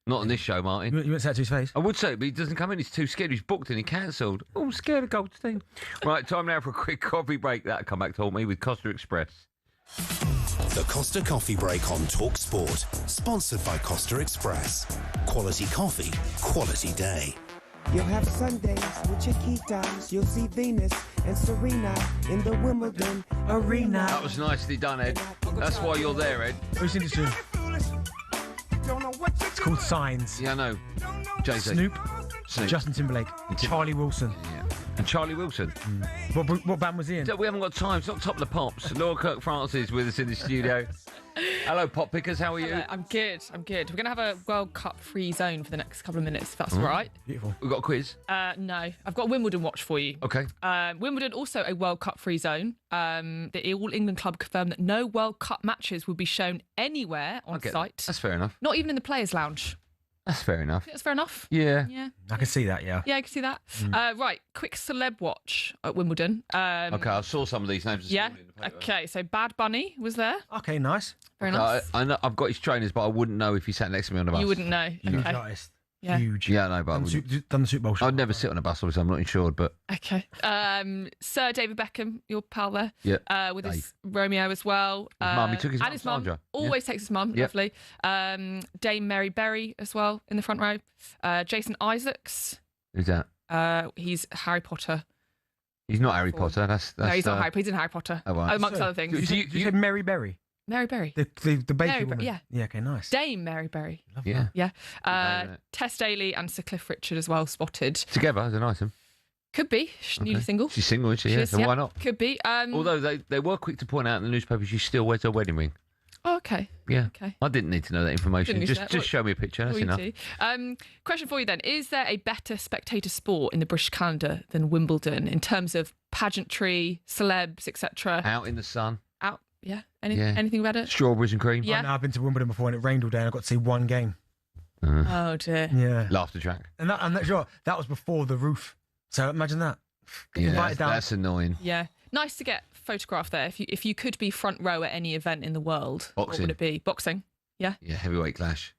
Not on this show, Martin. You wouldn't say it to his face? I would say it, but he doesn't come in. He's too scared. He's booked and he cancelled. Oh, I'm scared of Goldstein. Right, time now for a quick coffee break. That'll come back to haunt me with Costa Express. The Costa Coffee Break on talkSPORT. Sponsored by Costa Express. Quality coffee, quality day. You'll have Sundays with Chiquitas. You'll see Venus and Serena in the Wimbledon arena. That was nicely done, Ed. That's why you're there, Ed. Who's in this tune? It's called Signs. Yeah, I know. Jay-Z. Snoop. Justin Timberlake. Charlie Wilson. Yeah. And Charlie Wilson. What band was he in? We haven't got time. It's not Top of the Pops. Laura Kirk Francis with us in the studio. Hello, Pop Pickers. How are you? Hello, I'm good. We're going to have a World Cup free zone for the next couple of minutes, if that's all right. Beautiful. We've got a quiz? No. I've got a Wimbledon watch for you. Okay. Wimbledon, also a World Cup free zone. The All England club confirmed that no World Cup matches will be shown anywhere on site. That's fair enough. Not even in the Players' Lounge. That's fair enough. That's fair enough. Yeah. I can see that, yeah. Yeah, I can see that. Right, quick celeb watch at Wimbledon. Okay, I saw some of these names this morning in the paper. Okay, so Bad Bunny was there. Okay, nice. Very nice. I know, I've got his trainers, but I wouldn't know if he sat next to me on the bus. You wouldn't know. Okay. Artist. Yeah. Huge. Yeah, I know, but done the Super Bowl show. I'd never sit on a bus, obviously. I'm not insured, but... Okay. Sir David Beckham, your pal there. Yeah. With his Romeo as well. His mum, he took his and mum, his mum. Sandra. Always takes his mum. Yep. Lovely. Dame Mary Berry as well in the front row. Jason Isaacs. Who's that? He's Harry Potter. He's not Harry Potter. That's no, he's not Harry Potter. He's in Harry Potter. Oh, right. Amongst other things. Did you say Mary Berry? Mary Berry. The baby Mary woman? yeah. Yeah, okay, nice. Dame Mary Berry. Love Yeah. that. Yeah. Tess Daly and Sir Cliff Richard as well spotted. Together as an item. Could be. She's newly single. She's single, isn't she? Yeah, is, so why not? Could be. Although they were quick to point out in the newspaper she still wears her wedding ring. Oh, okay. Yeah. Okay. I didn't need to know that information. Just show me a picture. That's enough. Question for you then. Is there a better spectator sport in the British calendar than Wimbledon in terms of pageantry, celebs, etc.? Out in the sun. Yeah. Anything about it? Strawberries and cream. Yeah. I know, I've been to Wimbledon before and it rained all day and I got to see one game. Oh dear. Yeah. Laughter track. And that was before the roof. So imagine that. Yeah, that's annoying. Yeah. Nice to get photographed there. If you could be front row at any event in the world, what would it be? Boxing. Yeah. Yeah, heavyweight clash.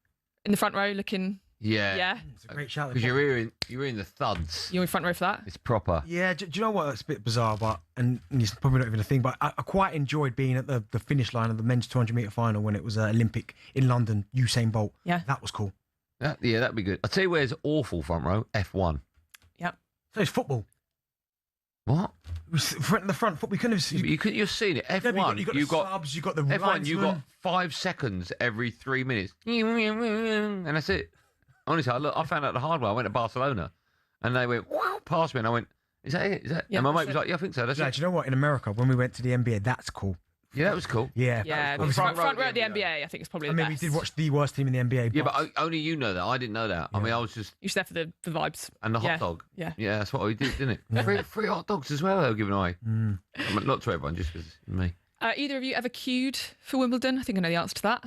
In the front row, looking Yeah. Yeah. It's a great shout. Because you're hearing the thuds. You're in front row for that? It's proper. Yeah, do you know what? It's a bit bizarre, but and it's probably not even a thing. But I quite enjoyed being at the finish line of the men's 200-meter final when it was Olympic in London. Usain Bolt. Yeah, that was cool. Yeah, that'd be good. I'll tell you where's awful front row. F1. Yep. So it's football. What? The front football. We couldn't have. You're seeing it. F1. Yeah, you got the subs. You got the F1. linesmen. You got 5 seconds every 3 minutes, and that's it. Honestly, I found out the hard way. I went to Barcelona, and they went past me, and I went, "Is that it? Is that?" Yeah, and my mate that's was like, "Yeah, I think so." That's Yeah, it. do you know what? In America, when we went to the NBA, that's cool. Yeah, that was cool. Yeah. Yeah, That was cool. front row at the NBA, I think it's probably I the mean, best. we did watch the worst team in the NBA. Yeah, but only you know that. I didn't know that. I mean, I was just You should there for the vibes. and the hot Yeah. dog. Yeah. Yeah, that's what we did, didn't it? Free hot dogs as well. They were giving away. I mean, not to everyone, just because me. Either of you ever queued for Wimbledon? I think I know the answer to that.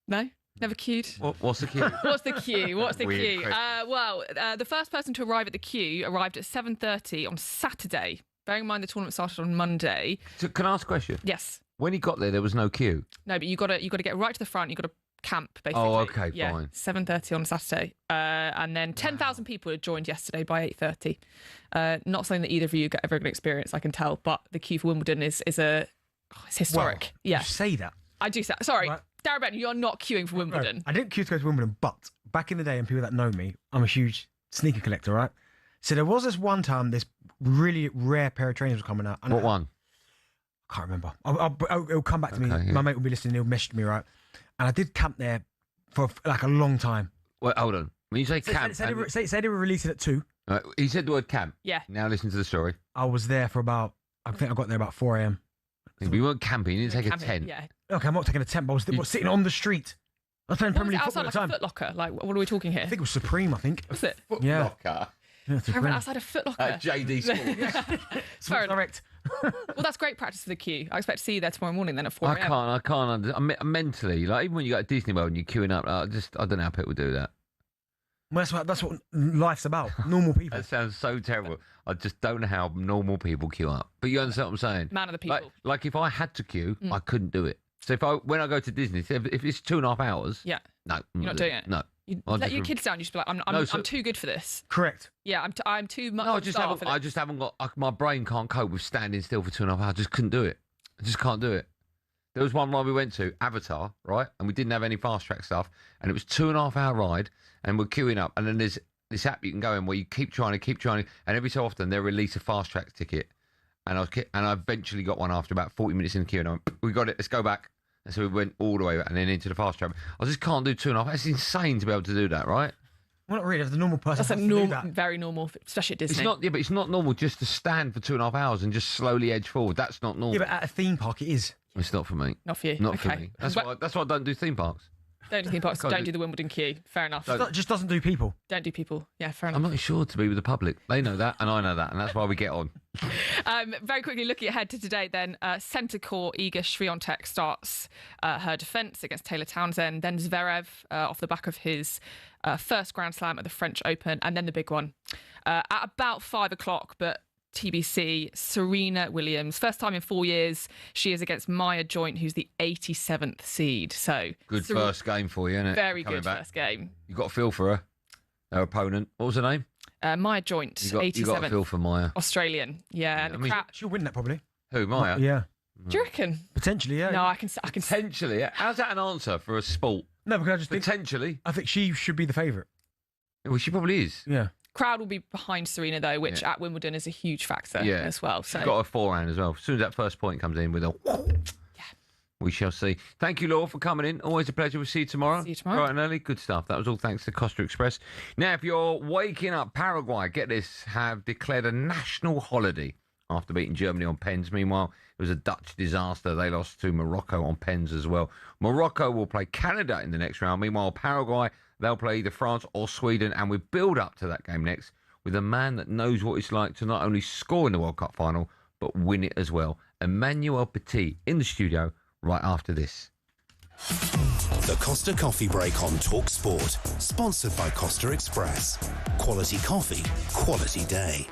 No? Never queued? What's the queue? What's the queue? What's the Weird queue? question. The first person to arrive at the queue arrived at 7:30 on Saturday. Bearing in mind the tournament started on Monday. So, can I ask a question? Yes. When he got there was no queue. No, but you got to get right to the front. You got to camp basically. Oh, okay, yeah, fine. 7:30 on Saturday, and then 10,000 people had joined yesterday by 8:30. Not something that either of you are ever going to experience, I can tell. But the queue for Wimbledon it's historic. Well, yeah, you say that. I do say. Sorry, Right. Darren Bent, you're not queuing for Wimbledon. No, I didn't queue to go to Wimbledon, but back in the day, and people that know me, I'm a huge sneaker collector, right? So there was this one time, this really rare pair of trainers were coming out. And What one? I can't remember. It'll come back to me. yeah. My mate will be listening. He'll message me, right? And I did camp there for like a long time. Wait, hold on. When you say camp, Say they were releasing at 2. he said the word camp. Yeah. Now listen to the story. I was there for about, I think I got there about 4 a.m. We weren't camping. You didn't take Camping, a tent. Yeah. Okay, I'm not taking a tent, but I was sitting on the street. I was playing What was Premier it League outside football like at the a time. Foot Locker? Like, what are we talking here? I think it was Supreme, I think. Was it? Yeah. Locker. Yeah, I Supreme. ran outside a Foot Locker. JD Sports. Fair enough. Direct. Well, that's great practice for the queue. I expect to see you there tomorrow morning then at 4 I can't. Mentally, like even when you go to Disney World and you're queuing up, I don't know how people do that. Well, that's what life's about. Normal people. That sounds so terrible. I just don't know how normal people queue up. But you understand what I'm saying? Man of the people. Like if I had to queue, I couldn't do it. So when I go to Disney, if it's 2.5 hours, Yeah. no, You're not doing it? No. You I'll let just your kids down. You just be like, I'm too good for this. Correct. Yeah, I'm too much. No, of a star for this. I just haven't got. My brain can't cope with standing still for 2.5 hours. I just couldn't do it. I just can't do it. There was one ride we went to, Avatar, right? And we didn't have any fast track stuff, and it was 2.5 hour ride, and we're queuing up, and then there's this app you can go in where you keep trying, and every so often they release a fast track ticket, and I eventually got one after about 40 minutes in the queue, and I went, we got it, let's go back. And so we went all the way back and then into the fast track. I just can't do 2.5. It's insane to be able to do that, right? Well, not really. As the normal person, That's has a to do normal, that. very normal, especially at Disney. It's not. Yeah, but it's not normal just to stand for 2.5 hours and just slowly edge forward. That's not normal. Yeah, but at a theme park, it is. It's not for me. Not for you. Not for Okay. me. That's why I don't do theme parks. Don't do theme parks. Can't Don't do- do the Wimbledon queue. Fair enough. Just doesn't do people. Don't do people. Yeah, fair enough. I'm not insured to be with the public. They know that, and I know that, and that's why we get on. Very quickly, looking ahead to today, then centre court Iga Swiatek starts her defence against Taylor Townsend. Then Zverev off the back of his first Grand Slam at the French Open, and then the big one at about 5 o'clock. But TBC, Serena Williams, first time in 4 years. She is against Maya Joint, who's the 87th seed. So Good first game for you, isn't it? Very Coming good back. first game. You got a feel for her opponent. What was her name? Maya Joint, You got 87th. a feel for Maya. Australian. Yeah. and I the mean- crowd- She'll win that probably. Who, Maya? Yeah. Do you reckon? Potentially, yeah. No, I can. Potentially. Yeah. How's that an answer for a sport? No, because I just think Potentially. I think she should be the favourite. Well, she probably is. Yeah. Crowd will be behind Serena though, which Yeah. at Wimbledon is a huge factor Yeah. as well. So She's got a forehand as well. As soon as that first point comes in with a... Yeah. We shall see. Thank you, Laura, for coming in. Always a pleasure. We'll see you tomorrow. See you tomorrow. Bright and early. Good stuff. That was all thanks to Costa Express. Now, if you're waking up, Paraguay, get this, have declared a national holiday after beating Germany on pens. Meanwhile, it was a Dutch disaster. They lost to Morocco on pens as well. Morocco will play Canada in the next round. Meanwhile, Paraguay, they'll play either France or Sweden. And we build up to that game next with a man that knows what it's like to not only score in the World Cup final, but win it as well. Emmanuel Petit in the studio right after this. The Costa Coffee Break on talkSPORT. Sponsored by Costa Express. Quality coffee, quality day.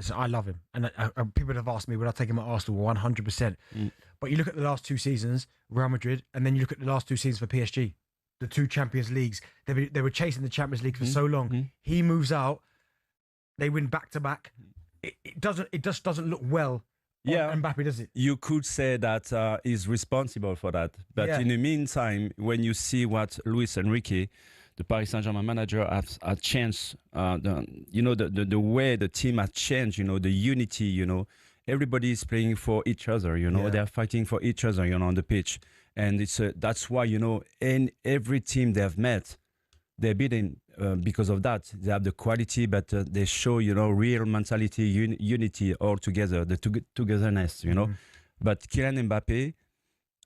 listen, I love him, and people have asked me would I take him at Arsenal 100%. But you look at the last 2 seasons, Real Madrid, and then you look at the last 2 seasons for PSG, the 2 Champions Leagues. They were chasing the Champions League for so long. He moves out, they win back to back. It just doesn't look well. Yeah, Mbappé, does it? You could say that he's responsible for that. But in the meantime, when you see what Luis Enrique, the Paris Saint-Germain manager, has changed, the way the team has changed, the unity, everybody is playing for each other, they're fighting for each other, on the pitch. And that's why, in every team they've met, they're beating because of that. They have the quality, but they show, real mentality, unity all together, the togetherness, But Kylian Mbappé,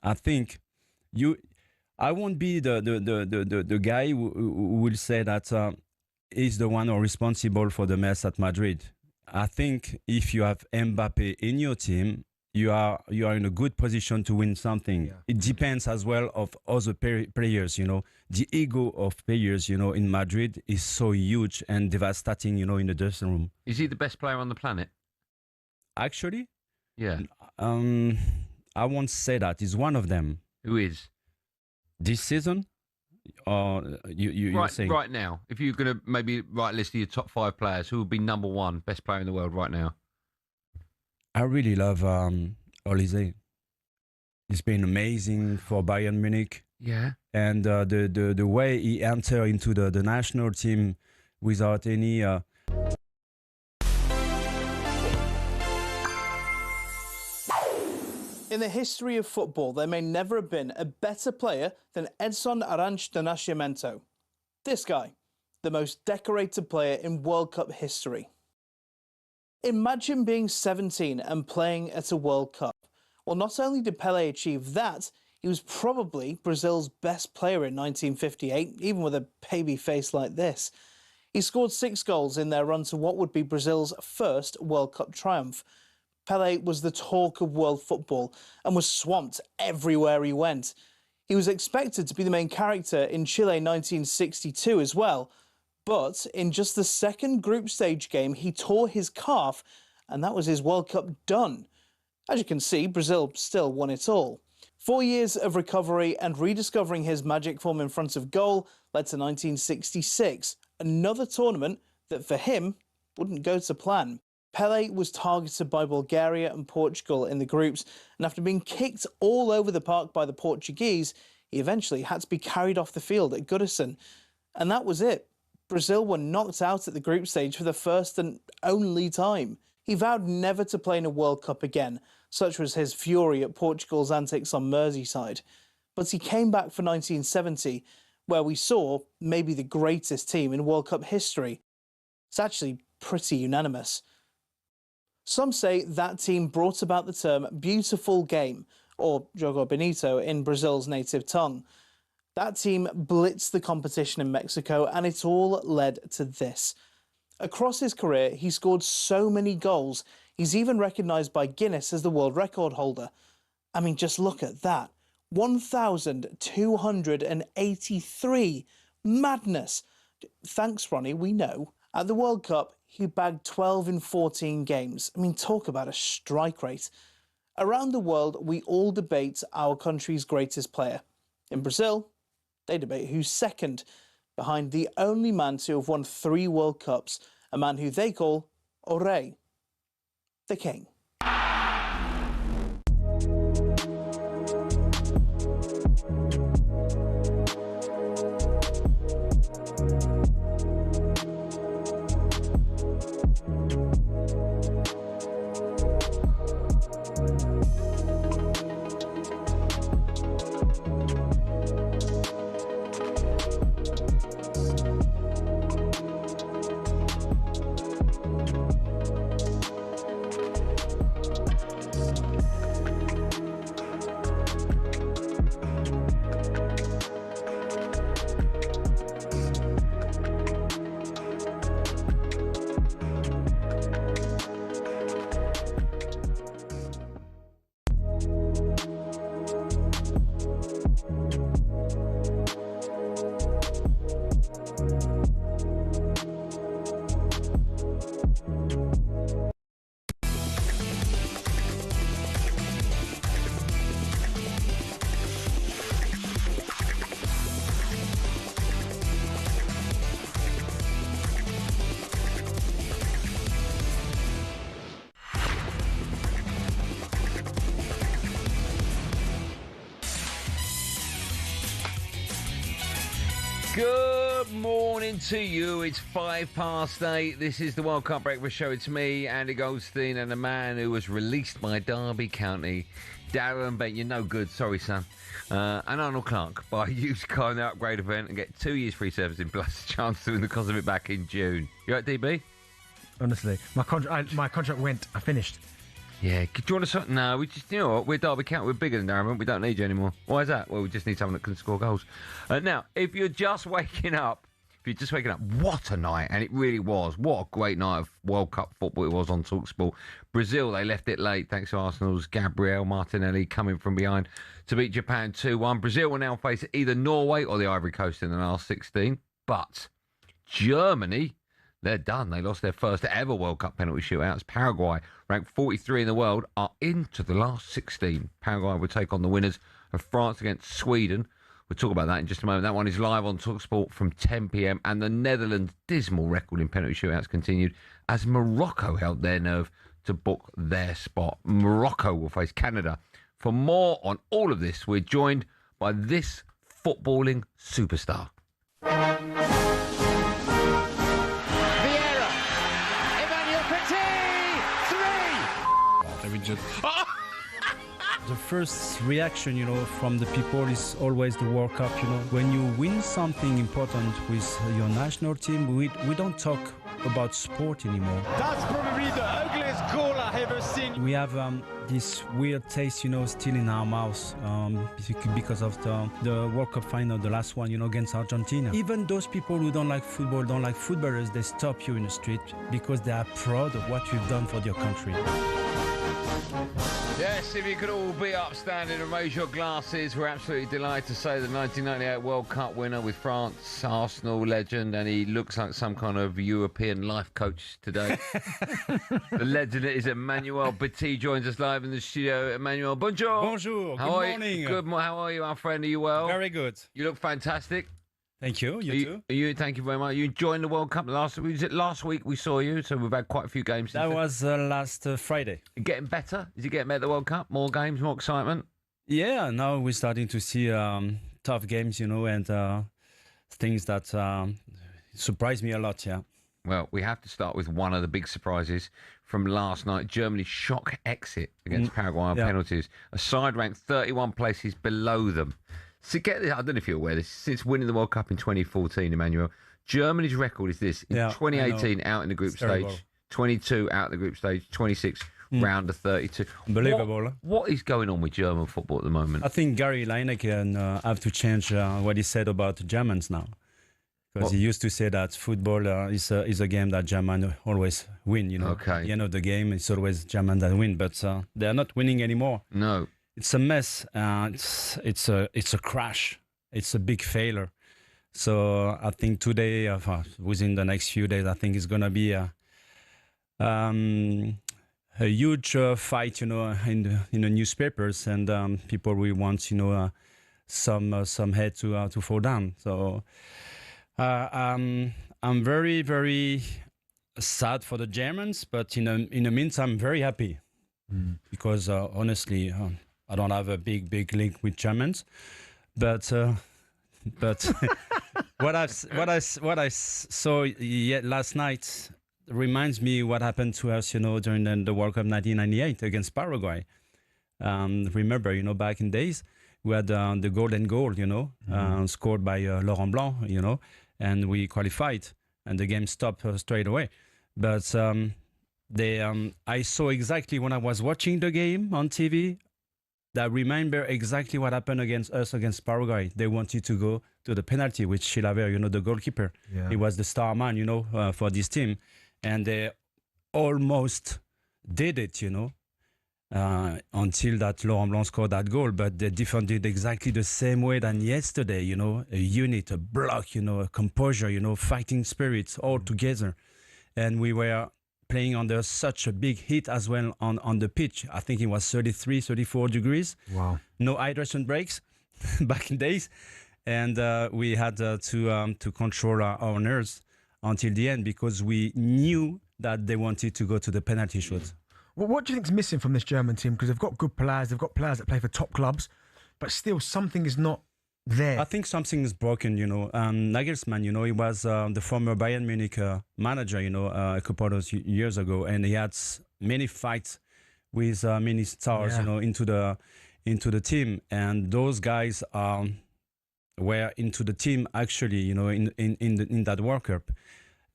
I think I won't be the guy who will say that he's the one responsible for the mess at Madrid. I think if you have Mbappé in your team, you are in a good position to win something. Yeah. It depends as well of other players, The ego of players, in Madrid is so huge and devastating, in the dressing room. Is he the best player on the planet? Actually? Yeah. I won't say that. He's one of them. Who is? This season? Or you're saying? Right now. If you're going to maybe write a list of your top 5 players, who would be number 1 best player in the world right now? I really love Olise. He's been amazing for Bayern Munich. Yeah. And the way he entered into the national team without any... In the history of football, there may never have been a better player than Edson Arantes do Nascimento. This guy, the most decorated player in World Cup history. Imagine being 17 and playing at a World Cup. Well, not only did Pelé achieve that, he was probably Brazil's best player in 1958, even with a baby face like this. He scored 6 goals in their run to what would be Brazil's first World Cup triumph. Pelé was the talk of world football and was swamped everywhere he went. He was expected to be the main character in Chile 1962 as well, but in just the second group stage game, he tore his calf, and that was his World Cup done. As you can see, Brazil still won it all. 4 years of recovery and rediscovering his magic form in front of goal led to 1966, another tournament that for him wouldn't go to plan. Pelé was targeted by Bulgaria and Portugal in the groups, and after being kicked all over the park by the Portuguese, he eventually had to be carried off the field at Goodison. And that was it. Brazil were knocked out at the group stage for the first and only time. He vowed never to play in a World Cup again, such was his fury at Portugal's antics on Merseyside. But he came back for 1970, where we saw maybe the greatest team in World Cup history. It's actually pretty unanimous. Some say that team brought about the term beautiful game, or jogo bonito in Brazil's native tongue. That team blitzed the competition in Mexico, and it all led to this. Across his career, he scored so many goals, he's even recognised by Guinness as the world record holder. I mean, just look at that. 1,283. Madness. Thanks, Ronnie, we know. At the World Cup, he bagged 12 in 14 games. I mean, talk about a strike rate. Around the world, we all debate our country's greatest player. In Brazil, they debate who's second, behind the only man to have won 3 World Cups, a man who they call O Rei, the King. Good morning to you. It's 8:05. This is the World Cup Breakfast Show. It's me, Andy Goldstein, and a man who was released by Derby County, Darren Bent. You're no good, sorry, son. And Arnold Clark buy a used car in the upgrade event and get 2 years free servicing plus a chance to win the cost of it back in June. You right, DB? Honestly, my contract went. I finished. Yeah, do you want to... No, we just, you know what, we're Derby County, we're bigger than Darren, we don't need you anymore. Why is that? Well, we just need someone that can score goals. Now, if you're just waking up, what a night, and it really was. What a great night of World Cup football it was on talkSPORT. Brazil, they left it late, thanks to Arsenal's Gabriel Martinelli coming from behind to beat Japan 2-1. Brazil will now face either Norway or the Ivory Coast in the last 16, but Germany... they're done. They lost their first ever World Cup penalty shootouts. Paraguay, ranked 43 in the world, are into the last 16. Paraguay will take on the winners of France against Sweden. We'll talk about that in just a moment. That one is live on talkSPORT from 10 p.m. And the Netherlands' dismal record in penalty shootouts continued as Morocco held their nerve to book their spot. Morocco will face Canada. For more on all of this, we're joined by this footballing superstar. The first reaction, from the people is always the World Cup, When you win something important with your national team, we don't talk about sport anymore. That's probably the ugliest goal I ever seen. We have this weird taste, still in our mouths because of the World Cup final, the last one, against Argentina. Even those people who don't like football, don't like footballers, they stop you in the street because they are proud of what you've done for your country. Yes, if you could all be upstanding and raise your glasses, we're absolutely delighted to say the 1998 World Cup winner with France, Arsenal legend, and he looks like some kind of European life coach today. The legend is Emmanuel Petit, joins us live in the studio. Emmanuel, bonjour. Bonjour, good morning. How are you, our friend? Are you well? Very good. You look fantastic. Thank you. You too. Thank you very much. You joined the World Cup last week we saw you, so we've had quite a few games. That was last Friday. Getting better? Is it getting better, the World Cup? More games, more excitement? Yeah, now we're starting to see tough games, and things that surprise me a lot, yeah. Well, we have to start with one of the big surprises from last night. Germany's shock exit against Paraguay on penalties. A side ranked 31 places below them. So get this, I don't know if you're aware of this, since winning the World Cup in 2014, Emmanuel, Germany's record is this. In 2018, out in the group stage, 22 out in the group stage, 26 round of 32. Unbelievable. What is going on with German football at the moment? I think Gary Lineker have to change what he said about the Germans now. Because he used to say that football is a game that Germans always win, Okay. At the end of the game, it's always Germans that win, but they are not winning anymore. No. It's a mess. It's a crash. It's a big failure. So I think today, within the next few days, I think it's gonna be a huge fight, in the newspapers, and people will want, some head to fall down. So I'm very, very sad for the Germans, but in the meantime, I'm very happy because honestly. I don't have a big link with Germans, but what I saw last night reminds me what happened to us, during the World Cup 1998 against Paraguay. Remember, back in days we had the golden goal, scored by Laurent Blanc, and we qualified, and the game stopped straight away. But I saw exactly when I was watching the game on TV. That remember exactly what happened against Paraguay. They wanted to go to the penalty with Chilavert, the goalkeeper. Yeah. He was the star man, for this team. And they almost did it, until that Laurent Blanc scored that goal. But they defended exactly the same way than yesterday, a unit, a block, a composure, fighting spirits all together. And we were playing under such a big heat as well on the pitch. I think it was 33, 34 degrees. Wow. No hydration breaks back in days. And we had to control our nerves until the end because we knew that they wanted to go to the penalty shoot. Well, what do you think is missing from this German team? Because they've got good players. They've got players that play for top clubs. But still, something is not there. I think something is broken, you know. Nagelsmann, you know, he was the former Bayern Munich manager, you know, a couple of years ago, and he had many fights with many stars, you know, into the team, and those guys were into the team actually, you know, in that World Cup.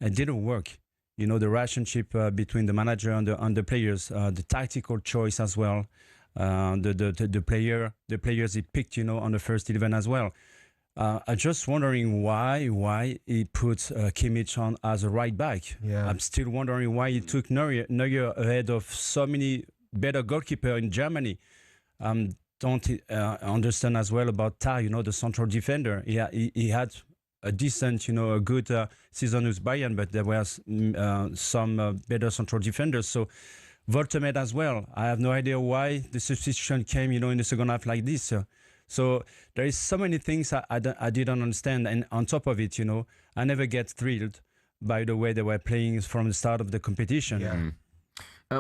It didn't work. You know, the relationship between the manager and the players, the tactical choice as well, the players he picked, you know, on the first 11 as well. I'm just wondering why he put Kimmich on as a right back. Yeah. I'm still wondering why he took Neuer ahead of so many better goalkeeper in Germany. Don't understand as well about Tah, you know, the central defender. He had a decent, you know, a good season with Bayern, but there was some better central defenders. So Voltemed as well. I have no idea why the substitution came, you know, in the second half like this. So there is so many things I didn't understand. And on top of it, you know, I never get thrilled by the way they were playing from the start of the competition. Yeah.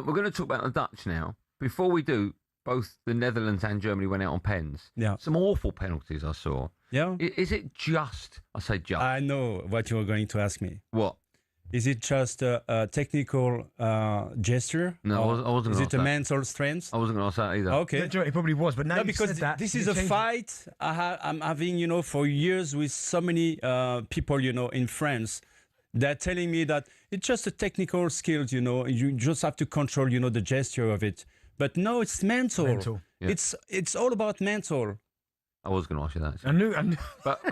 We're going to talk about the Dutch now. Before we do, both the Netherlands and Germany went out on pens. Yeah. Some awful penalties I saw. Yeah. Is it just, I say just. I know what you were going to ask me. What? Is it just a technical gesture? No, I wasn't. Is it a mental strength? I wasn't going to ask that either. Okay. It probably was, but now no, you because said that, this is a fight I'm having, you know, for years with so many people, you know, in France. They're telling me that it's just a technical skills, you know. You just have to control, you know, the gesture of it. But no, it's mental. Yeah. It's all about mental. I was going to ask you that. I knew. But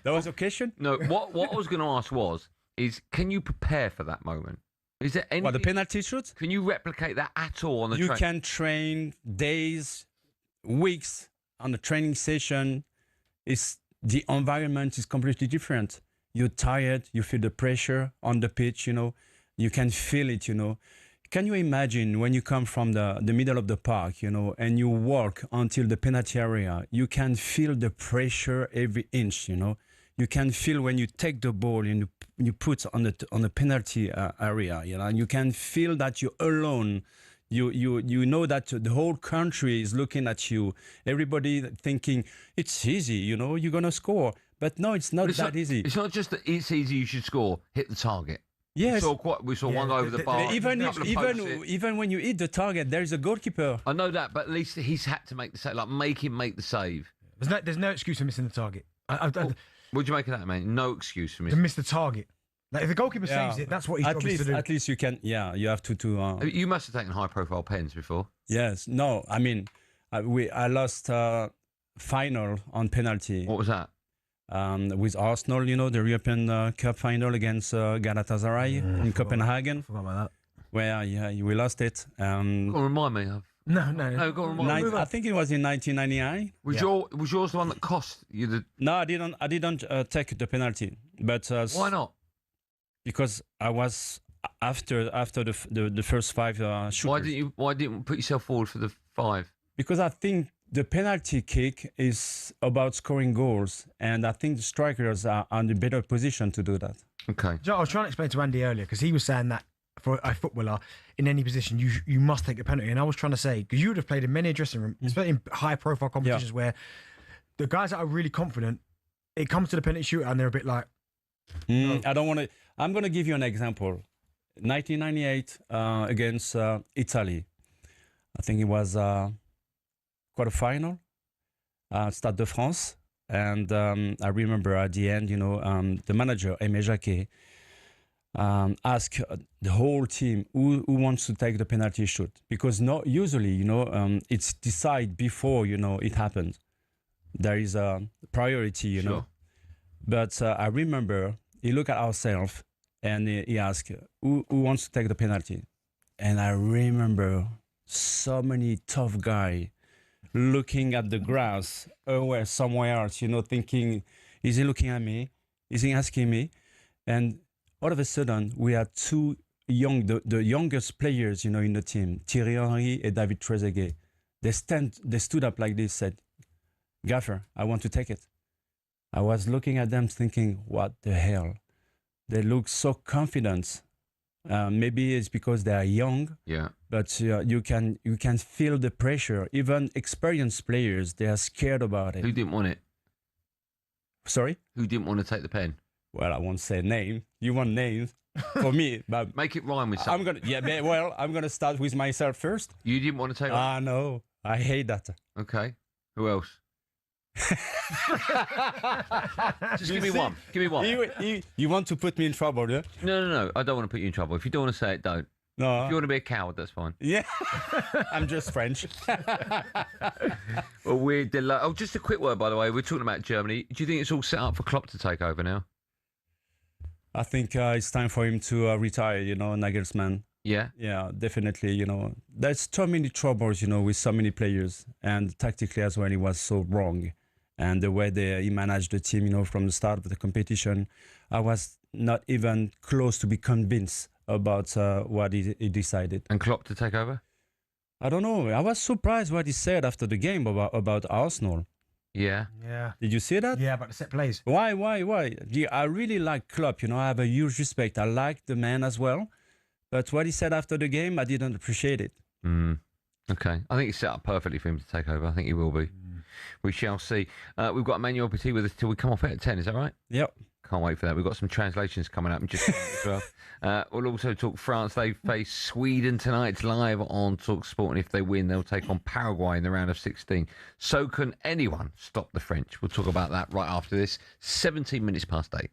that was a question? No, what I was going to ask is can you prepare for that moment? Is there any? What, the penalty shoot? Can you replicate that at all on the You can train days, weeks on the training session. The environment is completely different. You're tired, you feel the pressure on the pitch, you know. You can feel it, you know. Can you imagine when you come from the middle of the park, you know, and you walk until the penalty area, you can feel the pressure every inch, you know. You can feel when you take the ball and you put on the penalty area, you know, and you can feel that you're alone. You know that the whole country is looking at you. Everybody thinking it's easy, you know, you're going to score. But no, it's not easy. It's not just that it's easy, you should score, hit the target. Yes. We saw one over the bar. Even when you hit the target, there is a goalkeeper. I know that, but at least he's had to make the save. Like, make him make the save. There's no excuse for missing the target. What'd you make of that, man? No excuse for missing. To miss the target. Like, if the goalkeeper saves it, that's what he's supposed to do. At least you can. Yeah, you have to. You must have taken high-profile pens before. Yes. No. I mean, I lost final on penalty. What was that? With Arsenal, you know, the European Cup final against Galatasaray in Copenhagen. Forgot about that. Where we lost it. Go on, remind me of. No. Go on, remind me. I think it was in 1999. Was yours the one that cost you the? No, I didn't take the penalty. But why not? Because I was after the first five shooters. Why didn't you put yourself forward for the five? Because I think the penalty kick is about scoring goals, and I think the strikers are in a better position to do that. Okay. I was trying to explain to Andy earlier because he was saying that for a footballer in any position you must take a penalty, and I was trying to say because you would have played in many dressing rooms, especially in high-profile competitions where the guys that are really confident, it comes to the penalty shootout and they're a bit like. I don't want to. I'm going to give you an example. 1998 against Italy. I think it was quarterfinal, Stade de France. And I remember at the end, you know, the manager, Aimé Jacquet, asked the whole team who wants to take the penalty shoot. Because not usually, you know, it's decided before, you know, it happens. There is a priority, you know. But I remember he looked at ourselves and he asked, who wants to take the penalty? And I remember so many tough guys looking at the grass or somewhere else, you know, thinking, is he looking at me? Is he asking me? And all of a sudden, we had the youngest players, you know, in the team, Thierry Henry and David Trezeguet. They stood up like this, said, Gaffer, I want to take it. I was looking at them thinking, what the hell? They look so confident. Maybe it's because they are young. Yeah. But you can feel the pressure. Even experienced players, they are scared about it. Who didn't want it? Sorry? Who didn't want to take the pen? Well, I won't say name. You want names for me, but make it rhyme with something. I'm gonna start with myself first. You didn't want to take it? No, I hate that. Okay. Who else? Just give me one. Give me one. You want to put me in trouble, yeah? No. I don't want to put you in trouble. If you don't want to say it, don't. No. If you want to be a coward, that's fine. Yeah. I'm just French. Well, we're delighted. Oh, just a quick word, by the way. We're talking about Germany. Do you think it's all set up for Klopp to take over now? I think it's time for him to retire, Nagelsmann. Yeah? Yeah, definitely, There's so many troubles, with so many players. And tactically as well, he was so wrong. And the way he managed the team, from the start of the competition, I was not even close to be convinced about what he decided. And Klopp to take over? I don't know. I was surprised what he said after the game about Arsenal. Yeah. Yeah. Did you see that? Yeah, about the set plays. Why? Yeah, I really like Klopp. I have a huge respect. I like the man as well. But what he said after the game, I didn't appreciate it. Okay. I think it's set up perfectly for him to take over. I think he will be. We shall see. We've got Emmanuel Petit with us till we come off at 10. Is that right? Yep. Can't wait for that. We've got some translations coming up in just a minute as well. We'll also talk France. They face Sweden tonight. It's live on talkSPORT. And if they win, they'll take on Paraguay in the round of 16. So can anyone stop the French? We'll talk about that right after this. 17 minutes past 8.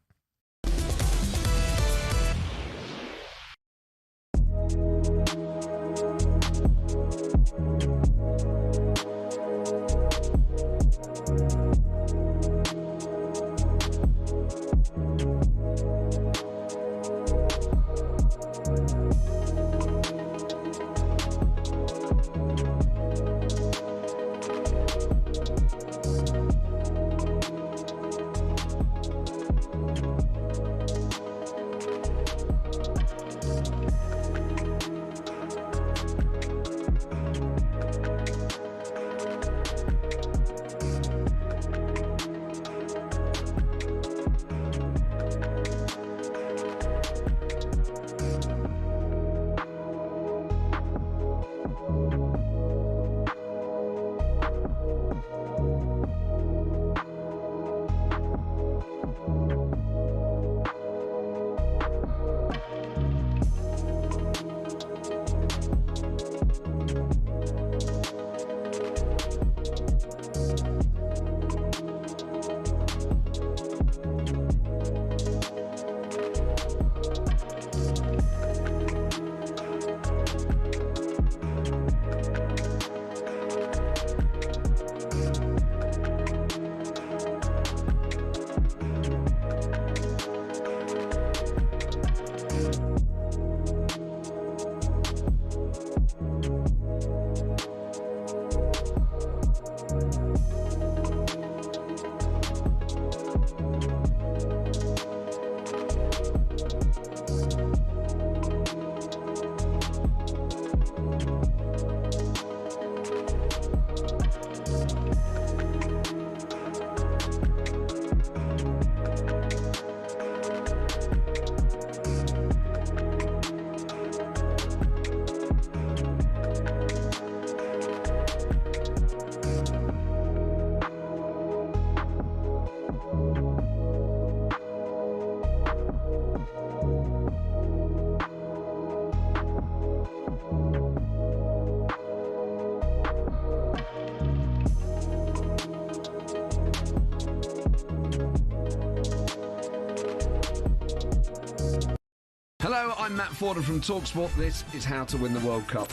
Hello, I'm Matt Forden from talkSPORT. This is How to Win the World Cup.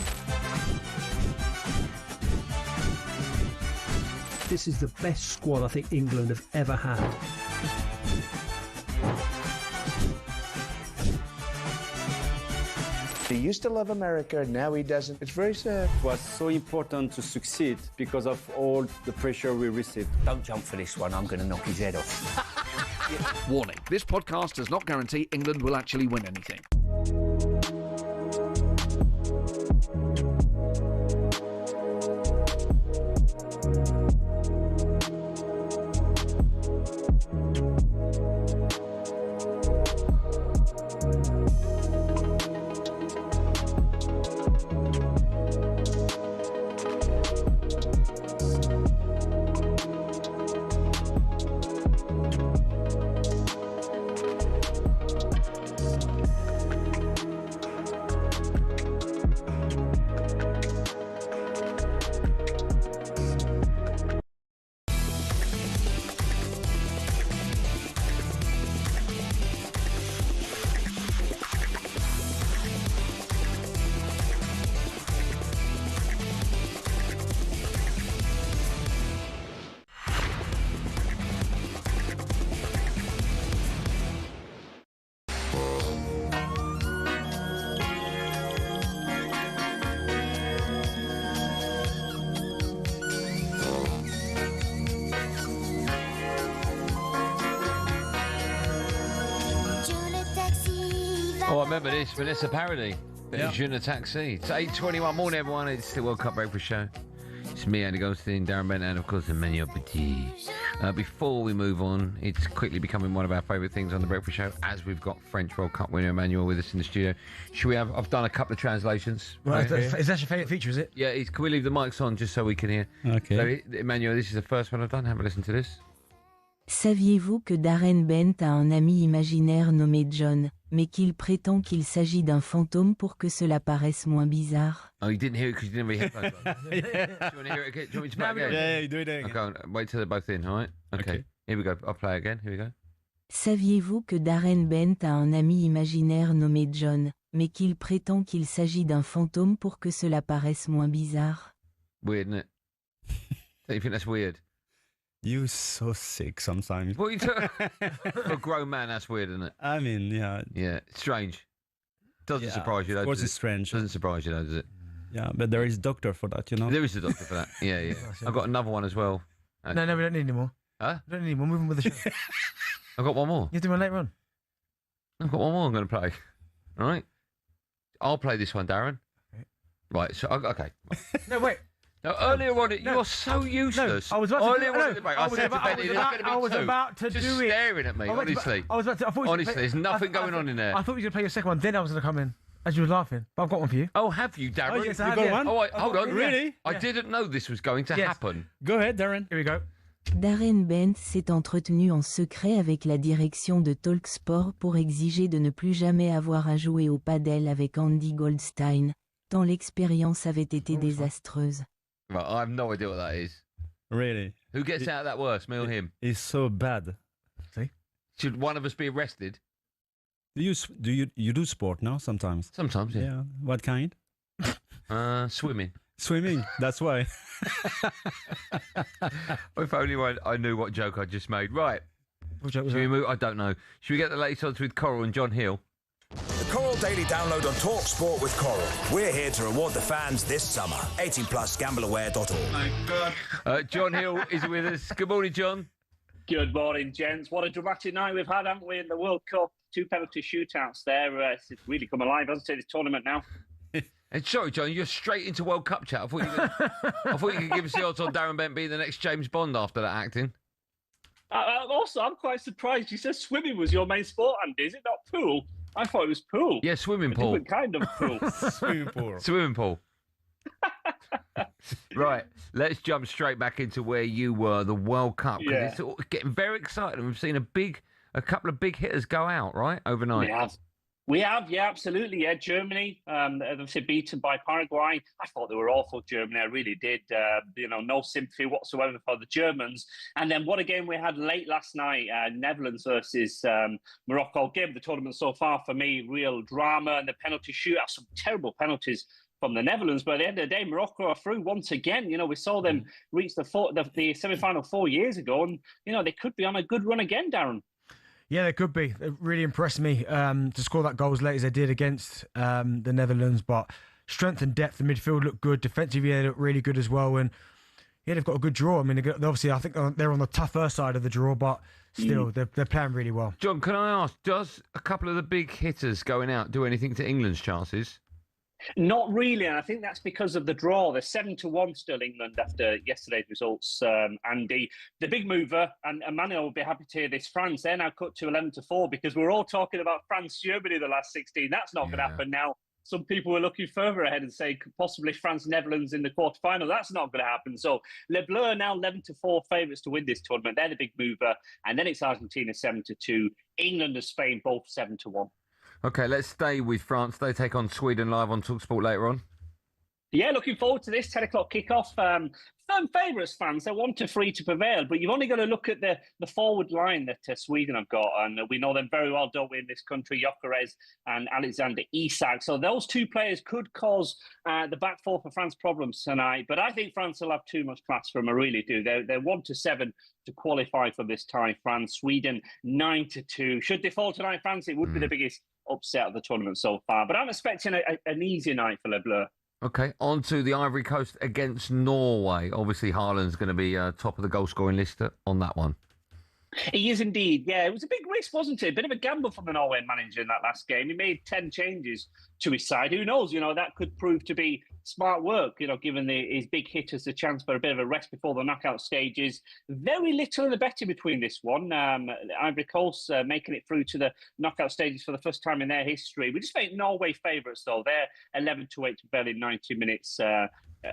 This is the best squad I think England have ever had. He used to love America, now he doesn't. It's very sad. It was so important to succeed because of all the pressure we received. Don't jump for this one, I'm going to knock his head off. Warning, this podcast does not guarantee England will actually win anything. Oh, I remember this. Vanessa Paradis. Yeah. Je ne taxi. It's 8:21 morning, everyone. It's the World Cup Breakfast Show. It's me, Andy Goldstein Darren Bent, and of course, Emmanuel Petit. Before we move on, it's quickly becoming one of our favourite things on the Breakfast Show, as we've got French World Cup winner Emmanuel with us in the studio. Should we have? I've done a couple of translations. Right, is that your favourite feature, is it? Yeah, can we leave the mics on just so we can hear? Okay. So, Emmanuel, this is the first one I've done. Have a listen to this. Saviez-vous que Darren Bent a un ami imaginaire nommé John, mais qu'il prétend qu'il s'agit d'un fantôme pour que cela paraisse moins bizarre? Oh, you didn't hear it because you didn't have your headphones on. Do you want to hear it again? Do you want me to play it again? Yeah, do it again. Okay, wait till they're both in, all right? Okay. Here we go. I'll play again. Here we go. Saviez-vous que Darren Bent a un ami imaginaire nommé John, mais qu'il prétend qu'il s'agit d'un fantôme pour que cela paraisse moins bizarre? Weird, isn't it? Don't you think that's weird? You're so sick sometimes. What are you talking? For a grown man, that's weird, isn't it? I mean, yeah. Yeah, strange. Doesn't surprise you, though. Of course, does it's strange. Doesn't surprise you, though, does it? Yeah, but there is a doctor for that, you know. There is a doctor for that. Yeah, yeah. I've got another one as well. No, we don't need any more. Huh? We don't need any more. Move on with the show. I've got one more. You do one later on. I've got one more I'm going to play. All right? I'll play this one, Darren. Okay. Right, so, okay. No, wait. Now, earlier on, you're so useless. I was about to earlier on in the break, I said to Benny, there's going to be I was two. about to Just do it. staring at me, honestly. I was about to. I thought Honestly, there's nothing going on in there. I thought you were going to play your second one, then I was going to come in as you were laughing. But I've got one for you. Oh, have you, Darren? Oh, yes, I have, got yeah. one? Oh, hold on. Really? I didn't know this was going to happen. Go ahead, Darren. Here we go. Darren Bent s'est entretenu en secret avec la direction de talkSPORT pour exiger de ne plus jamais avoir à jouer au padel avec Andy Goldstein, tant l'expérience avait été désastreuse. Right, I have no idea what that is. Really? Who gets out of that worse, me or him? It's so bad. See? Should one of us be arrested? Do you do sport now sometimes? Sometimes, yeah. Yeah. What kind? Swimming. Swimming. That's why. If only I knew what joke I just made. Right. What joke was Should we that? move? I don't know. Should we get the latest odds with Coral and John Hill? The Coral Daily Download on talkSPORT with Coral. We're here to reward the fans this summer. 18 plus gambleaware.org. My God. John Hill is with us. Good morning, John. Good morning, gents. What a dramatic night we've had, haven't we, in the World Cup? 2 penalty shootouts there. It's really come alive, hasn't it, this tournament now? And sorry, John, you're straight into World Cup chat. I thought you could give us the odds on Darren Bent being the next James Bond after that acting. Also, I'm quite surprised. You said swimming was your main sport, Andy. Is it not pool? I thought it was pool. Yeah, swimming pool. Different kind of pool. Swimming pool. Swimming pool. Right, let's jump straight back into where you were, the World Cup. Yeah. It's getting very exciting. We've seen a couple of big hitters go out, right, overnight. We have, yeah, absolutely. Yeah, Germany, obviously beaten by Paraguay. I thought they were awful, Germany. I really did. No sympathy whatsoever for the Germans. And then what a game we had late last night, Netherlands versus Morocco. Game of the tournament so far for me, real drama. And the penalty shootout, some terrible penalties from the Netherlands. But at the end of the day, Morocco are through once again. You know, we saw them reach the semi-final 4 years ago. And, they could be on a good run again, Darren. Yeah, they could be. It really impressed me to score that goal as late as they did against the Netherlands. But strength and depth, the midfield looked good. Defensively, they looked really good as well. And yeah, they've got a good draw. I mean, obviously, I think they're on the tougher side of the draw, but still, they're playing really well. John, can I ask, does a couple of the big hitters going out do anything to England's chances? Not really, and I think that's because of the draw. They're 7-1 still England after yesterday's results. Andy, the big mover, and Emmanuel will be happy to hear this. France, they're now cut to 11-4 because we're all talking about France-Germany the last 16. That's not going to happen now. Some people were looking further ahead and saying possibly France-Netherlands in the quarterfinal. That's not going to happen. So Les Bleus are now 11-4 favourites to win this tournament. They're the big mover, and then it's Argentina 7-2. England and Spain both 7-1. Okay, let's stay with France. They take on Sweden live on talkSPORT later on. Yeah, looking forward to this 10 o'clock kickoff. Firm favourites, fans. They're 1-3 to prevail, but you've only got to look at the forward line that Sweden have got, and we know them very well, don't we, in this country, Gyökeres and Alexander Isak. So those two players could cause the back four for France problems tonight, but I think France will have too much class for them, I really do. They're 1-7 to qualify for this tie, France. Sweden 9-2. Should they fall tonight, France, it would be the biggest upset of the tournament so far, but I'm expecting an easy night for Les Bleus. Okay, on to the Ivory Coast against Norway. Obviously, Haaland's going to be top of the goal-scoring list on that one. He is indeed, yeah. It was a big risk, wasn't it? A bit of a gamble from the Norway manager in that last game. He made 10 changes to his side. Who knows? That could prove to be smart work, given his big hitters the chance for a bit of a rest before the knockout stages. Very little in the betting between this one. Ivory Coast making it through to the knockout stages for the first time in their history. We just make Norway favourites, though. They're 11-8 to prevail in 90 minutes.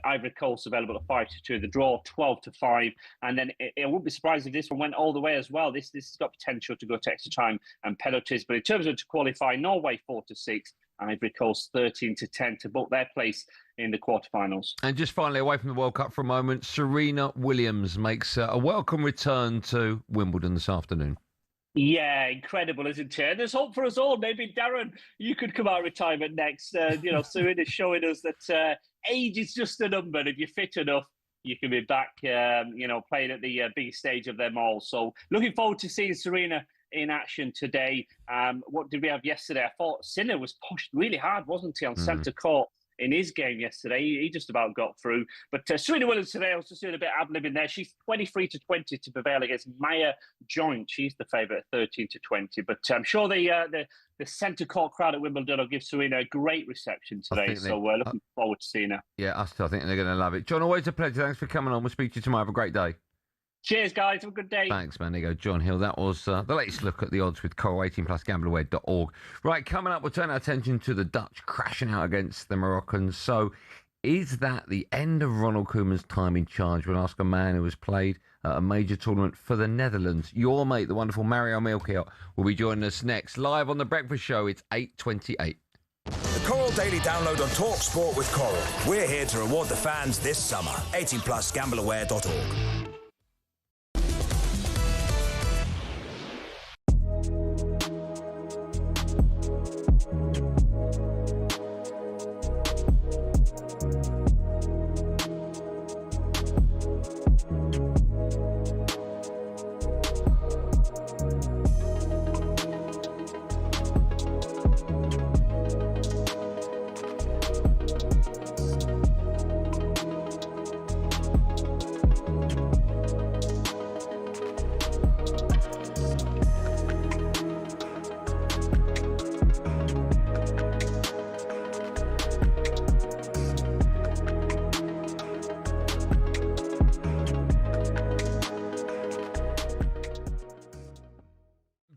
Ivory Coast available at 5-2, the draw 12-5, and then it wouldn't be surprised if this one went all the way as well. This has got potential to go to extra time and penalties, but in terms of to qualify, Norway 4-6, Ivory Coast 13-10 to book their place in the quarterfinals. And just finally, away from the World Cup for a moment, Serena Williams makes a welcome return to Wimbledon this afternoon. Yeah, incredible, isn't it? There's hope for us all. Maybe, Darren, you could come out of retirement next. Serena's showing us that age is just a number. If you're fit enough, you can be back, playing at the biggest stage of them all. So looking forward to seeing Serena in action today. What did we have yesterday? I thought Sinner was pushed really hard, wasn't he, on centre court in his game yesterday. He just about got through. But Serena Williams today, I was just doing a bit of ad-libbing there. She's 23-20 to prevail against Maya Joint. She's the favourite at 13-20. But I'm sure the centre court crowd at Wimbledon will give Serena a great reception today. So we're looking forward to seeing her. Yeah, us too. I think they're going to love it. John, always a pleasure. Thanks for coming on. We'll speak to you tomorrow. Have a great day. Cheers, guys. Have a good day. Thanks, man. There you go, John Hill. That was the latest look at the odds with Coral 18+ gambleaware.org. Right, coming up, we'll turn our attention to the Dutch crashing out against the Moroccans. So, is that the end of Ronald Koeman's time in charge? We'll ask a man who has played a major tournament for the Netherlands. Your mate, the wonderful Mario Milchiot, will be joining us next. Live on The Breakfast Show, it's 8:28. The Coral Daily Download on talkSPORT with Coral. We're here to reward the fans this summer. 18+ gambleaware.org.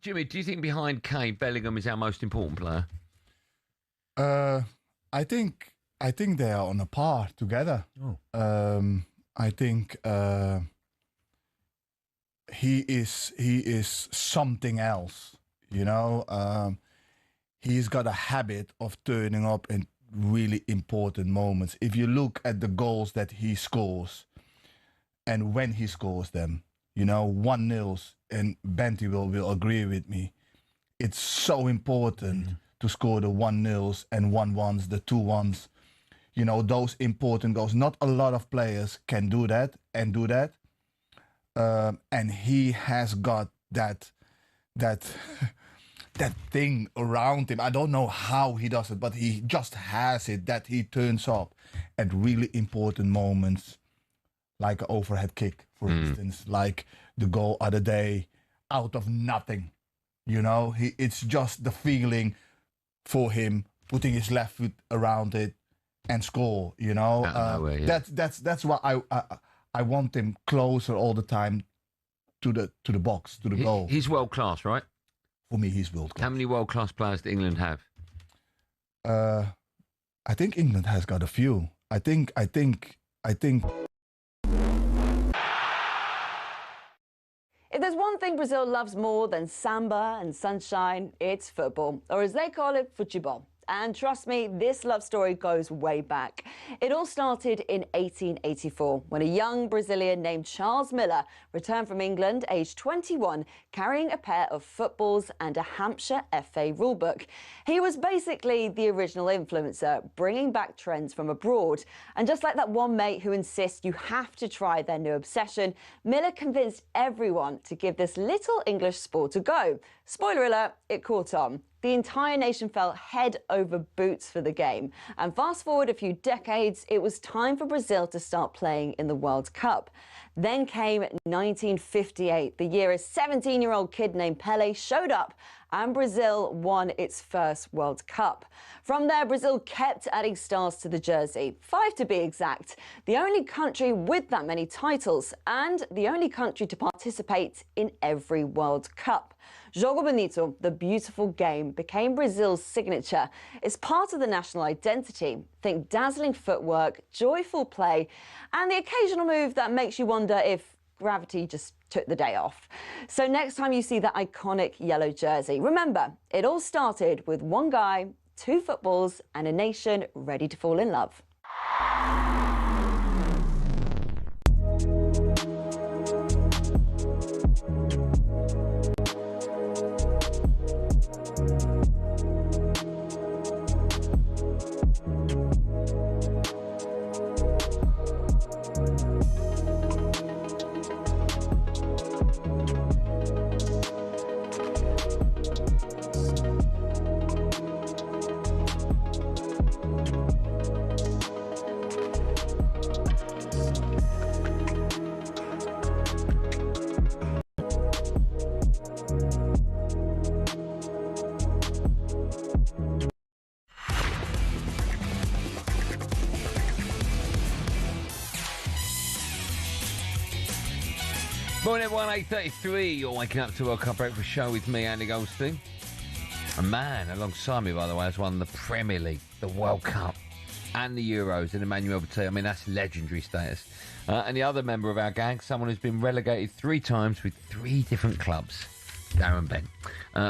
Jimmy, do you think behind Kane, Bellingham is our most important player? I think they are on a par together. I think he is something else. He's got a habit of turning up in really important moments. If you look at the goals that he scores, and when he scores them, 1-0s, and Benty will agree with me. It's so important to score the 1-0s and 1-1s, the 2-1s. Those important goals. Not a lot of players can do that. And he has got that thing around him. I don't know how he does it, but he just has it, that he turns up at really important moments, like an overhead kick, for instance, like the goal other day, out of nothing. It's just the feeling for him, putting his left foot around it and score. That's why I want him closer all the time to the box, to the goal. He's world class, right? For me, he's world class. How many world class players do England have? I think England has got a few. I think. If there's one thing Brazil loves more than samba and sunshine, it's football, or as they call it, futebol. And trust me, this love story goes way back. It all started in 1884 when a young Brazilian named Charles Miller returned from England, aged 21, carrying a pair of footballs and a Hampshire FA rulebook. He was basically the original influencer, bringing back trends from abroad. And just like that one mate who insists you have to try their new obsession, Miller convinced everyone to give this little English sport a go. Spoiler alert, it caught on. the entire nation fell head over boots for the game. And fast forward a few decades, it was time for Brazil to start playing in the World Cup. Then came 1958, the year a 17-year-old kid named Pelé showed up and Brazil won its first World Cup. From there, Brazil kept adding stars to the jersey, 5 to be exact, the only country with that many titles and the only country to participate in every World Cup. Jogo Bonito, the beautiful game, became Brazil's signature. It's part of the national identity. Think dazzling footwork, joyful play, and the occasional move that makes you wonder if gravity just took the day off. So next time you see that iconic yellow jersey, remember, it all started with one guy, 2 footballs, and a nation ready to fall in love. Morning, everyone. 8:33. You're waking up to World Cup Breakfast Show with me, Andy Goldstein. A man alongside me, by the way, has won the Premier League, the World Cup, and the Euros, and Emmanuel Petit. I mean, that's legendary status. And the other member of our gang, someone who's been relegated 3 times with 3 different clubs, Darren Bent.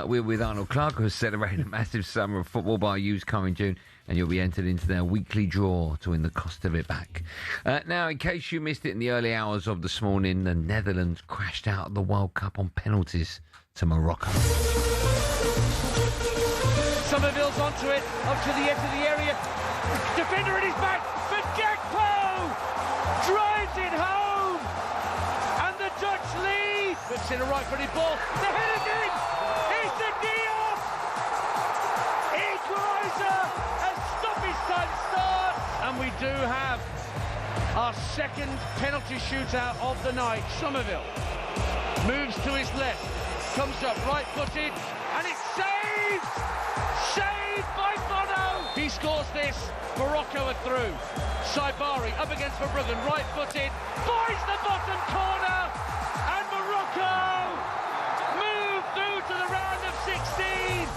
We're with Arnold Clark, who's celebrating a massive summer of football by a used car in June, and you'll be entered into their weekly draw to win the cost of it back. Now, in case you missed it in the early hours of this morning, the Netherlands crashed out of the World Cup on penalties to Morocco. Somerville's onto it, up to the edge of the area. Defender in his back, but Gakpo drives it home, and the Dutch lead. Puts in a right-footed ball. The header's in. It's the Diop. Equaliser as stoppage time starts, and we do have our second penalty shootout of the night. Somerville moves to his left, comes up right-footed, and it's saved. Saved by Bono! He scores this. Morocco are through. Saibari up against Verbruggen, right-footed, finds the bottom corner, and Morocco move through to the round of 16.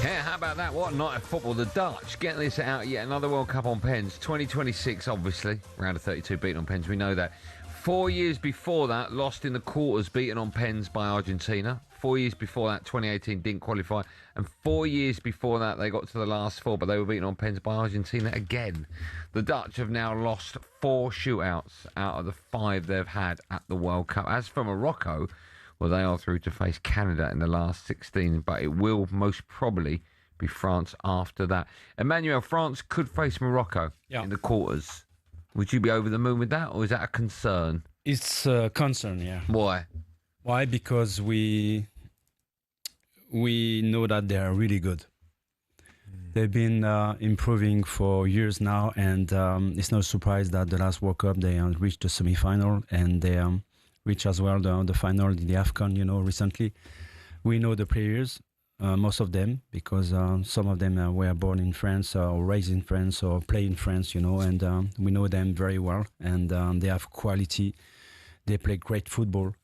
Yeah, how about that? What a night of football. The Dutch getting this out yet another World Cup on pens. 2026, obviously. Round of 32 beaten on pens, we know that. 4 years before that, lost in the quarters, beaten on pens by Argentina. 4 years before that, 2018, didn't qualify. And 4 years before that, they got to the last 4, but they were beaten on pens by Argentina again. The Dutch have now lost 4 shootouts out of the 5 they've had at the World Cup. As for Morocco, well, they are through to face Canada in the last 16, but it will most probably be France after that. Emmanuel, France could face Morocco in the quarters. Would you be over the moon with that, or is that a concern? It's a concern, yeah. Why? Why? Because we know that they are really good. They've been improving for years now, and it's no surprise that the last World Cup they reached the semi-final, and they reached as well the final in the AFCON, recently. We know the players, most of them, because some of them were born in France or raised in France or play in France, and we know them very well, and they have quality. They play great football.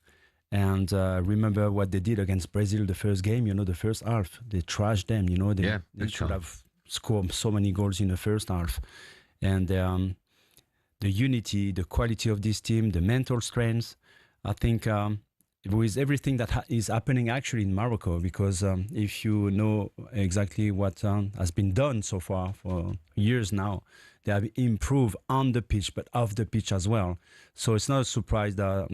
And remember what they did against Brazil the first game, the first half. They trashed them, they should have scored so many goals in the first half. And the unity, the quality of this team, the mental strength, I think with everything that is happening actually in Morocco, because if you know exactly what has been done so far for years now, they have improved on the pitch, but off the pitch as well. So it's not a surprise that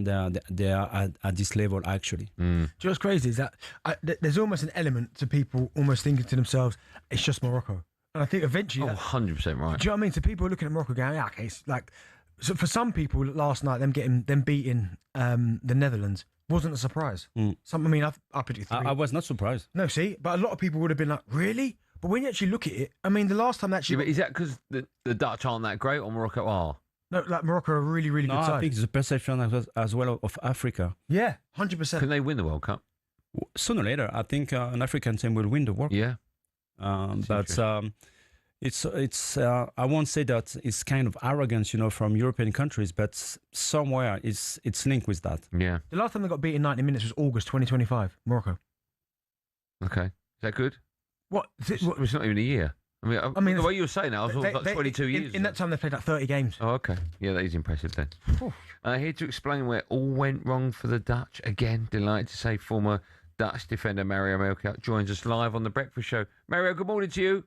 they are at this level, actually. Do you know what's crazy is that there's almost an element to people almost thinking to themselves, it's just Morocco. And I think eventually... 100% right. Do you know what I mean? So people are looking at Morocco going, okay, it's like... So for some people last night, them beating the Netherlands wasn't a surprise. I predicted 3. I was not surprised. No, see, but a lot of people would have been like, really? But when you actually look at it, I mean, the last time actually... Yeah, but is that because the Dutch aren't that great or Morocco are? No, like Morocco are a really, really good side. I think it's the perception as well of Africa. Yeah, 100%. Can they win the World Cup? Sooner or later, I think an African team will win the World Cup. Yeah. But it's I won't say that it's kind of arrogance, from European countries, but somewhere it's linked with that. Yeah. The last time they got beat in 90 minutes was August 2025, Morocco. Okay. Is that good? What? It's not even a year. I mean, the way you were saying that, I was like 22 years. In that time, they played like 30 games. Oh, okay. Yeah, that is impressive then. Here to explain where it all went wrong for the Dutch. Again, delighted to say former Dutch defender Mario Melchior joins us live on The Breakfast Show. Mario, good morning to you.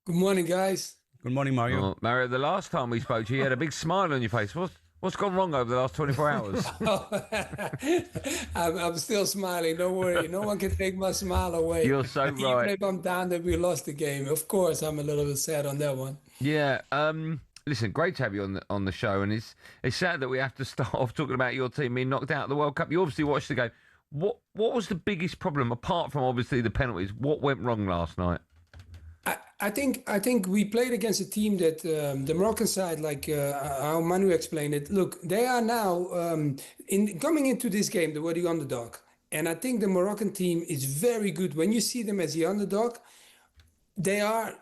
Good morning, guys. Good morning, Mario. Oh, Mario, the last time we spoke to you, you had a big smile on your face. What's gone wrong over the last 24 hours? I'm still smiling. Don't worry. No one can take my smile away. You're so right. Even if I'm down that we lost the game, of course, I'm a little bit sad on that one. Yeah. Listen, great to have you on the show, and it's sad that we have to start off talking about your team being knocked out of the World Cup. You obviously watched the game. What was the biggest problem, apart from obviously the penalties? What went wrong last night? I think we played against a team that the Moroccan side, like how Manu explained it. Look, they are now coming into this game. They were the underdog, and I think the Moroccan team is very good. When you see them as the underdog, they are.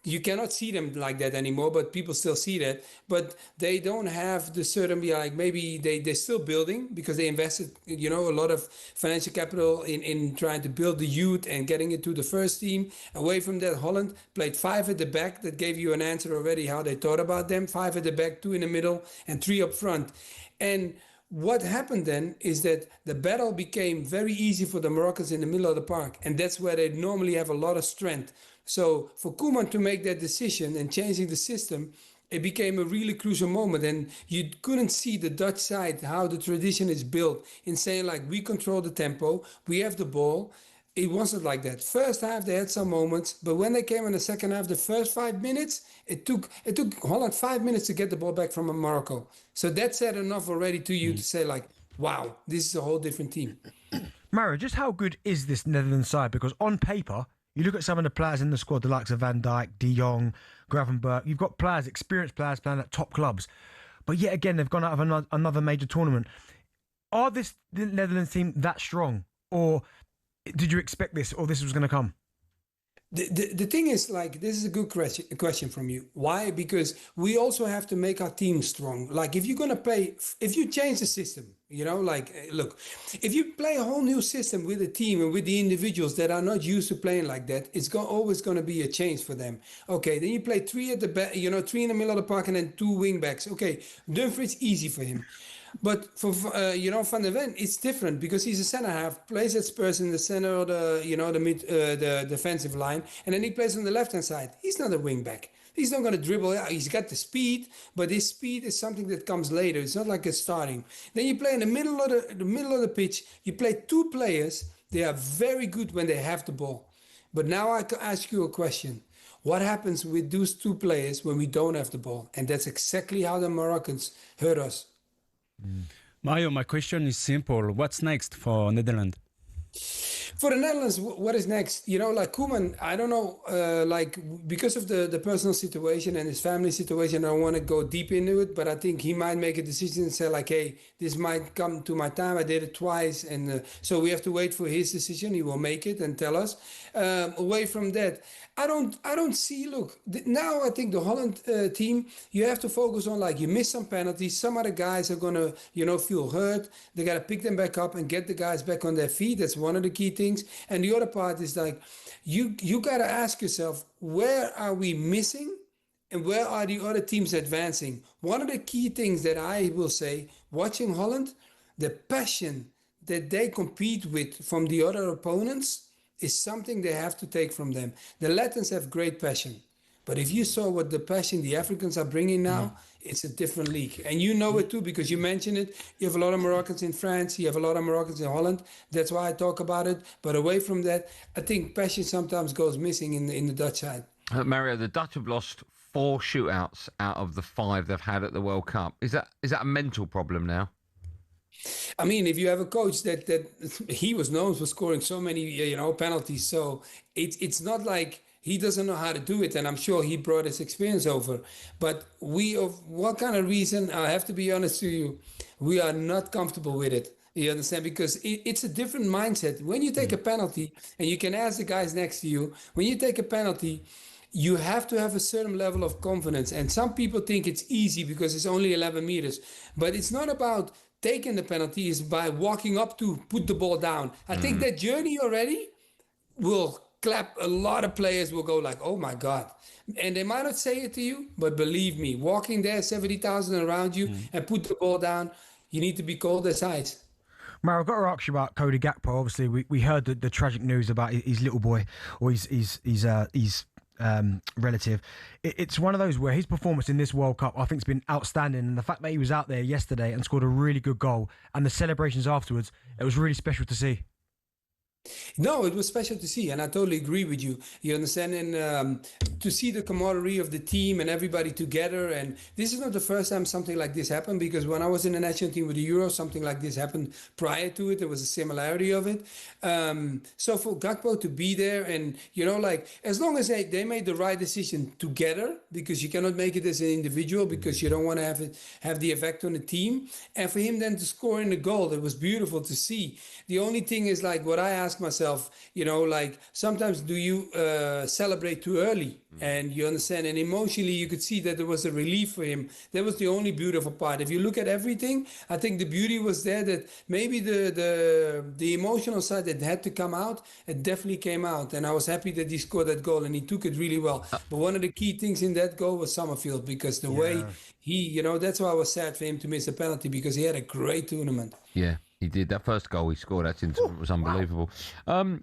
You cannot see them like that anymore, but people still see that. But they don't have the certain, like maybe they're still building because they invested, a lot of financial capital in trying to build the youth and getting it to the first team. Away from that, Holland played 5 at the back. That gave you an answer already how they thought about them. 5 at the back, 2 in the middle, and 3 up front. And what happened then is that the battle became very easy for the Moroccans in the middle of the park. And that's where they normally have a lot of strength. So for Koeman to make that decision and changing the system, it became a really crucial moment. And you couldn't see the Dutch side, how the tradition is built in saying like, we control the tempo, we have the ball. It wasn't like that. First half, they had some moments, but when they came in the second half, the first 5 minutes, it took Holland 5 minutes to get the ball back from Morocco. So that said enough already to you to say like, wow, this is a whole different team. Mario, just how good is this Netherlands side? Because on paper, you look at some of the players in the squad, the likes of Van Dijk, De Jong, Gravenberch. You've got players, experienced players playing at top clubs. But yet again, they've gone out of another major tournament. Are the Netherlands team that strong? Or did you expect this, or this was going to come? The thing is, like, this is a good question from you. Why? Because we also have to make our team strong. Like, if you're going to play, if you change the system, look, if you play a whole new system with a team and with the individuals that are not used to playing like that, it's always going to be a change for them. Okay, then you play 3 at the back, 3 in the middle of the park and then 2 wing backs. Okay, Dumfries, easy for him. But for Van der Ven, it's different because he's a centre half, plays at Spurs in the center of the defensive line, and then he plays on the left hand side. He's not a wing back. He's not going to dribble. He's got the speed, but his speed is something that comes later. It's not like a starting. Then you play in the middle of the pitch. You play 2 players. They are very good when they have the ball. But now I can ask you a question. What happens with those 2 players when we don't have the ball? And that's exactly how the Moroccans hurt us. Mario, my question is simple. What's next for Netherlands? For the Netherlands, what is next? Like Koeman, I don't know, because of the personal situation and his family situation, I don't want to go deep into it, but I think he might make a decision and say like, hey, this might come to my time. I did it twice. And so we have to wait for his decision. He will make it and tell us. Away from that, I don't see, look, now I think the Holland team, you have to focus on like you miss some penalties. Some other guys are going to, feel hurt. They got to pick them back up and get the guys back on their feet. That's one of the key things. And the other part is like, you got to ask yourself, where are we missing and where are the other teams advancing? One of the key things that I will say, watching Holland, the passion that they compete with from the other opponents is something they have to take from them. The Latins have great passion. But if you saw what the passion the Africans are bringing now, it's a different league. And you know it too, because you mentioned it. You have a lot of Moroccans in France. You have a lot of Moroccans in Holland. That's why I talk about it. But away from that, I think passion sometimes goes missing in the Dutch side. Mario, the Dutch have lost 4 shootouts out of the 5 they've had at the World Cup. Is that a mental problem now? I mean, if you have a coach that he was known for scoring so many, penalties, so it's not like he doesn't know how to do it, and I'm sure he brought his experience over. But of what kind of reason, I have to be honest to you, we are not comfortable with it. You understand? Because it's a different mindset. When you take a penalty, and you can ask the guys next to you, when you take a penalty, you have to have a certain level of confidence. And some people think it's easy because it's only 11 meters. But it's not about taking the penalty, it's by walking up to put the ball down. I think that journey already will clap. A lot of players will go like, oh my God. And they might not say it to you, but believe me, walking there, 70,000 around you and put the ball down, you need to be cold as ice. Mara, I've got to ask you about Cody Gakpo. Obviously, we heard the tragic news about his little boy or his relative. It's one of those where his performance in this World Cup, I think, has been outstanding. And the fact that he was out there yesterday and scored a really good goal, and the celebrations afterwards, it was really special to see. No, it was special to see, and I totally agree with you. You understand? And to see the camaraderie of the team and everybody together. And this is not the first time something like this happened, because when I was in the national team with the Euro, something like this happened prior to it. There was a similarity of it. So for Gakpo to be there, and as long as they made the right decision together, because you cannot make it as an individual, because you don't want to have the effect on the team. And for him then to score in the goal, it was beautiful to see. The only thing is what I ask myself, sometimes do you celebrate too early? And you understand, and emotionally you could see that there was a relief for him. That was the only beautiful part. If you look at everything, I think the beauty was there, that maybe the emotional side that had to come out, it definitely came out. And I was happy that he scored that goal, and he took it really well. But one of the key things in that goal was Summerfield, because the way he, that's why I was sad for him to miss a penalty, because he had a great tournament. Yeah, he did. That first goal he scored, was unbelievable. Wow.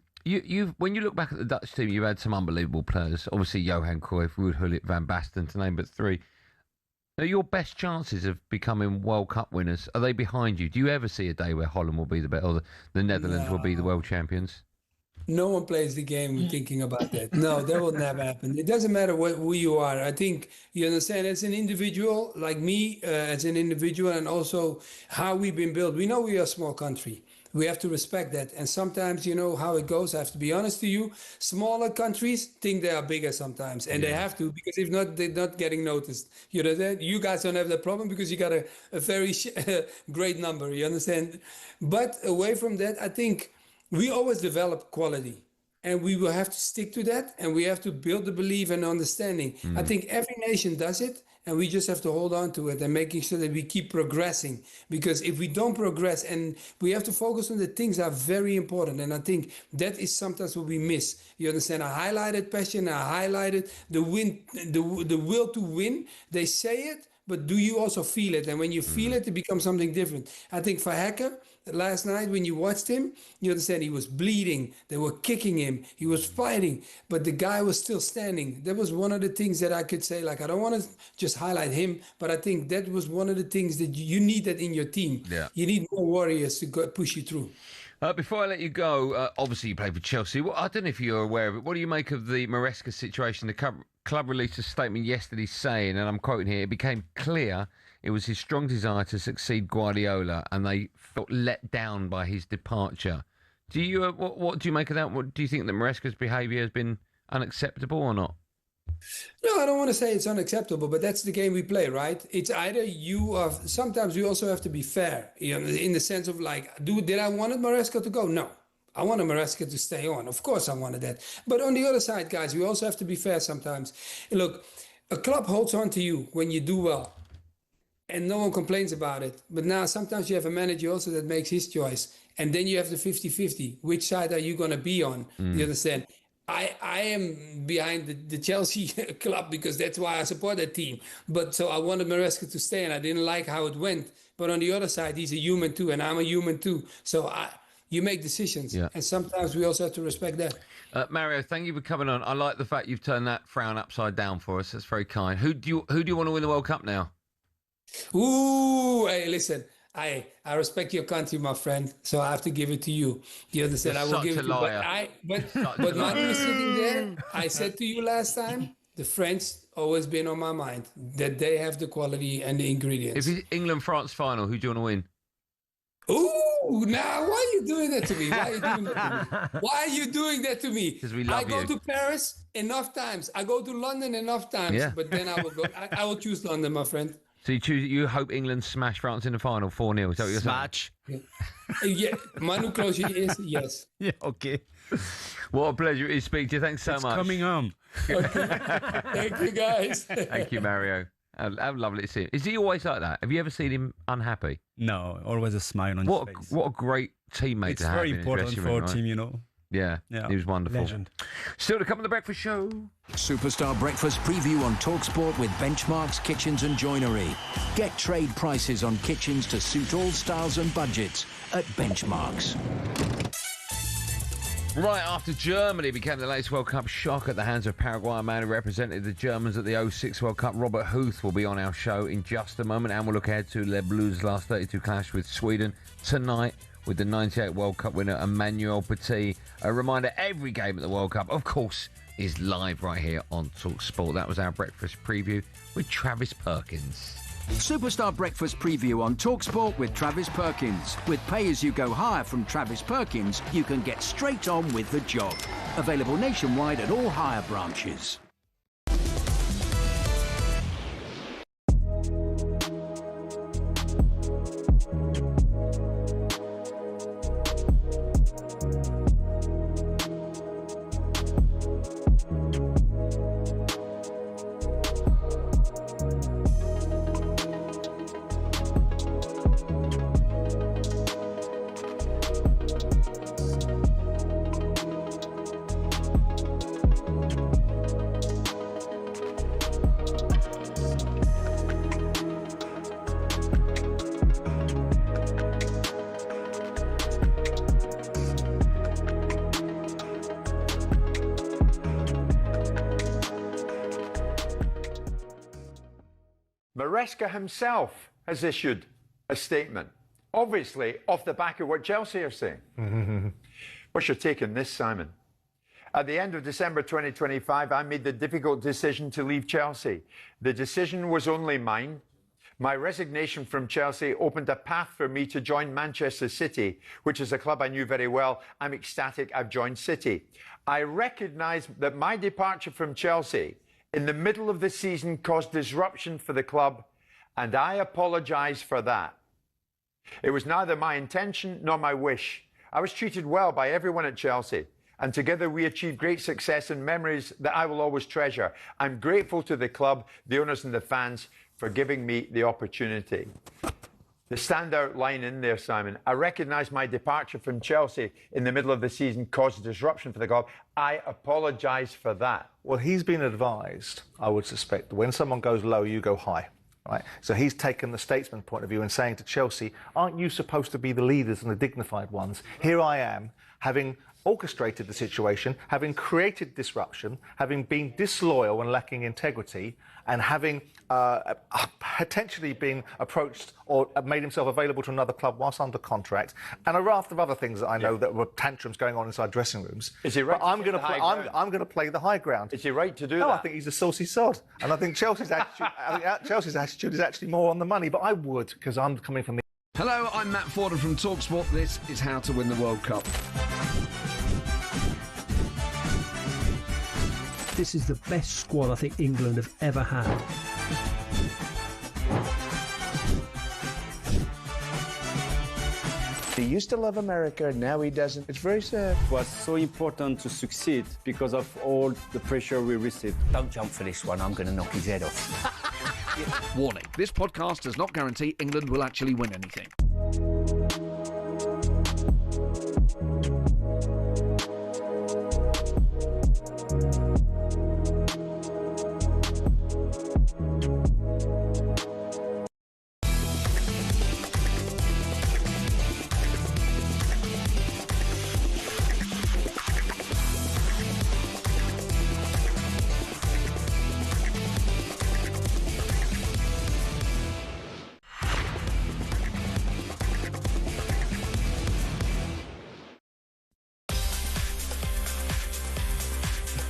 When you look back at the Dutch team, you've had some unbelievable players. Obviously, Johan Cruyff, Ruud Gullit, Van Basten, to name but three. Are your best chances of becoming World Cup winners, are they behind you? Do you ever see a day where Holland will be the best, or the Netherlands will be the world champions? No one plays the game thinking about that. No, that will never happen. It doesn't matter who you are. I think, you understand, as an individual, like me, as an individual, and also how we've been built. We know we are a small country. We have to respect that. And sometimes, how it goes. I have to be honest to you. Smaller countries think they are bigger sometimes. And they have to, because if not, they're not getting noticed. You know that? You guys don't have that problem because you got a very great number. You understand? But away from that, I think we always develop quality. And we will have to stick to that. And we have to build the belief and understanding. I think every nation does it. And we just have to hold on to it and making sure that we keep progressing. Because if we don't progress, and we have to focus on the things that are very important. And I think that is sometimes what we miss. You understand? I highlighted passion. I highlighted the will to win. They say it, but do you also feel it? And when you feel it, it becomes something different. I think for Hacker, last night when you watched him, you understand he was bleeding. They were kicking him. He was fighting, but the guy was still standing. That was one of the things that I could say, I don't want to just highlight him, but I think that was one of the things that you need that in your team. Yeah. You need more warriors to push you through. Before I let you go, obviously you played for Chelsea. I don't know if you're aware of it. What do you make of the Maresca situation? The club released a statement yesterday saying, and I'm quoting here, it became clear it was his strong desire to succeed Guardiola, and they felt let down by his departure. Do you what do you make of that? What do you think that Maresca's behaviour has been unacceptable or not? No, I don't want to say it's unacceptable, but that's the game we play, right? It's either you or sometimes we also have to be fair, in the sense of did I want Maresca to go? No. I wanted Maresca to stay on. Of course I wanted that. But on the other side, guys, we also have to be fair sometimes. Look, a club holds on to you when you do well. And no one complains about it. But now sometimes you have a manager also that makes his choice. And then you have the 50-50. Which side are you going to be on? You understand? I am behind the Chelsea club because that's why I support that team. But so I wanted Maresca to stay, and I didn't like how it went. But on the other side, he's a human too, and I'm a human too. So you make decisions. Yeah. And sometimes we also have to respect that. Mario, thank you for coming on. I like the fact you've turned that frown upside down for us. That's very kind. Who do you want to win the World Cup now? Ooh, hey, listen. I respect your country, my friend, so I have to give it to you. You understand? I will give it to you. But Manu is sitting there. I said to you last time, the French always been on my mind, that they have the quality and the ingredients. If it's England-France final, who do you want to win? Ooh, now why are you doing that to me? Why are you doing that to me? Because we love I go to Paris enough times. I go to London enough times. Yeah. But then I will go. I will choose London, my friend. So you hope England smash France in the final 4-0. Is that what you're saying? Yeah, Manu Klose is yes. Yeah, okay. What a pleasure it is to speak to you. Thanks so much. Coming home. Thank you, guys. Thank you, Mario. How lovely to see him. Is he always like that? Have you ever seen him unhappy? No, always a smile on his face. What a great teammate It's to have. very in his important dressing for room, a right? team, you know. Yeah, he was wonderful. Legend. Still to come on the Breakfast Show. Superstar Breakfast preview on talkSPORT with Benchmarks Kitchens and Joinery. Get trade prices on kitchens to suit all styles and budgets at Benchmarks. Right after Germany became the latest World Cup shock at the hands of Paraguay, a man who represented the Germans at the 06 World Cup, Robert Huth, will be on our show in just a moment, and we'll look ahead to Les Bleus' last 32 clash with Sweden tonight with the 98 World Cup winner Emmanuel Petit. A reminder, every game at the World Cup, of course, is live right here on talkSPORT. That was our breakfast preview with Travis Perkins. Superstar Breakfast preview on talkSPORT with Travis Perkins. With pay-as-you-go hire from Travis Perkins, you can get straight on with the job. Available nationwide at all hire branches. Maresca himself has issued a statement, obviously off the back of what Chelsea are saying. What's your take on this, Simon? At the end of December 2025, I made the difficult decision to leave Chelsea. The decision was only mine. My resignation from Chelsea opened a path for me to join Manchester City, which is a club I knew very well. I'm ecstatic I've joined City. I recognise that my departure from Chelsea in the middle of the season caused disruption for the club, and I apologise for that. It was neither my intention nor my wish. I was treated well by everyone at Chelsea, and together we achieved great success and memories that I will always treasure. I'm grateful to the club, the owners and the fans for giving me the opportunity. The standout line in there, Simon, I recognise my departure from Chelsea in the middle of the season caused disruption for the club. I apologise for that. Well, he's been advised, I would suspect, that when someone goes low, you go high. Right? So he's taken the statesman point of view and saying to Chelsea, aren't you supposed to be the leaders and the dignified ones? Here I am, having orchestrated the situation, having created disruption, having been disloyal and lacking integrity, and having potentially been approached or made himself available to another club whilst under contract, and a raft of other things that I know that were tantrums going on inside dressing rooms. Is he right? But I'm going to play the high ground. Is he right to do that? No, I think he's a saucy sod, and I think Chelsea's attitude is actually more on the money. But I would, because I'm coming from the. Hello, I'm Matt Fordham from talkSPORT. This is How to Win the World Cup. This is the best squad I think England have ever had. He used to love America, now he doesn't. It's very sad. It was so important to succeed because of all the pressure we received. Don't jump for this one, I'm going to knock his head off. Warning, this podcast does not guarantee England will actually win anything.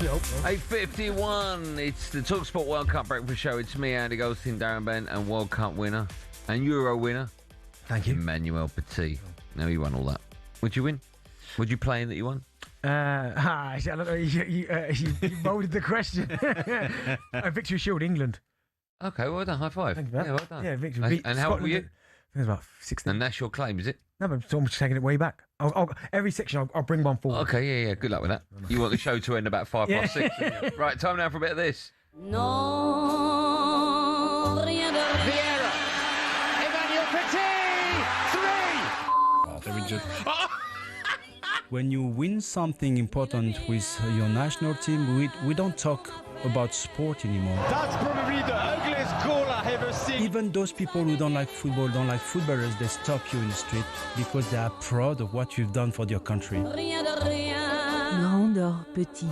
Nope. 8:51. It's the talkSPORT World Cup Breakfast Show. It's me, Andy Goldstein Darren Bent, and World Cup winner and Euro winner Thank you. Emmanuel Petit. No, you won all that. Would you win? Would you play in that you won? I don't know. You molded the question. Victory Shield, England. Okay, well done. High five. Thank you, yeah, well done. Yeah, victory. And how old were you? I think it was about 16. And that's your claim, is it? No, but I'm just taking it way back. Every section, I'll bring one forward. Okay, yeah. Good luck with that. You want the show to end about 6:05. Right, time now for a bit of this. No, rien de Vieira. Emmanuel Petit. 3. When you win something important with your national team, we don't talk about sport anymore. That's probably the ugliest goal I ever seen. Even those people who don't like football, don't like footballers, they stop you in the street because they are proud of what you've done for your country. Grand or petit.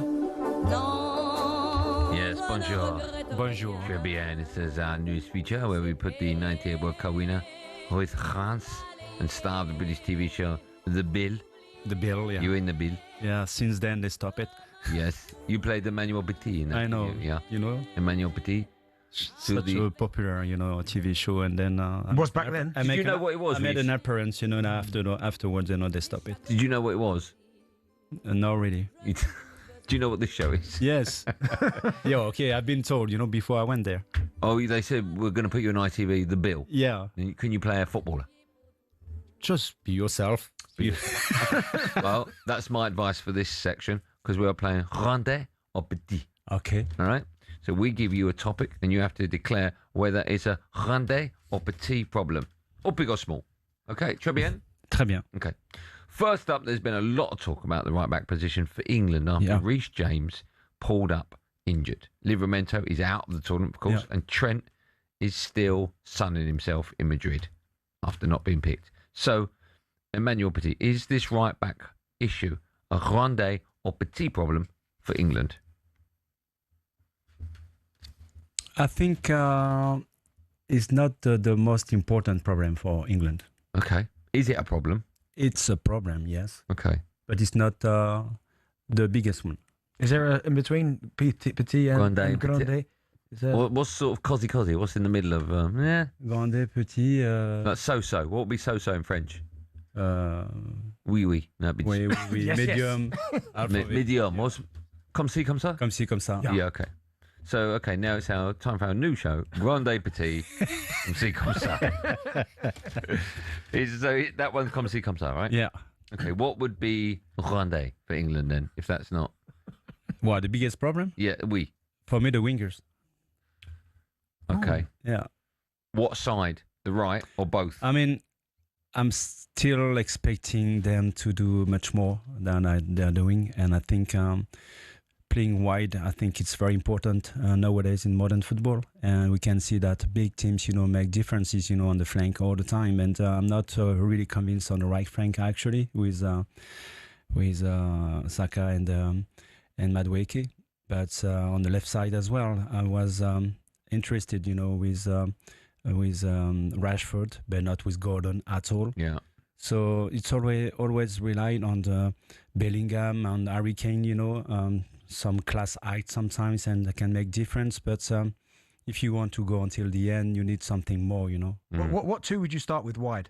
Yes, bonjour. Bonjour. Très bien. This is our news feature where we put the 98 World Cup winner, who is France, and star of the British TV show, The Bill. The Bill, yeah. You in The Bill? Yeah, since then they stop it. Yes. You played Emmanuel Petit in that. I know. Yeah. You know? Emmanuel Petit. Such a popular, TV show, and then it was back then. Did you know what it was? I made an appearance, and afterwards, they stop it. Did you know what it was? No, really. Do you know what this show is? Yes. Yeah, okay. I've been told, before I went there. Oh, they said we're going to put you on ITV, The Bill. Yeah. Can you play a footballer? Just be yourself. Well, that's my advice for this section, because we are playing grande or petit. Okay. All right? So we give you a topic, and you have to declare whether it's a grande or petit problem, or big or small. Okay, très bien? Très bien. Okay. First up, there's been a lot of talk about the right-back position for England after Reece James pulled up injured. Livramento is out of the tournament, of course, and Trent is still sunning himself in Madrid after not being picked. So, Emmanuel Petit, is this right-back issue a grande or petit problem for England? I think it's not the most important problem for England. Okay. Is it a problem? It's a problem, yes. Okay. But it's not the biggest one. Is there a in between petit and grande? What's sort of cosy? What's in the middle of grande, petit? Like so-so. What would be so-so in French? Oui. No, oui, yes, medium. Yes. Medium. What's comme ci, comme ça? Comme ci, comme ça. Yeah, okay. So, now it's our time for our new show, Grande Petit, comme ci, comme ça. So that one's comme ci, comme ça, right? Yeah. Okay, what would be Grande for England then, if that's not? What, the biggest problem? Yeah, oui. For me, the wingers. Okay. Yeah. What side? The right or both? I mean, I'm still expecting them to do much more than they're doing, and I think playing wide, I think it's very important nowadays in modern football, and we can see that big teams, make differences, on the flank all the time, and I'm not really convinced on the right flank actually with Saka and Madueke, but on the left side as well, I was interested, with Rashford, but not with Gordon at all. Yeah. So it's always relying on the Bellingham and Harry Kane, some class height sometimes, and that can make difference. But if you want to go until the end, you need something more, What two would you start with wide?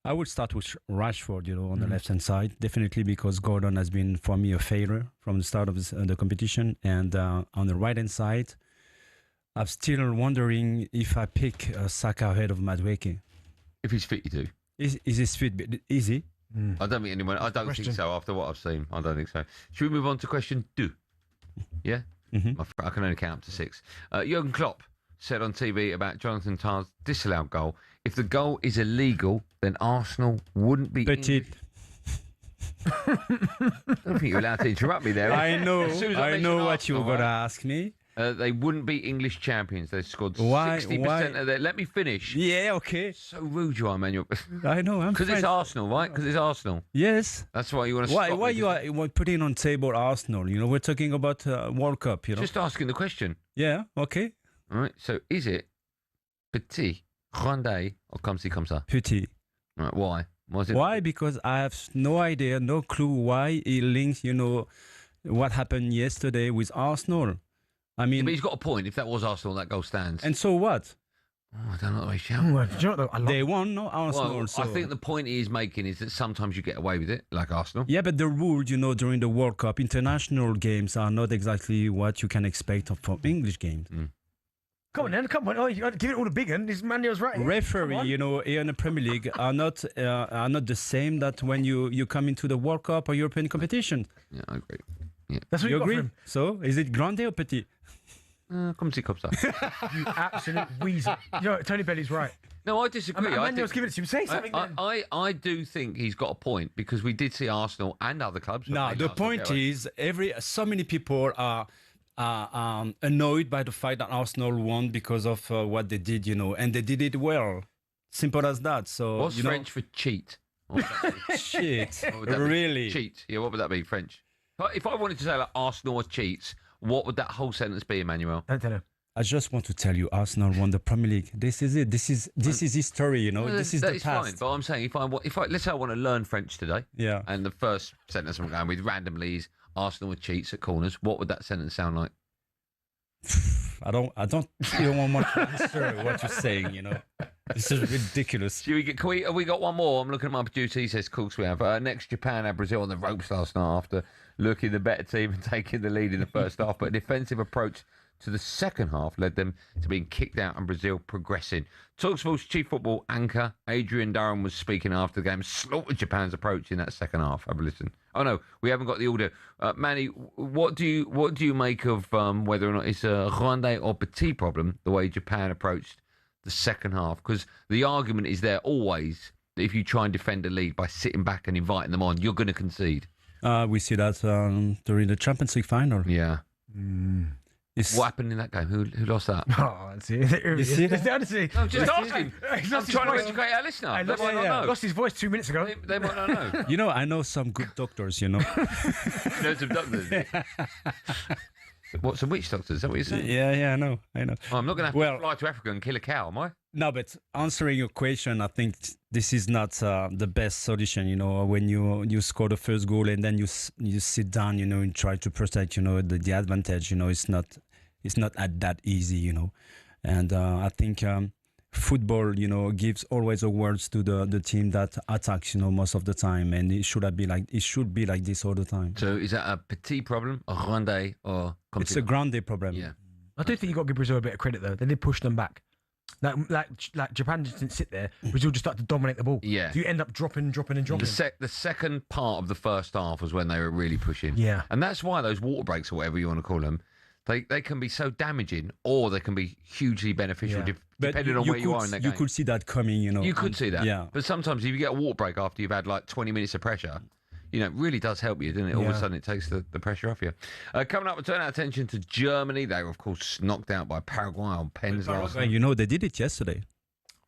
I would start with Rashford, on the left-hand side, definitely, because Gordon has been, for me, a failure from the start of the competition. And on the right-hand side, I'm still wondering if I pick Saka ahead of Madueke. If he's fit, you do. Is he fit? Is he? I don't think anyone. I don't think so. After what I've seen, I don't think so. Should we move on to question 2? Yeah. Mm-hmm. I can only count up to 6. Jurgen Klopp said on TV about Jonathan Tah's disallowed goal: if the goal is illegal, then Arsenal wouldn't be. Petit. I don't think you're allowed to interrupt me there. I know. I know what Arsenal, you're gonna ask me. They wouldn't be English champions. They scored 60% of their. Let me finish. Yeah, okay. So rude you are, Emmanuel. I know. I'm because it's Arsenal, right? Because it's Arsenal. Yes. That's why you want to. Why you are putting on table Arsenal? We're talking about World Cup. Just asking the question. Yeah. Okay. All right. So is it petit, grande, or comme ci comme ça? Petit. All right. Why? Why? Because I have no idea, no clue why it links. What happened yesterday with Arsenal. I mean, but he's got a point. If that was Arsenal, that goal stands. And so what? I don't know the way shout. They won, no? Arsenal. Well, so. I think the point he is making is that sometimes you get away with it, like Arsenal. Yeah, but the rule, during the World Cup, international games are not exactly what you can expect from English games. Come on, then, come on. Oh, you got to give it all the big one. This Manuel's right. Referee, here in the Premier League are not the same that when you come into the World Cup or European competition. Yeah, I agree. Yeah. That's what you agree? got for him. So, is it grande or petit? Comme si, comme ça. You absolute weasel. Tony Belly's right. No, I disagree. Manuel's giving it to him. Say something. I do think he's got a point because we did see Arsenal and other clubs. No, the point is so many people are annoyed by the fact that Arsenal won because of what they did, and they did it well. Simple as that. So what's French for cheat? Cheat. Really? Cheat. Yeah, what would that be, French? If I wanted to say like Arsenal cheats, what would that whole sentence be, Emmanuel? I don't know. I just want to tell you, Arsenal won the Premier League. This is it. This is history. This is the past. Fine, but I'm saying if I let's say I want to learn French today, yeah, and the first sentence I'm going with randomly is Arsenal cheats at corners. What would that sentence sound like? I don't even want much to answer what you're saying. This is ridiculous. Have we got one more? I'm looking at my producer. He says, of course we have. Next, Japan had Brazil on the ropes last night after looking the better team and taking the lead in the first half. But a defensive approach to the second half led them to being kicked out and Brazil progressing. talkSPORT's chief football anchor, Adrian Durham, was speaking after the game, slaughtered Japan's approach in that second half. Have a listen. Oh, no, we haven't got the audio. Manny, what do you make of whether or not it's a grande or petit problem, the way Japan approached the second half? Because the argument is there always that if you try and defend a lead by sitting back and inviting them on, you're going to concede. We see that during the Champions League final. Yeah. What happened in that game? Who lost that? Oh, see. You see that? Honestly, no, just ask him. I'm trying to educate our listener. They might not know. Lost his voice 2 minutes ago. They might not know. I know some good doctors, You know some doctors? What, some witch doctors? Is that what you're saying? Yeah, I know. Oh, I'm not going to have to fly to Africa and kill a cow, am I? No, but answering your question, I think this is not the best solution. When you score the first goal and then you sit down, and try to protect, the advantage. It's not that easy, And I think football, gives always awards to the team that attacks, most of the time, and it should be like this all the time. So is that a petit problem, a grande, or? It's a grande problem. Yeah. I do think you got to give Brazil a bit of credit though. They did push them back. Like Japan just didn't sit there. Brazil just started to dominate the ball. Yeah. So you end up dropping. The second part of the first half was when they were really pushing. Yeah. And that's why those water breaks or whatever you want to call them, they can be so damaging or they can be hugely beneficial depending on where you are in that game. You could see that coming, You could see that. Yeah. But sometimes if you get a water break after you've had like 20 minutes of pressure, it really does help you, doesn't it? All of a sudden it takes the pressure off you. Coming up, we'll turn our attention to Germany. They were, of course, knocked out by Paraguay on pens last night. They did it yesterday.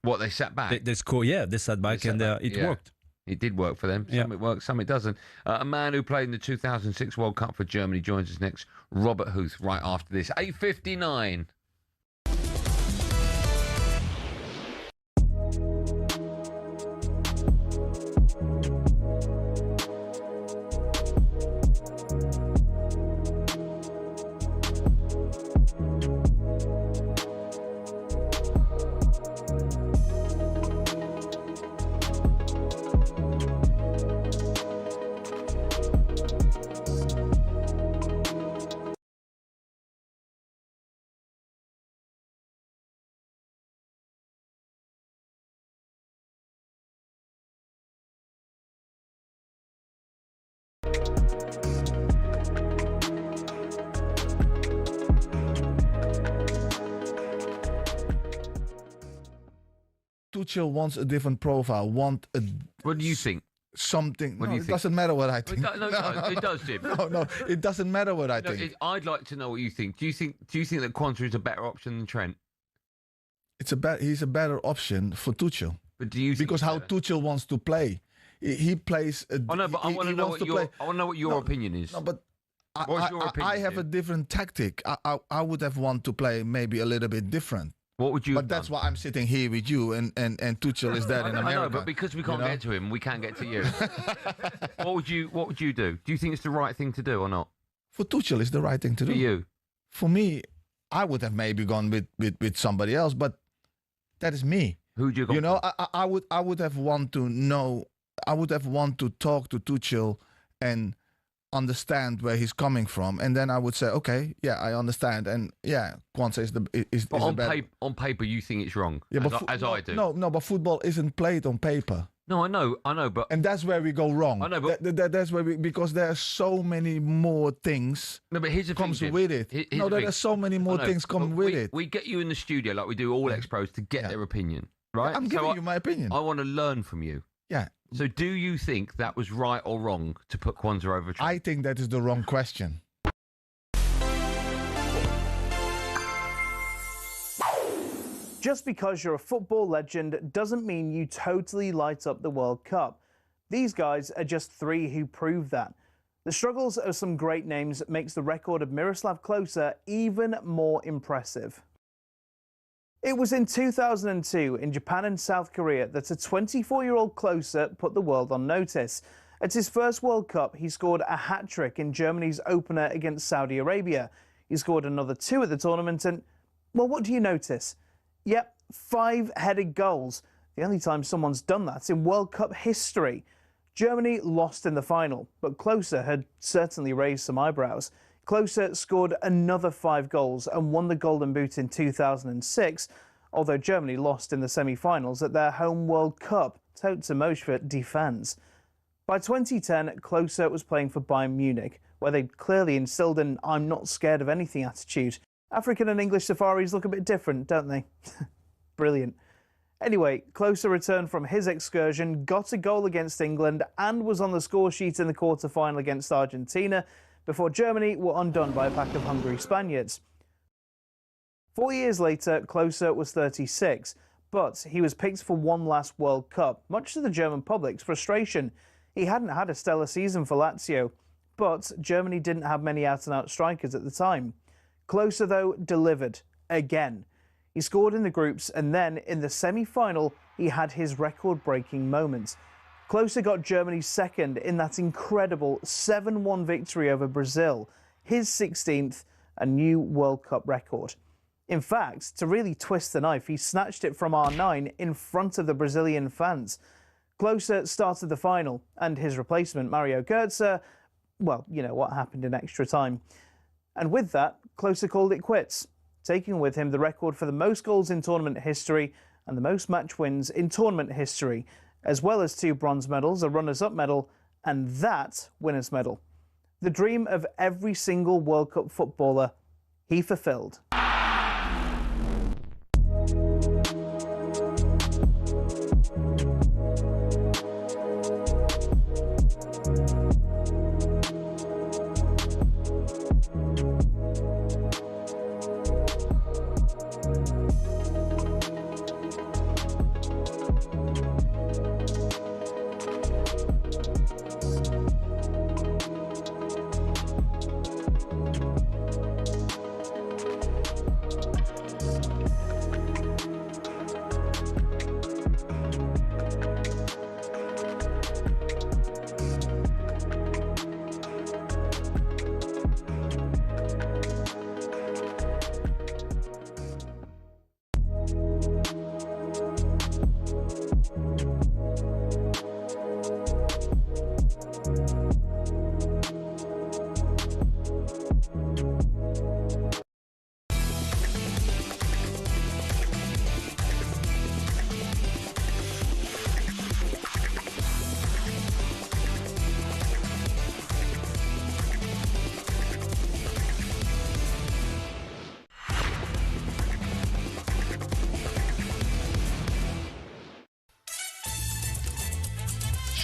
What, they sat back? They scored, they sat back and it worked. It did work for them. Some it works, some it doesn't. A man who played in the 2006 World Cup for Germany joins us next, Robert Huth, right after this. 8:59. Tuchel wants a different profile. What do you think? Something. What do you it think? doesn't matter what I think. No, it does, Jim. No, it doesn't matter what I think. I'd like to know what you think. Do you think that Quanta is a better option than Trent? He's a better option for Tuchel. But do you think because how Tuchel wants to play, he plays. I want to know what your opinion is. No, but what's your opinion? I have a different tactic. I would have wanted to play maybe a little bit different. What would you? But that's why I'm sitting here with you, and Tuchel is there in America. I know, but because we can't get to him, we can't get to you. What would you do? Do you think it's the right thing to do or not? For Tuchel, it's the right thing to do. For you? For me, I would have maybe gone with somebody else, but That is me. Who'd you go? You know, I would have want to know. I would have want to talk to Tuchel and understand where he's coming from, and then I would say, okay, yeah, I understand, and yeah, Kwanzaa is the But the better. on paper, you think it's wrong, Yeah, as I do. No, but football isn't played on paper. No, I know, but and that's where we go wrong. I know, but that's where because there are so many more things. No, but here's the comes thing, with it. Here's No, the there are so many more things coming with it. We get you in the studio like we do all ex-pros to get their opinion, right? I'm giving you my opinion. I want to learn from you. Yeah. So do you think that was right or wrong to put Kwanzaa over Trump? I think that is the wrong question. Just because you're a football legend doesn't mean you totally light up the World Cup. These guys are just three who prove that. The struggles of some great names makes the record of Miroslav Klose even more impressive. It was in 2002 in Japan and South Korea that a 24-year-old Klose put the world on notice. At his first World Cup, he scored a hat-trick in Germany's opener against Saudi Arabia. He scored another 2 at the tournament and, well, what do you notice? Yep, 5-headed goals. The only time someone's done that in World Cup history. Germany lost in the final, but Klose had certainly raised some eyebrows. Klose scored another 5 goals and won the Golden Boot in 2006, although Germany lost in the semi-finals at their home World Cup. Totes emotion for die Fans. By 2010, Klose was playing for Bayern Munich, where they'd clearly instilled an I'm not scared of anything attitude. African and English safaris look a bit different, don't they? Brilliant. Anyway, Klose returned from his excursion, got a goal against England and was on the score sheet in the quarter-final against Argentina before Germany were undone by a pack of hungry Spaniards. 4 years later, Klose was 36, but he was picked for one last World Cup, much to the German public's frustration. He hadn't had a stellar season for Lazio, but Germany didn't have many out-and-out strikers at the time. Klose, though, delivered again. He scored in the groups, and then in the semi-final, he had his record-breaking moment. Klose got Germany second in that incredible 7-1 victory over Brazil, his 16th, a new World Cup record. In fact, to really twist the knife, he snatched it from R9 in front of the Brazilian fans. Klose started the final, and his replacement, Mario Götze, well, you know what happened in extra time. And with that, Klose called it quits, taking with him the record for the most goals in tournament history and the most match wins in tournament history, as well as 2 bronze medals, a runners-up medal, and that winner's medal. The dream of every single World Cup footballer he fulfilled.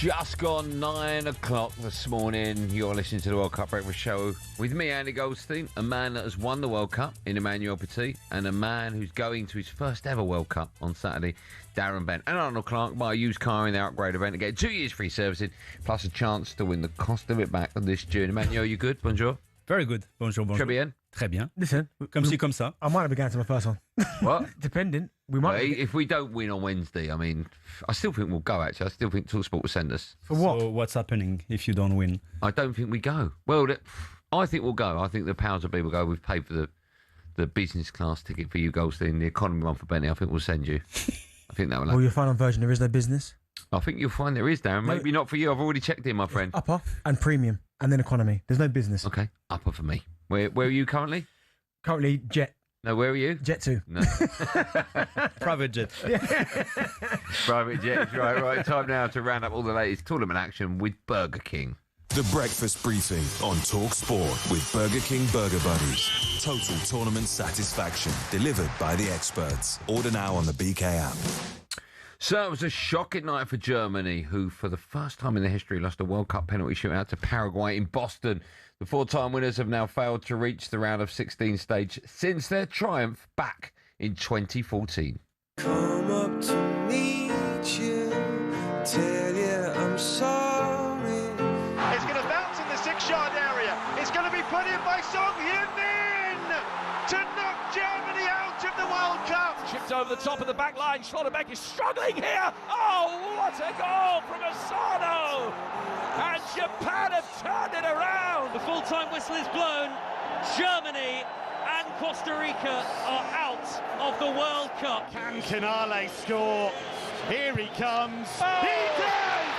Just gone 9 o'clock this morning. You're listening to the World Cup Breakfast Show with me, Andy Goldstein, a man that has won the World Cup in Emmanuel Petit, and a man who's going to his first ever World Cup on Saturday, Darren Bent. And Arnold Clark buy a used car in their upgrade event to get 2 years free servicing, plus a chance to win the cost of it back on this June. Emmanuel, you good? Bonjour. Very good. Bonjour, bonjour. Très bien. Très bien. Listen, Comme ci, comme ça. I might have begun to my first one. What? Depending. We might. Well, if we don't win on Wednesday, I mean, I still think we'll go, actually. I still think talkSPORT will send us. For what? So what's happening if you don't win? I don't think we go. Well, I think we'll go. I think the powers that be will go. We've paid for the business class ticket for you, Goldstein. The economy one for Benny, I think we'll send you. I think that will. Well, your final version, there is no business. I think you'll find there is, Darren. Maybe not for you. I've already checked in, my friend. Upper and premium, and then economy. There's no business. Okay, upper for me. Where are you currently? Currently, jet. No, where are you? Jet 2. No. Private jet. Private jet. Right. Time now to round up all the latest tournament action with Burger King. The Breakfast Briefing on talkSPORT with Burger King Burger Buddies. Total tournament satisfaction delivered by the experts. Order now on the BK app. So it was a shocking night for Germany, who for the first time in their history lost a World Cup penalty shootout to Paraguay in Boston. The four-time winners have now failed to reach the round of 16 stage since their triumph back in 2014. Come up to meet you, tell you I'm sorry. It's going to bounce in the 6-yard area. It's going to be put in by Song Hyun-min to knock Germany out of the World Cup. Chipped over the top of the back line. Schlotterbeck is struggling here. Oh, what a goal from Asano! And Japan have turned it around. The full-time whistle is blown. Germany and Costa Rica are out of the World Cup. Can Canale score? Here he comes. Oh. He does!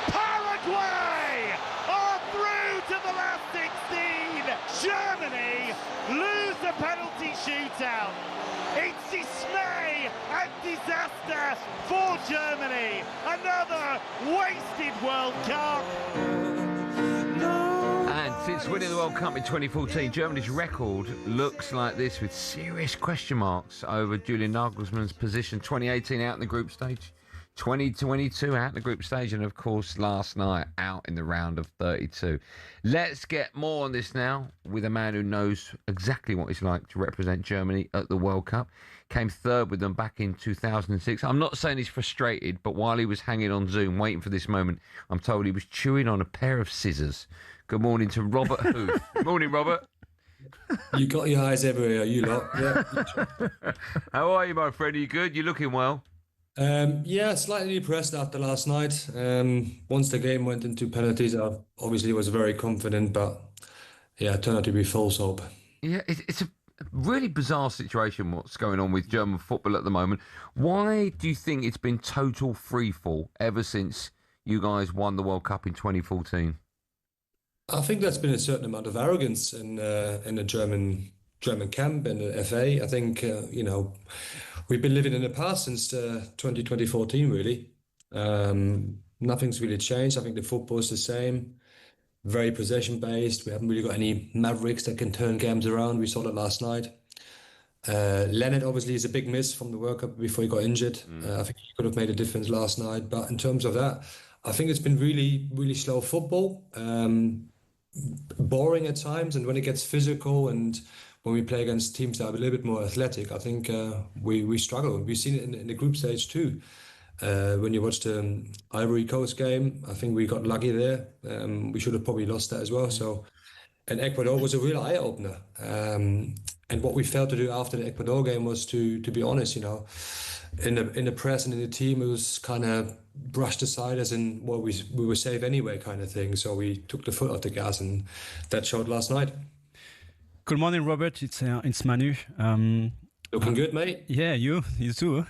Paraguay are through to the last 16. Germany lose the penalty shootout. It's dismay and disaster for Germany. Another wasted World Cup. And since winning the World Cup in 2014, Germany's record looks like this, with serious question marks over Julian Nagelsmann's position. 2018 out in the group stage, 2022 out in the group stage, and of course last night out in the round of 32. Let's get more on this now with a man who knows exactly what it's like to represent Germany at the World Cup. Came third with them back in 2006. I'm not saying he's frustrated, but while he was hanging on Zoom waiting for this moment, I'm told he was chewing on a pair of scissors. Good morning to Robert Huth. Morning, Robert. You got your eyes everywhere, you lot. Yeah. How are you, my friend? Are you good? You're looking well. Yeah, slightly depressed after last night. Once the game went into penalties, I obviously was very confident, but yeah, it turned out to be false hope. Yeah, it's a really bizarre situation what's going on with German football at the moment. Why do you think it's been total freefall ever since you guys won the World Cup in 2014? I think there's been a certain amount of arrogance in the German camp and the FA. I think we've been living in the past since 2014, really. Nothing's really changed. I think the football is the same, very possession-based. We haven't really got any mavericks that can turn games around. We saw that last night. Leonard obviously is a big miss from the World Cup before he got injured. I think he could have made a difference last night. But in terms of that, I think it's been really, really slow football. Boring at times, and when it gets physical and when we play against teams that are a little bit more athletic, I think we struggle. We've seen it in the group stage too. When you watch the Ivory Coast game, I think we got lucky there. We should have probably lost that as well. So, and Ecuador was a real eye-opener. And what we failed to do after the Ecuador game was to be honest, in the press and in the team, it was kind of brushed aside as in, well, we were safe anyway kind of thing. So we took the foot off the gas, and that showed last night. Good morning, Robert. It's Manu. Looking good, mate. Yeah, you too.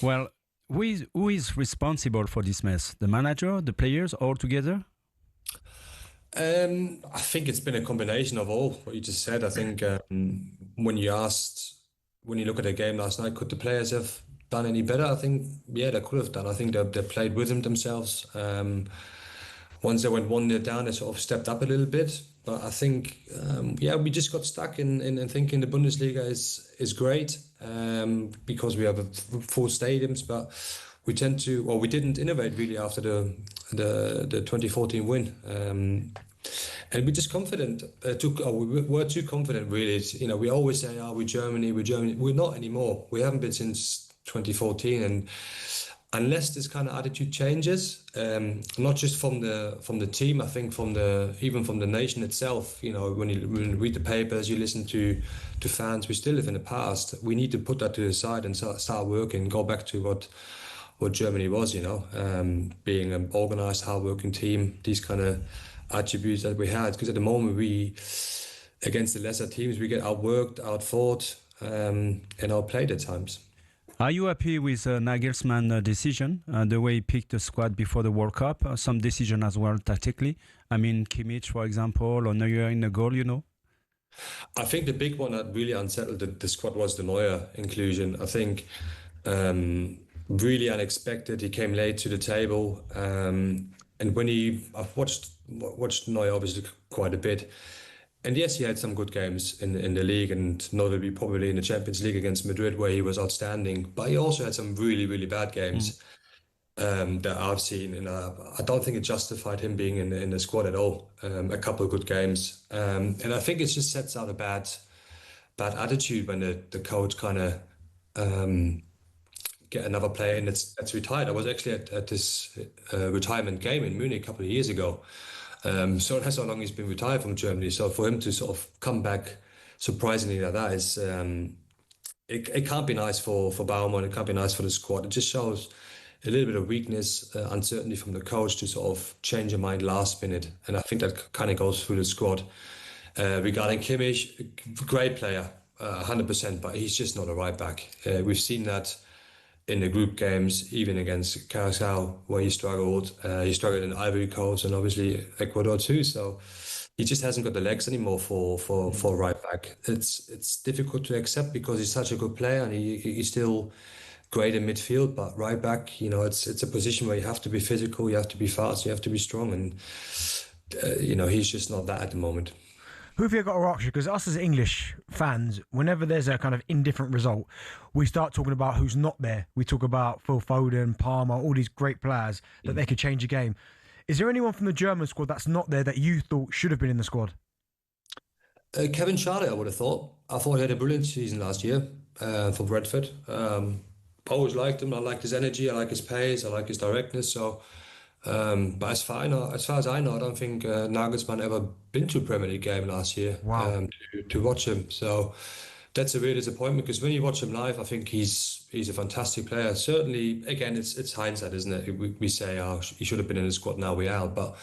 Well, who is responsible for this mess? The manager, the players, all together? I think it's been a combination of all what you just said. I think when you look at the game last night, could the players have done any better? I think, yeah, they could have done. I think they played with themselves. Once they went 1-0 down, they sort of stepped up a little bit. But I think, we just got stuck in thinking the Bundesliga is great because we have full stadiums, but we didn't innovate really after the 2014 win. And we're just confident. We were too confident, really. We always say, we're Germany. We're not anymore. We haven't been since 2014. And unless this kind of attitude changes, not just from the team, I think even from the nation itself. When you read the papers, you listen to fans. We still live in the past. We need to put that to the side and start working. Go back to what Germany was. Being an organised, hard-working team. These kind of attributes that we had, because at the moment against the lesser teams, we get outworked, outfought, and outplayed at times. Are you happy with Nagelsmann's decision, the way he picked the squad before the World Cup? Some decision as well tactically. I mean, Kimmich, for example, or Neuer in the goal, you know? I think the big one that really unsettled the squad was the Neuer inclusion. I think really unexpected. He came late to the table. And when I've watched Neuer obviously quite a bit. And yes, he had some good games in the league, and notably probably in the Champions League against Madrid, where he was outstanding. But he also had some really, really bad games that I've seen, and I don't think it justified him being in the squad at all. A couple of good games, and I think it just sets out a bad attitude when the coach kind of get another player in that's retired. I was actually at this retirement game in Munich a couple of years ago. So that's how long he's been retired from Germany. So for him to sort of come back surprisingly like that is, it can't be nice for Baumann. It can't be nice for the squad. It just shows a little bit of weakness, uncertainty from the coach to sort of change your mind last minute. And I think that kind of goes through the squad. Regarding Kimmich, great player, 100%, but he's just not a right back. We've seen that in the group games, even against Curacao, where he struggled. He struggled in Ivory Coast and obviously Ecuador too. So he just hasn't got the legs anymore for right back. It's difficult to accept because he's such a good player and he's still great in midfield. But right back, it's a position where you have to be physical, you have to be fast, you have to be strong, and he's just not that at the moment. Who have you got to ask you? Because us as English fans, whenever there's a kind of indifferent result, we start talking about who's not there. We talk about Phil Foden, Palmer, all these great players that they could change a game. Is there anyone from the German squad that's not there that you thought should have been in the squad? Kevin Schade, I would have thought. I thought he had a brilliant season last year for Brentford. Always liked him. I liked his energy. I like his pace. I like his directness. So. But as far as I know, I don't think Nagelsmann ever been to a Premier League game last year. Wow. To watch him. So that's a real disappointment because when you watch him live, I think he's a fantastic player. Certainly, again, it's hindsight, isn't it? We say, oh, he should have been in the squad, now we're out. But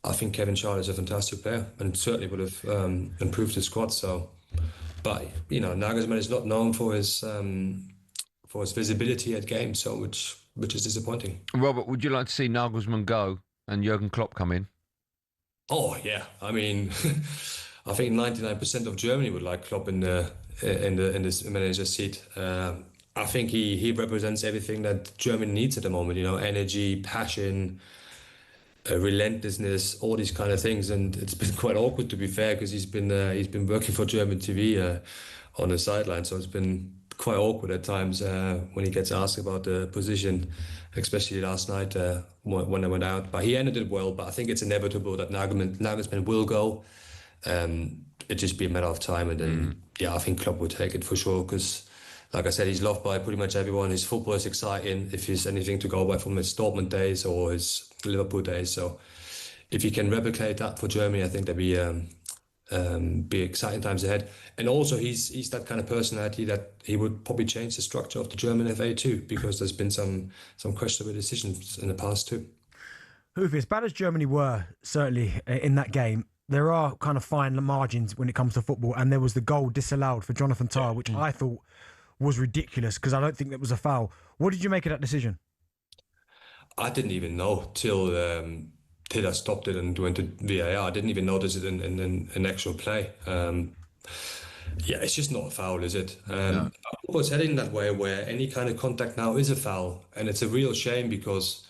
I think Kevin Schade is a fantastic player and certainly would have improved the squad. So, but Nagelsmann is not known for his visibility at games, so which is disappointing. Robert, would you like to see Nagelsmann go and Jurgen Klopp come in? Oh yeah, I mean, I think 99% of Germany would like Klopp in this manager seat. I think he represents everything that Germany needs at the moment. Energy, passion, relentlessness, all these kind of things. And it's been quite awkward, to be fair, because he's been working for German TV on the sideline, so it's been quite awkward at times when he gets asked about the position, especially last night when I went out. But he ended it well. But I think it's inevitable that Nagelsmann will go. It'd just be a matter of time, and then I think Klopp will take it for sure. Because, like I said, he's loved by pretty much everyone. His football is exciting. If he's anything to go by from his Dortmund days or his Liverpool days, so if he can replicate that for Germany, I think that'd be exciting times ahead. And also he's that kind of personality that he would probably change the structure of the German FA too, because there's been some questionable decisions in the past too. Hoofy, as bad as Germany were certainly in that game, there are kind of fine margins when it comes to football, and there was the goal disallowed for Jonathan Tah, which I thought was ridiculous because I don't think that was a foul. What did you make of that decision? I didn't even know till I stopped it and went to VAR. I didn't even notice it in an actual play. It's just not a foul, is it? Football's heading that way where any kind of contact now is a foul, and it's a real shame because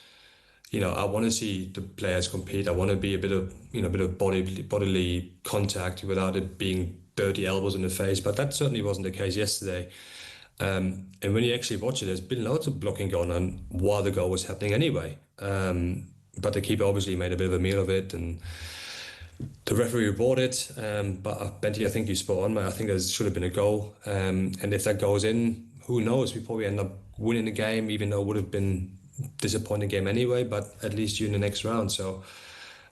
I want to see the players compete. I want to be a bit of bodily contact without it being dirty elbows in the face. But that certainly wasn't the case yesterday. And when you actually watch it, there's been loads of blocking going on while the goal was happening anyway. But the keeper obviously made a bit of a meal of it, and the referee rewarded. But Benty, I think you spot on, mate. I think there should have been a goal. And if that goes in, who knows? We probably end up winning the game, even though it would have been a disappointing game anyway. But at least you're in the next round. So,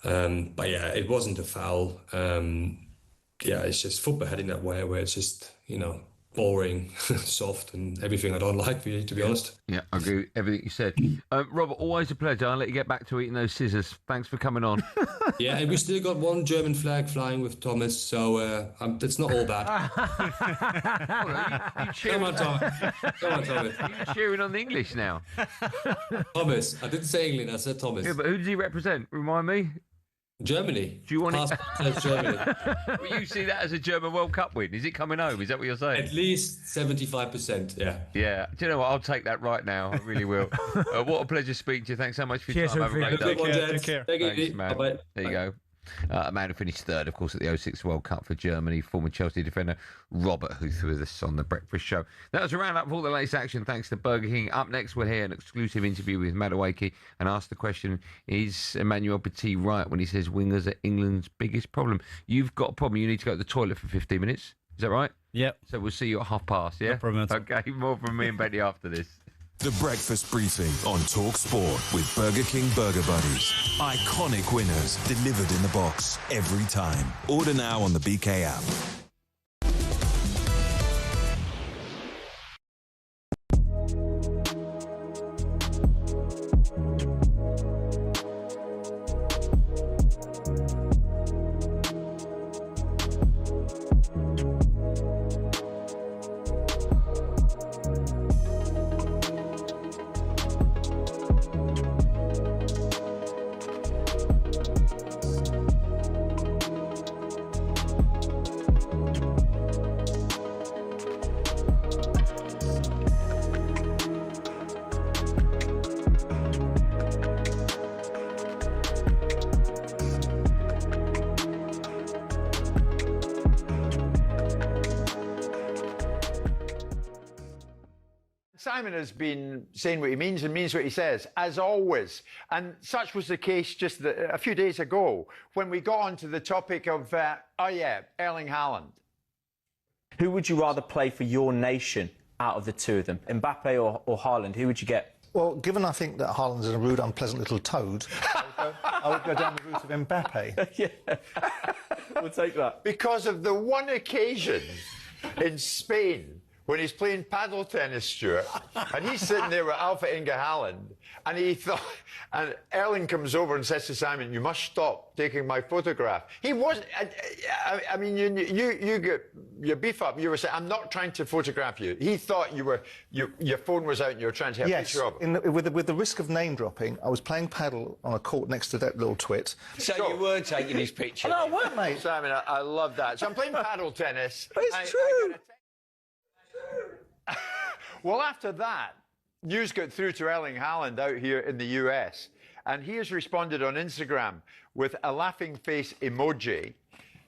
but yeah, it wasn't a foul. It's just football heading that way, where it's just boring, soft, and everything I don't like, really, to be honest. Yeah, I agree with everything you said. Robert, always a pleasure. I'll let you get back to eating those scissors. Thanks for coming on. Yeah, and we still got one German flag flying with Thomas, so it's not all bad. Come on, Thomas. Come on, Thomas. You're cheering on the English now. Thomas. I didn't say England, I said Thomas. Yeah, but who does he represent? Remind me. Germany. Do you want Germany. Will you see that as a German World Cup win? Is it coming home? Is that what you're saying? At least 75%, yeah. Yeah. Do you know what? I'll take that right now. I really will. What a pleasure speaking to you. Thanks so much for your Cheers, time. Have a great day. Take care. Thanks, man. Bye-bye. There you go. A man who finished third, of course, at the 06 World Cup for Germany, former Chelsea defender Robert, who threw this on the Breakfast Show. That was a roundup of all the latest action, thanks to Burger King. Up next, we'll hear an exclusive interview with Madueke and ask the question, is Emmanuel Petit right when he says wingers are England's biggest problem? You've got a problem. You need to go to the toilet for 15 minutes. Is that right? Yep. So we'll see you at past, yeah? No problem at all. Okay, more from me and Benny after this. The Breakfast Briefing on talkSPORT with Burger King Burger Buddies. Iconic winners delivered in the box every time. Order now on the BK app. Simon has been saying what he means and means what he says, as always. And such was the case just a few days ago when we got onto the topic of, Erling Haaland. Who would you rather play for your nation out of the two of them? Mbappe or Haaland? Who would you get? Well, given I think that Haaland's a rude, unpleasant little toad, I would go down the route of Mbappe. Yeah, we'll take that. Because of the one occasion in Spain when he's playing paddle tennis, Stuart, and he's sitting there with Alpha Inga Haaland, and he thought, and Erling comes over and says to Simon, "You must stop taking my photograph." He wasn't. I mean, you get your beef up. You were saying, "I'm not trying to photograph you." He thought your phone was out and you were trying to have a picture of him. With the risk of name dropping, I was playing paddle on a court next to that little twit. So you were taking his picture? No, I weren't, mate. Simon, I love that. So I'm playing paddle tennis. But it's true. Well, after that, news got through to Erling Haaland out here in the US, and he has responded on Instagram with a laughing face emoji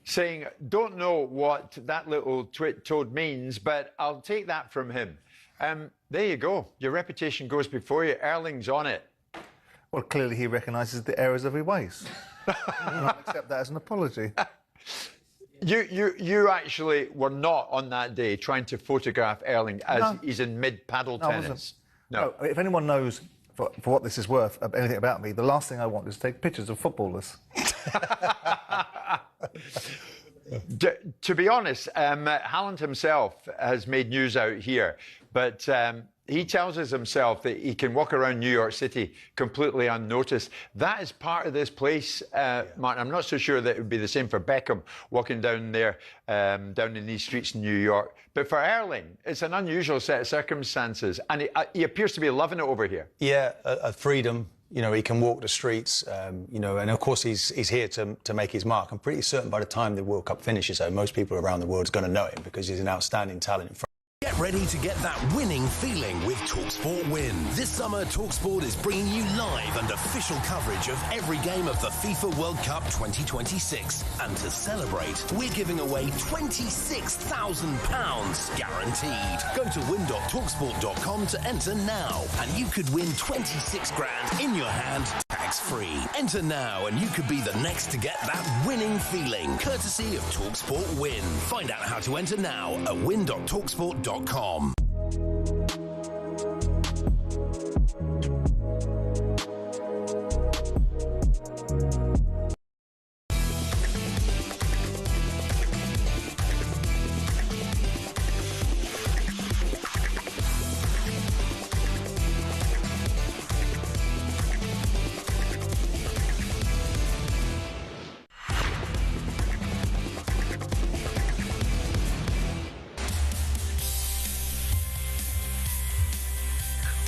saying, "Don't know what that little twit toad means, but I'll take that from him." There you go. Your reputation goes before you. Erling's on it. Well, clearly he recognises the errors of his ways. I'll accept that as an apology. You actually were not on that day trying to photograph Erling as he's in mid-paddle tennis. No. If anyone knows, for what this is worth, anything about me, the last thing I want is to take pictures of footballers. To be honest, Haaland himself has made news out here, but he tells us himself that he can walk around New York City completely unnoticed. That is part of this place, Martin. I'm not so sure that it would be the same for Beckham walking down there, down in these streets in New York. But for Erling, it's an unusual set of circumstances, and he appears to be loving it over here. Yeah, a freedom. You know, he can walk the streets, you know, and of course he's here to make his mark. I'm pretty certain by the time the World Cup finishes, though, most people around the world are going to know him because he's an outstanding talent in front. Get ready to get that winning feeling with talkSPORT Win. This summer, talkSPORT is bringing you live and official coverage of every game of the FIFA World Cup 2026. And to celebrate, we're giving away £26,000 guaranteed. Go to win.talksport.com to enter now, and you could win 26 grand in your hand, tax-free. Enter now, and you could be the next to get that winning feeling, courtesy of talkSPORT Win. Find out how to enter now at win.talksport.com.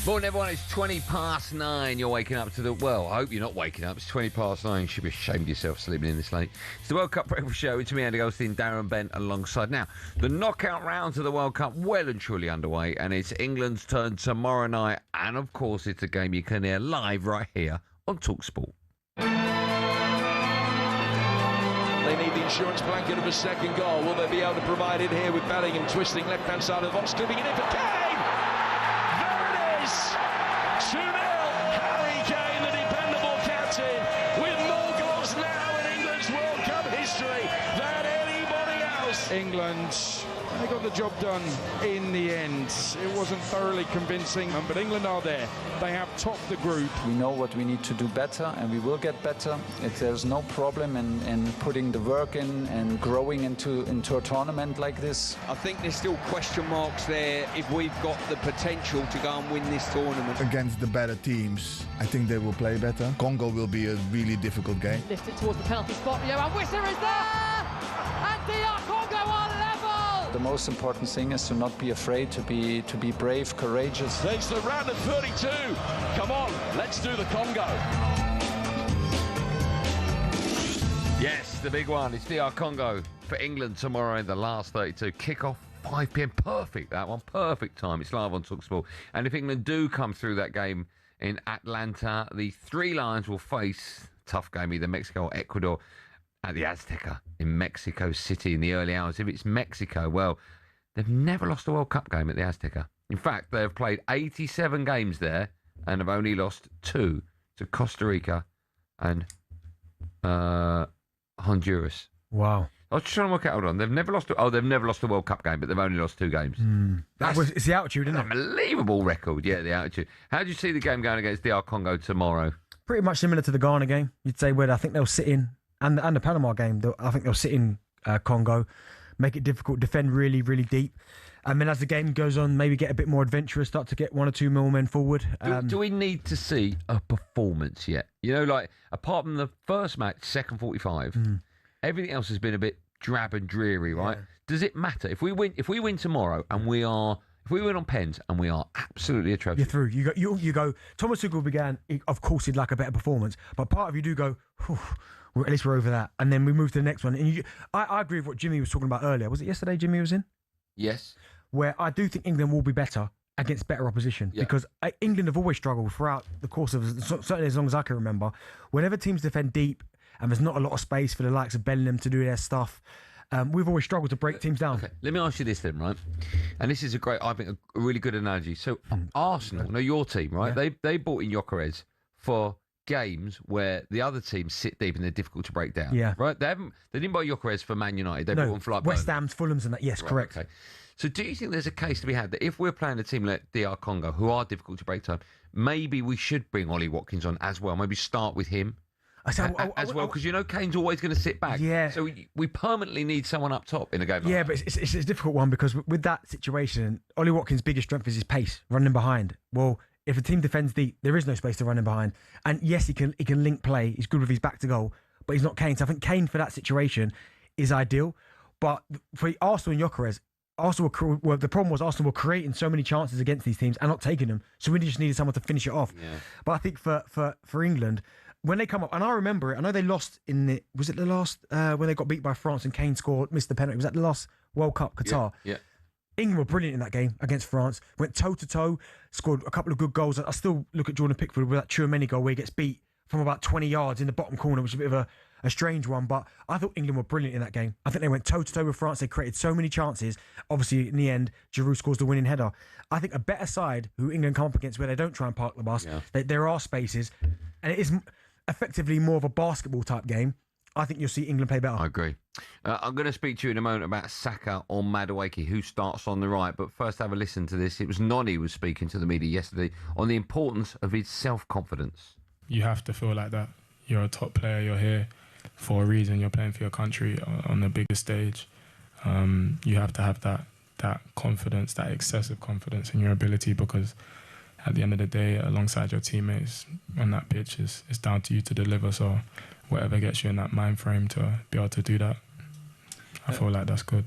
Morning, everyone. It's 9:20. You're waking up to the... Well, I hope you're not waking up. It's 9:20. You should be ashamed of yourself sleeping in this late. It's the World Cup Breakfast Show. It's me, Andy Goldstein Darren Bent, alongside. Now, the knockout rounds of the World Cup well and truly underway, and it's England's turn tomorrow night. And, of course, it's a game you can hear live right here on talkSPORT. They need the insurance blanket of a second goal. Will they be able to provide it here with Bellingham twisting left-hand side of the box, clipping it in for Kane? 2-0, Harry Kane, the dependable captain, with more goals now in England's World Cup history than anybody else. England, they got the job done in the end. It wasn't thoroughly convincing, but England are there. They have topped the group. We know what we need to do better, and we will get better. There's no problem in putting the work in and growing into a tournament like this. I think there's still question marks there if we've got the potential to go and win this tournament. Against the better teams, I think they will play better. Congo will be a really difficult game. Lift it towards the penalty spot. Johan Wisser is there! And DR Congo are level! The most important thing is to not be afraid, to be brave, courageous. It's the round of 32. Come on, let's do the Congo. Yes, the big one. It's DR Congo for England tomorrow in the last 32. Kick-off 5 p.m. Perfect, that one. Perfect time. It's live on talkSPORT. And if England do come through that game in Atlanta, the Three Lions will face, tough game, either Mexico or Ecuador, at the Azteca in Mexico City in the early hours. If it's Mexico, well, they've never lost a World Cup game at the Azteca. In fact, they have played 87 games there and have only lost 2 to Costa Rica and Honduras. Wow. I was just trying to work out, hold on. They've never lost a World Cup game, but they've only lost 2 games. It's the altitude, isn't it? Unbelievable record, yeah, the altitude. How do you see the game going against DR Congo tomorrow? Pretty much similar to the Ghana game. You'd say where I think they'll sit in, and the Panama game, I think they'll sit in Congo, make it difficult, defend really, really deep. And then as the game goes on, maybe get a bit more adventurous, start to get 1 or 2 more men forward. Do we need to see a performance yet? You know, like, apart from the first match, second 45, everything else has been a bit drab and dreary, right? Yeah. Does it matter? If we win tomorrow and if we win on pens and we are absolutely atrocious. You're through. You go, Thomas Tuchel began, of course he'd like a better performance, but part of you do go, at least we're over that. And then we move to the next one. And I agree with what Jimmy was talking about earlier. Was it yesterday Jimmy was in? Yes. Where I do think England will be better against better opposition, because England have always struggled throughout the course of, certainly as long as I can remember, whenever teams defend deep and there's not a lot of space for the likes of Bellingham to do their stuff, we've always struggled to break teams down. Okay, let me ask you this then, right? And this is I think, a really good analogy. So Arsenal, your team, right? Yeah. They bought in Gyökeres for games where the other teams sit deep and they're difficult to break down. Yeah. Right? They didn't buy Gyökeres for Man United. They bought him for like West Ham's, Fulham's and that. Yes, right, correct. Okay. So do you think there's a case to be had that if we're playing a team like DR Congo, who are difficult to break down, maybe we should bring Ollie Watkins on as well? Maybe start with him as well, because Kane's always going to sit back. Yeah. So we permanently need someone up top in a game like that. But it's a difficult one, because with that situation, Ollie Watkins' biggest strength is his pace, running behind. Well, if a team defends deep, there is no space to run him behind. And yes, he can link play. He's good with his back to goal, but he's not Kane. So I think Kane for that situation is ideal. But for Arsenal and Gyökeres, the problem was Arsenal were creating so many chances against these teams and not taking them. So we just needed someone to finish it off. Yeah. But I think for England, when they come up, and I remember it, I know they lost was it the last, when they got beat by France and Kane missed the penalty? Was that the last World Cup, Qatar? Yeah. England were brilliant in that game against France. Went toe-to-toe, scored a couple of good goals. I still look at Jordan Pickford with that Tchouameni goal where he gets beat from about 20 yards in the bottom corner, which is a bit of a strange one. But I thought England were brilliant in that game. I think they went toe-to-toe with France. They created so many chances. Obviously, in the end, Giroud scores the winning header. I think a better side who England come up against, where they don't try and park the bus, there are spaces, and it is effectively more of a basketball-type game. I think you'll see England play better. I agree. I'm going to speak to you in a moment about Saka or Madueke, who starts on the right. But first, have a listen to this. It was Noni who was speaking to the media yesterday on the importance of his self-confidence. You have to feel like that. You're a top player. You're here for a reason. You're playing for your country on the biggest stage. You have to have that confidence, that excessive confidence in your ability, because at the end of the day, alongside your teammates on that pitch, it's down to you to deliver. So whatever gets you in that mind frame to be able to do that, I feel like that's good.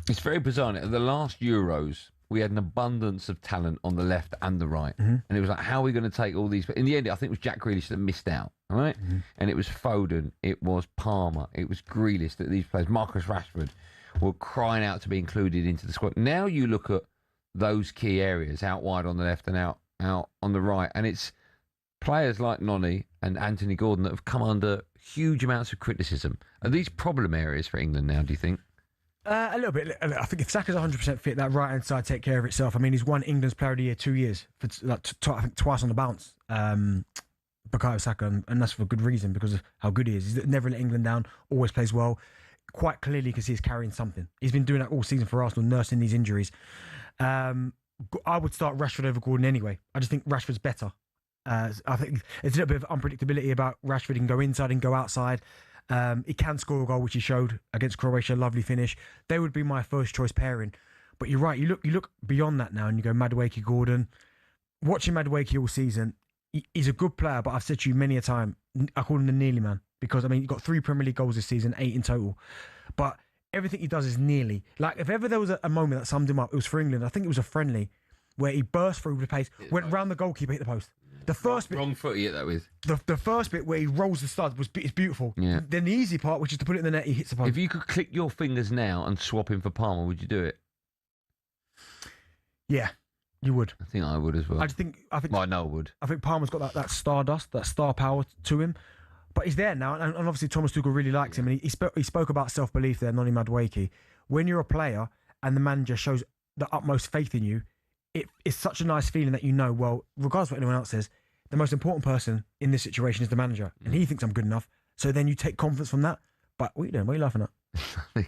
It's very bizarre. At the last Euros, we had an abundance of talent on the left and the right. Mhm. And it was like, how are we going to take all these? But in the end, I think it was Jack Grealish that missed out, all right? And it was Foden, it was Palmer, it was Grealish, that these players, Marcus Rashford, were crying out to be included into the squad. Now you look at those key areas, out wide on the left and out on the right, and it's players like Noni and Anthony Gordon that have come under huge amounts of criticism. Are these problem areas for England now, do you think? A little bit. I think if Saka's 100% fit, that right-hand side take care of itself. I mean, he's won England's Player of the Year 2 years, for I think twice on the bounce, Bukayo Saka, and that's for good reason, because of how good he is. He's never let England down, always plays well. Quite clearly, you can see he's carrying something. He's been doing that all season for Arsenal, nursing these injuries. I would start Rashford over Gordon anyway. I just think Rashford's better. I think it's a little bit of unpredictability about Rashford. He can go inside and go outside. He can score a goal, which he showed against Croatia. Lovely finish. They would be my first choice pairing. But you're right. You look beyond that now, and you go Madueke, Gordon. Watching Madueke all season, he's a good player. But I've said to you many a time, I call him the nearly man, because I mean he got 3 Premier League goals this season, 8 in total. But everything he does is nearly. Like if ever there was a moment that summed him up, it was for England. I think it was a friendly where he burst through the pace, went round the goalkeeper, hit the post. The first bit, wrong foot he hit that with. The first bit where he rolls the stud is beautiful. Yeah. Then the easy part, which is to put it in the net, he hits the post. If you could click your fingers now and swap him for Palmer, would you do it? Yeah, you would. I think I would as well. I think. Well, I know I would. I think Palmer's got that stardust, that star power to him. But he's there now, and obviously Thomas Tuchel really likes him. And he spoke about self-belief there, Noni Madueke. When you're a player and the manager shows the utmost faith in you, it's such a nice feeling that you know, well, regardless of what anyone else says, the most important person in this situation is the manager, and he thinks I'm good enough. So then you take confidence from that. But what are you doing? What are you laughing at? What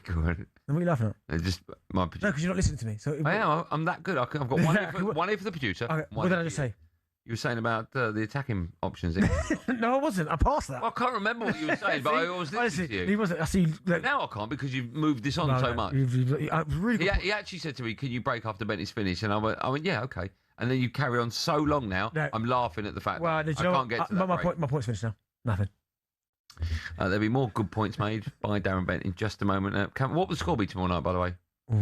are you laughing at? Just my No, because you're not listening to me. So I am. I'm that good. I've got one here for the producer. Okay, what did I just say? You were saying about the attacking options. No, I wasn't. I passed that. Well, I can't remember what you were saying, but I always listened to you. He wasn't. I see. Now I can't because you've moved this on so much. He actually said to me, "Can you break after Bentley's finish?" And I went, "Yeah, okay." And then you carry on so long now. No. I'm laughing at the fact that I can't get to that my point's finished now. Nothing. There'll be more good points made by Darren Bent in just a moment. What will the score be tomorrow night, by the way? Ooh,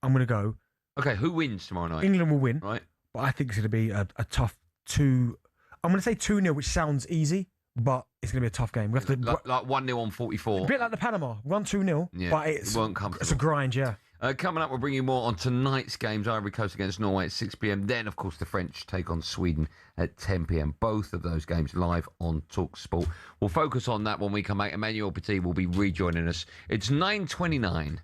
I'm going to go. Okay, who wins tomorrow night? England will win. Right. But I think it's going to be a tough 2. I'm going to say 2-0, which sounds easy, but it's going to be a tough game. We have to like 1-0 on 44. A bit like the Panama, 1-2-0. Yeah, but it won't come. It's a grind, yeah. Coming up, we'll bring you more on tonight's games. Ivory Coast against Norway at 6 p.m. Then, of course, the French take on Sweden at 10 p.m. Both of those games live on talkSPORT. We'll focus on that when we come back. Emmanuel Petit will be rejoining us. It's 9:29.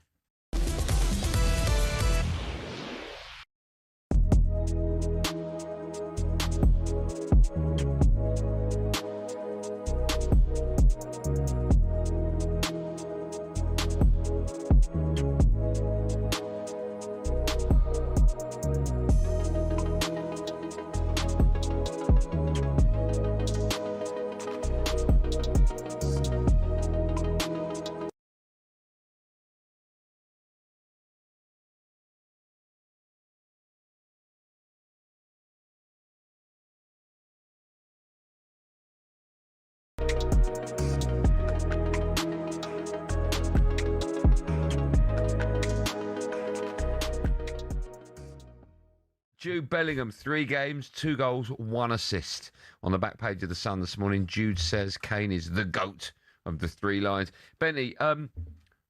Jude Bellingham, 3 games, 2 goals, 1 assist. On the back page of The Sun this morning, Jude says Kane is the GOAT of the 3 Lions. Benny,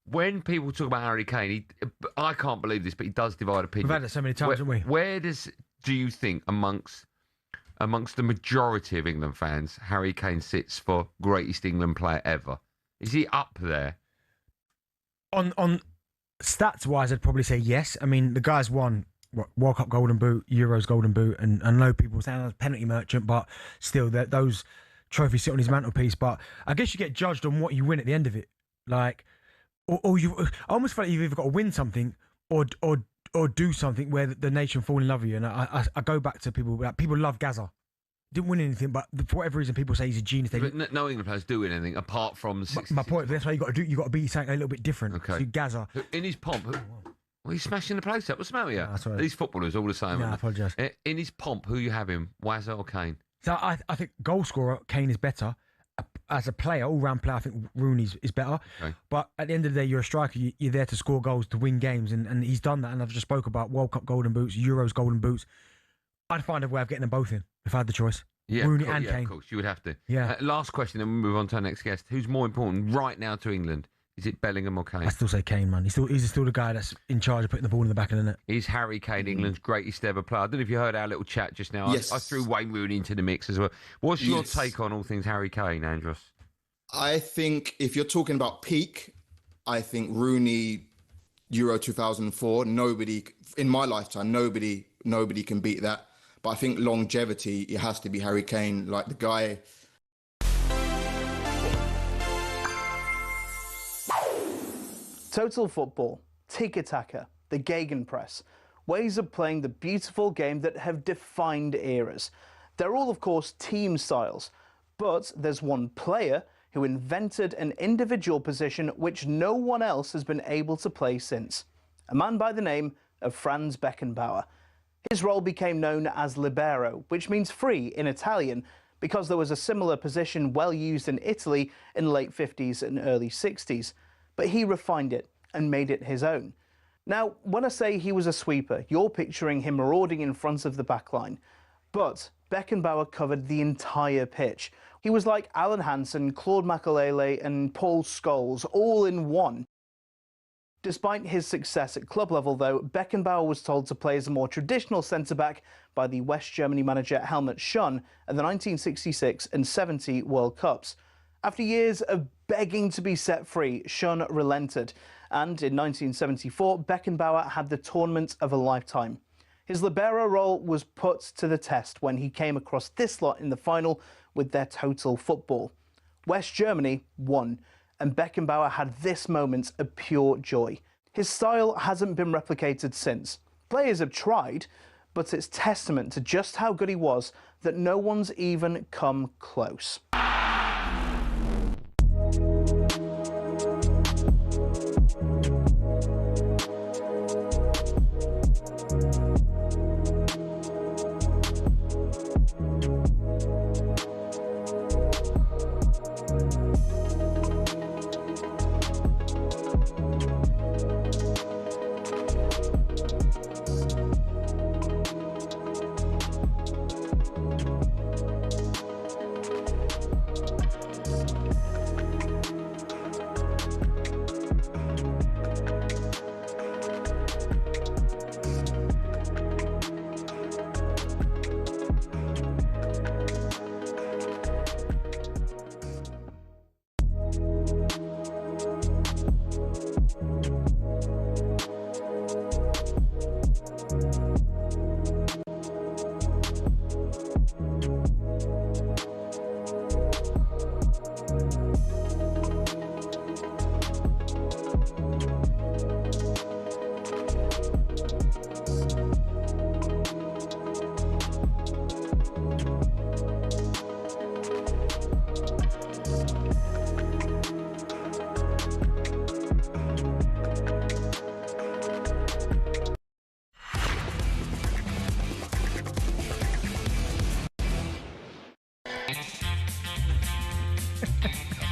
when people talk about Harry Kane, I can't believe this, but he does divide opinion. We've had it so many times, haven't we? Where do you think, amongst the majority of England fans, Harry Kane sits for greatest England player ever? Is he up there? On stats-wise, I'd probably say yes. I mean, the guy's won World Cup Golden Boot, Euros Golden Boot, and I know people say he's a penalty merchant, but still, those trophies sit on his mantelpiece. But I guess you get judged on what you win at the end of it. Like, or you, I almost feel like you've either got to win something or do something where the nation fall in love with you. And I go back to people. Like, people love Gaza. Didn't win anything, but for whatever reason, people say he's a genius. But no England players do win anything apart from the 66. My point. That's why you got to do. You got to be something a little bit different. Okay. To Gaza. In his pomp. Well, he's smashing the place up. What's the matter with you? That's right. These footballers all the same. I apologise. In his pomp, who you have him? Wazza or Kane? So I think goal scorer, Kane is better. as a player, all-round player, I think Rooney is better. Okay. But at the end of the day, you're a striker. You're there to score goals, to win games, and he's done that. And I've just spoke about World Cup golden boots, Euros golden boots. I'd find a way of getting them both in if I had the choice. Yeah, Rooney and Kane. Of course, you would have to. Yeah. Last question, then we'll move on to our next guest. Who's more important right now to England? Is it Bellingham or Kane? I still say Kane, man. He's still the guy that's in charge of putting the ball in the back of the net. Is Harry Kane England's greatest ever player? I don't know if you heard our little chat just now. Yes. I threw Wayne Rooney into the mix as well. What's your take on all things Harry Kane, Andros? I think if you're talking about peak, I think Rooney, Euro 2004, nobody, in my lifetime, nobody can beat that. But I think longevity, it has to be Harry Kane. Like the guy... Total football, tiki-taka, the gegenpress, ways of playing the beautiful game that have defined eras. They're all, of course, team styles, but there's one player who invented an individual position which no one else has been able to play since. A man by the name of Franz Beckenbauer. His role became known as libero, which means free in Italian, because there was a similar position well used in Italy in the late 50s and early 60s. But he refined it and made it his own. Now, when I say he was a sweeper, you're picturing him marauding in front of the back line. But Beckenbauer covered the entire pitch. He was like Alan Hansen, Claude Makelele and Paul Scholes, all in one. Despite his success at club level, though, Beckenbauer was told to play as a more traditional centre-back by the West Germany manager Helmut Schön at the 1966 and 70 World Cups. After years of begging to be set free, Schön relented, and in 1974, Beckenbauer had the tournament of a lifetime. His libero role was put to the test when he came across this lot in the final with their total football. West Germany won, and Beckenbauer had this moment of pure joy. His style hasn't been replicated since. Players have tried, but it's testament to just how good he was that no one's even come close.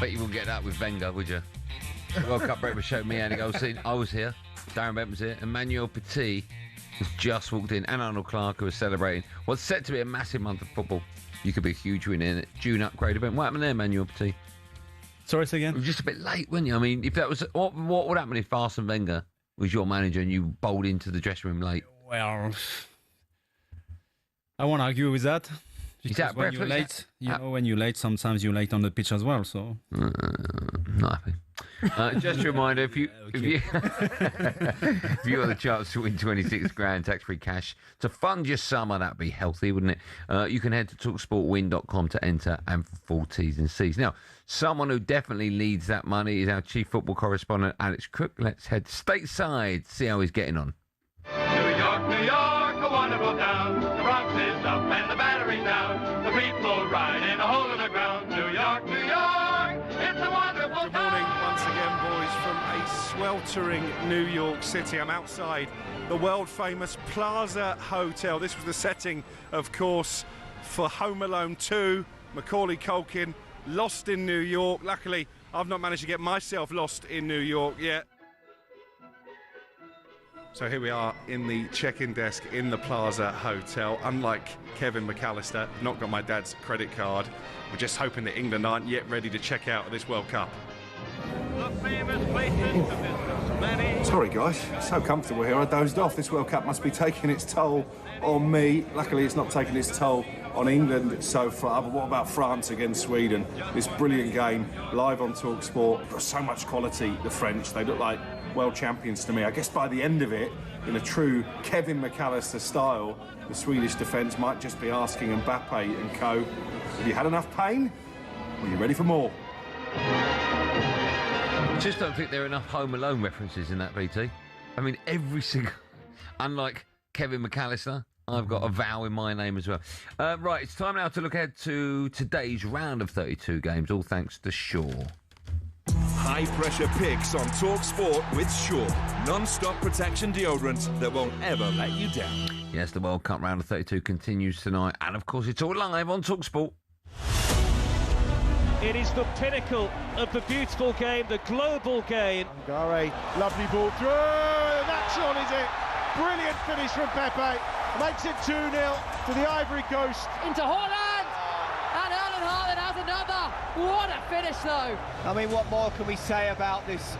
Bet you wouldn't get that with Wenger, would you? The World Cup breakfast show, me, Andy Goldstein. I was here. Darren Bent was here. Emmanuel Petit has just walked in. And Arnold Clark, who was celebrating what's set to be a massive month of football. You could be a huge winner in it. June upgrade event. What happened there, Emmanuel Petit? Sorry, say again? It was just a bit late, weren't you? I mean, if that was... What would happen if Arsene Wenger was your manager and you bowled into the dressing room late? Well, I won't argue with that. Is that when you're late, when you're late, sometimes you're late on the pitch as well. So, not happy. Just a reminder: if you got the chance to win 26 grand tax-free cash to fund your summer, that'd be healthy, wouldn't it? You can head to talksportwin.com to enter and for full T's and C's. Now, someone who definitely leads that money is our chief football correspondent, Alex Crook. Let's head stateside, see how he's getting on. New York, a wonderful town. The Bronx is up and the Battery's down. The people ride in a hole in the ground. New York, it's a wonderful Good morning once again, boys, from a sweltering New York City. I'm outside the world-famous Plaza Hotel. This was the setting, of course, for Home Alone 2. Macaulay Culkin lost in New York. Luckily, I've not managed to get myself lost in New York yet. So here we are in the check-in desk in the Plaza Hotel. Unlike Kevin McAllister, I've not got my dad's credit card. We're just hoping that England aren't yet ready to check out of this World Cup. Sorry guys, so comfortable here I dozed off. This World Cup must be taking its toll on me. Luckily it's not taking its toll on England so far, but what about France against Sweden? This brilliant game, live on talkSPORT. Got so much quality, the French. They look like world champions to me. I guess by the end of it, in a true Kevin McAllister style, the Swedish defence might just be asking Mbappé and co, have you had enough pain? Or are you ready for more? Just don't think there are enough Home Alone references in that, BT. I mean, every single... Unlike Kevin McAllister, I've got a vowel in my name as well. Right, it's time now to look ahead to today's round of 32 games, all thanks to Shaw. High-pressure picks on talkSPORT with Shaw. Non-stop protection deodorant that won't ever let you down. Yes, the World Cup round of 32 continues tonight, and of course it's all live on talkSPORT. It is the pinnacle of the beautiful game, the global game. Gare, lovely ball through, and that shot is it. Brilliant finish from Pepe. Makes it 2-0 to the Ivory Coast. Into Haaland! And Erling Haaland has another. What a finish, though. I mean, what more can we say about this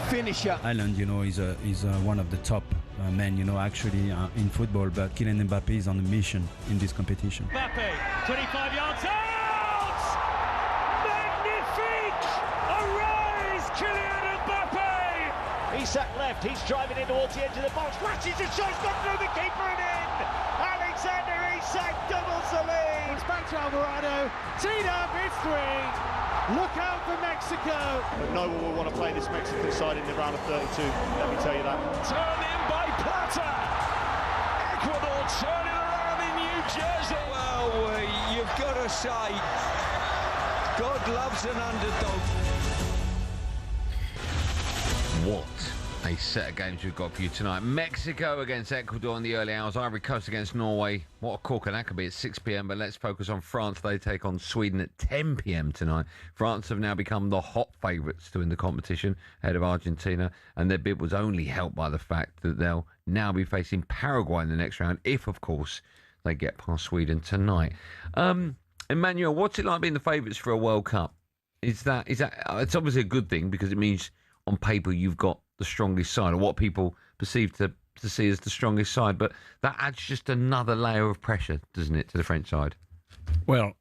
finisher? Ireland, is one of the top men, actually in football. But Kylian Mbappé is on a mission in this competition. Mbappé, 25 yards out! Magnifique! Arise, Kylian Mbappé! He's sat left, he's driving in towards the edge of the box, flashes a shot, gone through the keeper and in! Alexander Isak doubles the lead! It's back to Alvarado, teed up, it's 3. Look out for Mexico! But no one will want to play this Mexican side in the round of 32, let me tell you that. Turn in by Plata! Ecuador turning around in New Jersey! Well, you've got to say, God loves an underdog. What a set of games we've got for you tonight. Mexico against Ecuador in the early hours. Ivory Coast against Norway. What a corker that could be at 6 p.m. But let's focus on France. They take on Sweden at 10 p.m. tonight. France have now become the hot favourites to win the competition ahead of Argentina. And their bid was only helped by the fact that they'll now be facing Paraguay in the next round, if, of course, they get past Sweden tonight. Emmanuel, what's it like being the favourites for a World Cup? Is that it's obviously a good thing because it means on paper you've got the strongest side, or what people perceive to see as the strongest side, but that adds just another layer of pressure, doesn't it, to the French side? Well,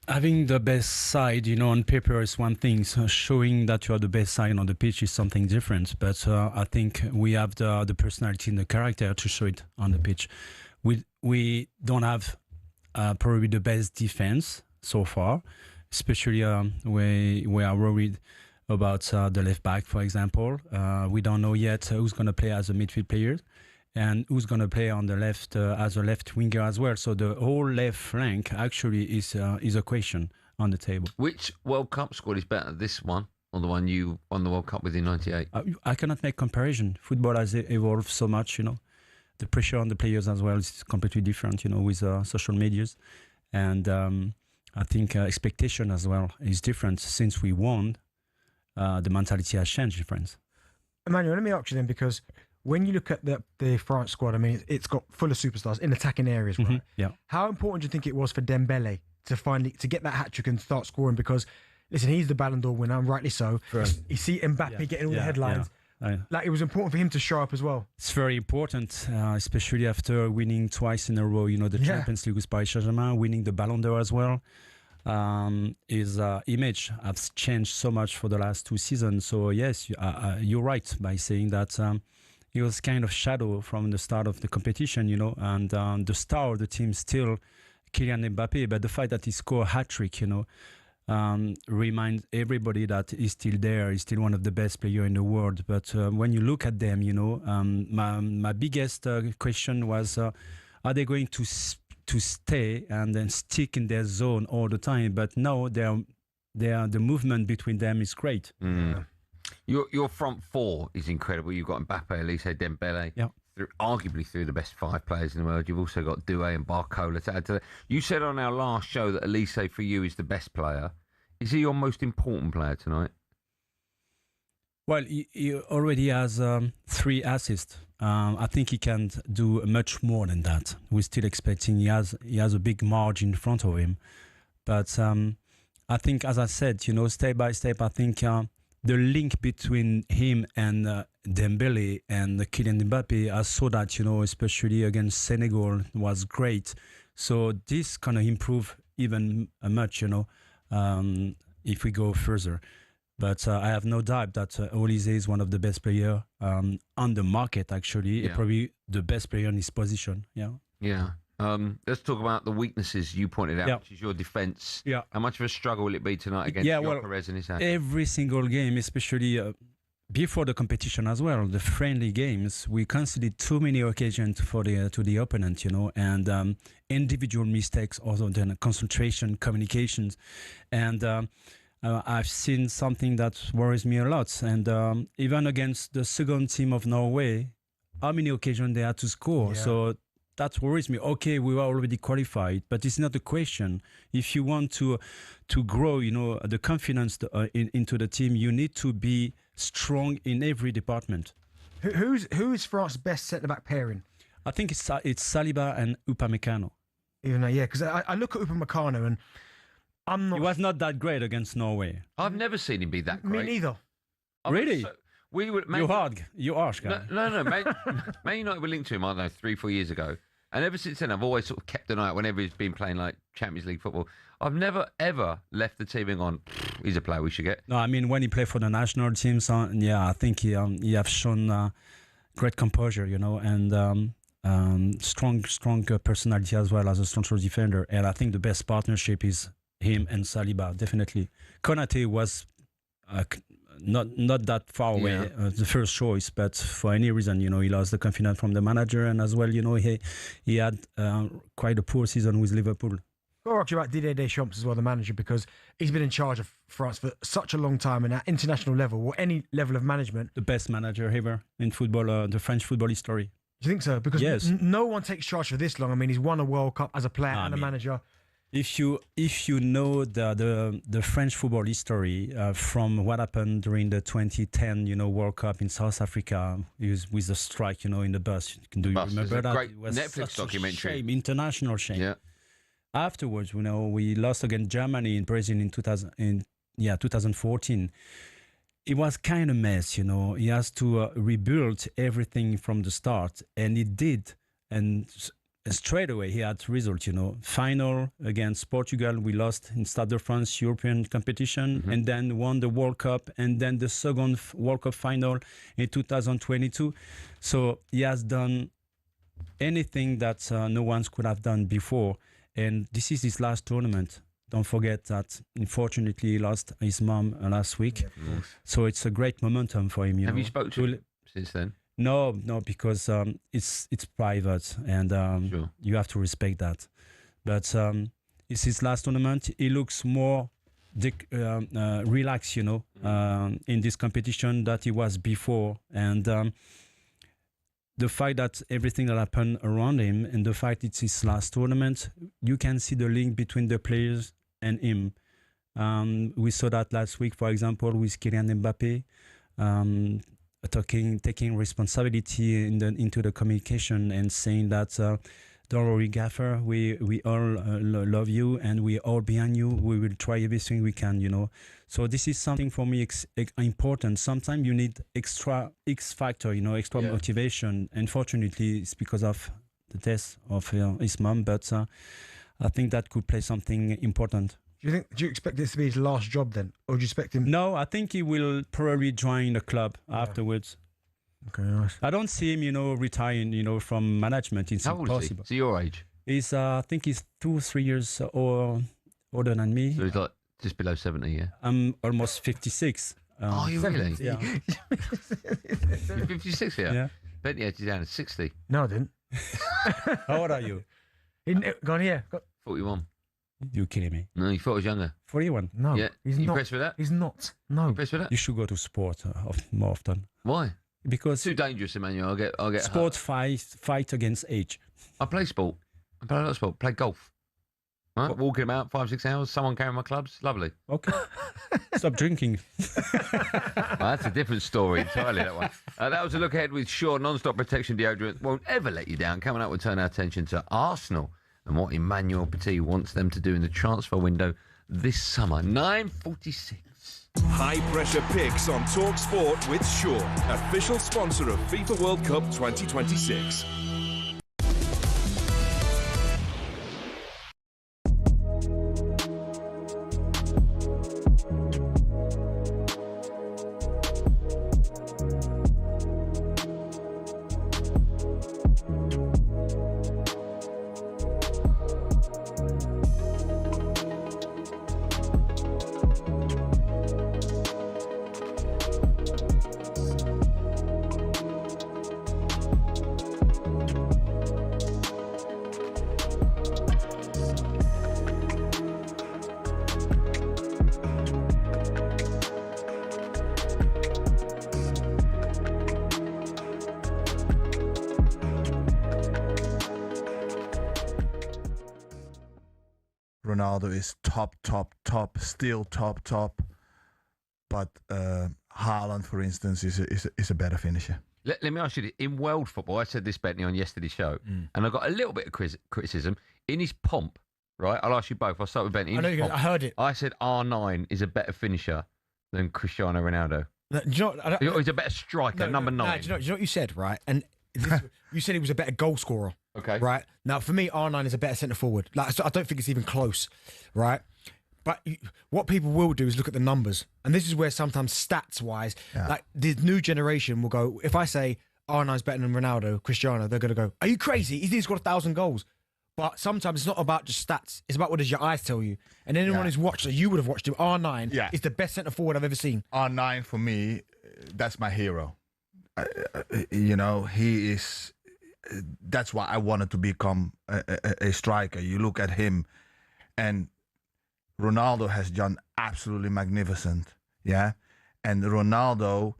having the best side, on paper is one thing. So showing that you are the best side on the pitch is something different. But I think we have the personality and the character to show it on the pitch. We don't have probably the best defense so far, especially we are worried about the left back, for example. We don't know yet who's going to play as a midfield player and who's going to play on the left as a left winger as well. So the whole left flank actually is a question on the table. Which World Cup squad is better, this one or the one you won the World Cup with in '98? I cannot make comparison. Football has evolved so much, The pressure on the players as well is completely different, with social medias. And I think expectation as well is different since we won. The mentality has changed, friends. Emmanuel, let me ask you then, because when you look at the France squad, I mean, it's got full of superstars in attacking areas, right? Yeah. How important do you think it was for Dembele to get that hat trick and start scoring? Because listen, he's the Ballon d'Or winner, and rightly so. You see Mbappé getting all the headlines. Yeah. Like, it was important for him to show up as well. It's very important, especially after winning twice in a row. The Champions League with Paris Saint-Germain, winning the Ballon d'Or as well. His image has changed so much for the last 2 seasons. So yes, you're right by saying that he was kind of shadow from the start of the competition, and the star of the team still Kylian Mbappé. But the fact that he scored a hat-trick, reminds everybody that he's still there. He's still one of the best players in the world. But when you look at them, my biggest question was, are they going to stay and then stick in their zone all the time? But no, the movement between them is great. Your front four is incredible. You've got Mbappé, Elise, Dembele. Yeah. Arguably through the best 5 players in the world. You've also got Doué and Barcola to add to that. You said on our last show that Elise for you is the best player. Is he your most important player tonight? Well, he already has 3 assists. I think he can do much more than that. We're still expecting he has a big margin in front of him. But I think, as I said, step by step, I think the link between him and Dembele and Kylian Mbappé, I saw that, especially against Senegal, was great. So this kind of improve even much, if we go further. But I have no doubt that Olise is one of the best players on the market, actually. Yeah. Probably the best player in his position. Yeah. Yeah. Let's talk about the weaknesses you pointed out, Yeah. which is your defence. Yeah. How much of a struggle will it be tonight against Gyökeres and his hand? Every single game, especially before the competition as well, the friendly games, we conceded too many occasions to the opponent, and individual mistakes, also then concentration, communications, and I've seen something that worries me a lot. And even against the second team of Norway, how many occasions they had to score? Yeah. So that worries me. Okay, we were already qualified, but it's not the question. If you want to grow, the confidence into the team, you need to be strong in every department. Who's France's best centre-back pairing? I think it's Saliba and Upamecano. Even though, yeah, because I look at Upamecano and I'm not. He was not that great against Norway. I've never seen him be that great. Me neither. Really? We were. You harsh guy. No. Man United were linked to him, I don't know, 3-4 years ago. And ever since then, I've always sort of kept an eye out whenever he's been playing like Champions League football. I've never, ever left the team and gone, he's a player we should get. No, I mean, when he played for the national teams, I think he have shown great composure, and strong personality as well as a central defender. And I think the best partnership is him and Saliba, definitely. Konate was not that far away, the first choice, but for any reason, he lost the confidence from the manager, and as well, he had quite a poor season with Liverpool. I'll ask you about Didier Deschamps as well, the manager, because he's been in charge of France for such a long time, and at international level or any level of management. The best manager ever in football, the French football history. Do you think so? Because yes. No one takes charge for this long. I mean, he's won a World Cup as a player and a manager. If you know the French football history from what happened during the 2010 World Cup in South Africa with the strike in the bus, do you remember that? Great it was Netflix documentary. Shame, international shame. Yeah. Afterwards, we lost against Germany in Brazil in 2014. It was kind of mess, He has to rebuild everything from the start, and he did, and straight away he had results, Final against Portugal, we lost in Stade de France European competition, and then won the World Cup, and then the second World Cup final in 2022. So he has done anything that no one could have done before, and this is his last tournament. Don't forget that, unfortunately, he lost his mom last week. So it's a great momentum for him. Have you spoken to him since then? No, because it's private, and sure. You have to respect that. But it's his last tournament. He looks more relaxed, in this competition that he was before, and the fact that everything that happened around him, and the fact it's his last tournament, you can see the link between the players and him. We saw that last week, for example, with Kylian Mbappé. Taking responsibility into the communication and saying that don't worry, Gaffer, we all love you and we all behind you. We will try everything we can, So this is something for me important. Sometimes you need extra X factor, extra motivation. Unfortunately, it's because of the death of his mom, but I think that could play something important. Do you expect this to be his last job then? Or do you expect him? No, I think he will probably join the club afterwards. Okay, nice. I don't see him, retiring, from management. It's How old impossible. is he? Is he your age? He's, I think he's 2-3 years older than me. So he's like just below 70, yeah? I'm almost 56. Oh, you really? Yeah. You're 56 here? Yeah. Bent the edge down at 60. No, I didn't. How old are you? Go on here. 41. You're kidding me. No, you thought I was younger. 41. No, Yeah. he's You not. impressed with that? He's not. No. Impressed with that? You should go to sport more often. Why? Because Too dangerous, Emmanuel. I'll get sport hurt. fight against age. I play sport. I play a lot of sport. Play golf. Right? Walking about 5-6 hours. Someone carrying my clubs. Lovely. Okay. Stop drinking. Well, that's a different story entirely, that one. That was a look ahead with Shaw. Non-stop protection deodorant won't ever let you down. Coming up, we'll turn our attention to Arsenal and what Emmanuel Petit wants them to do in the transfer window this summer. 9:46. High pressure picks on talkSPORT with Shaw, official sponsor of FIFA World Cup 2026. Ronaldo is top, still top. But Haaland, for instance, is a better finisher. Let me ask you this. In world football, I said this, Bentley, on yesterday's show, and I got a little bit of criticism. In his pomp, right? I'll ask you both. I'll start with Bentley. I heard it. I said R9 is a better finisher than Cristiano Ronaldo. No, do you know, he's a better striker, number 9. Do you know what you said, right? And you said he was a better goal scorer. Okay. Right? Now, for me, R9 is a better centre forward. Like, so I don't think it's even close, right? But what people will do is look at the numbers. And this is where sometimes stats-wise, like the new generation will go, if I say R9's better than Ronaldo, Cristiano, they're going to go, are you crazy? He's got 1,000 goals. But sometimes it's not about just stats. It's about what does your eyes tell you. And anyone who's watched it, you would have watched him. R9 is the best centre forward I've ever seen. R9 for me, that's my hero. You know, he is. That's why I wanted to become a striker. You look at him, and Ronaldo has done absolutely magnificent. Yeah, and Ronaldo,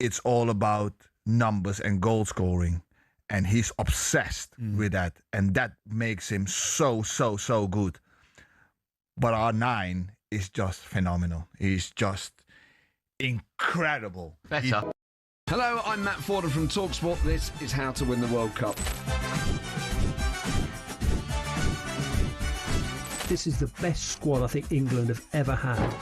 it's all about numbers and goal scoring. And he's obsessed with that. And that makes him so good. But R9 is just phenomenal. He's just incredible. Better. Hello, I'm Matt Forden from talkSPORT. This is How to Win the World Cup. This is the best squad I think England have ever had.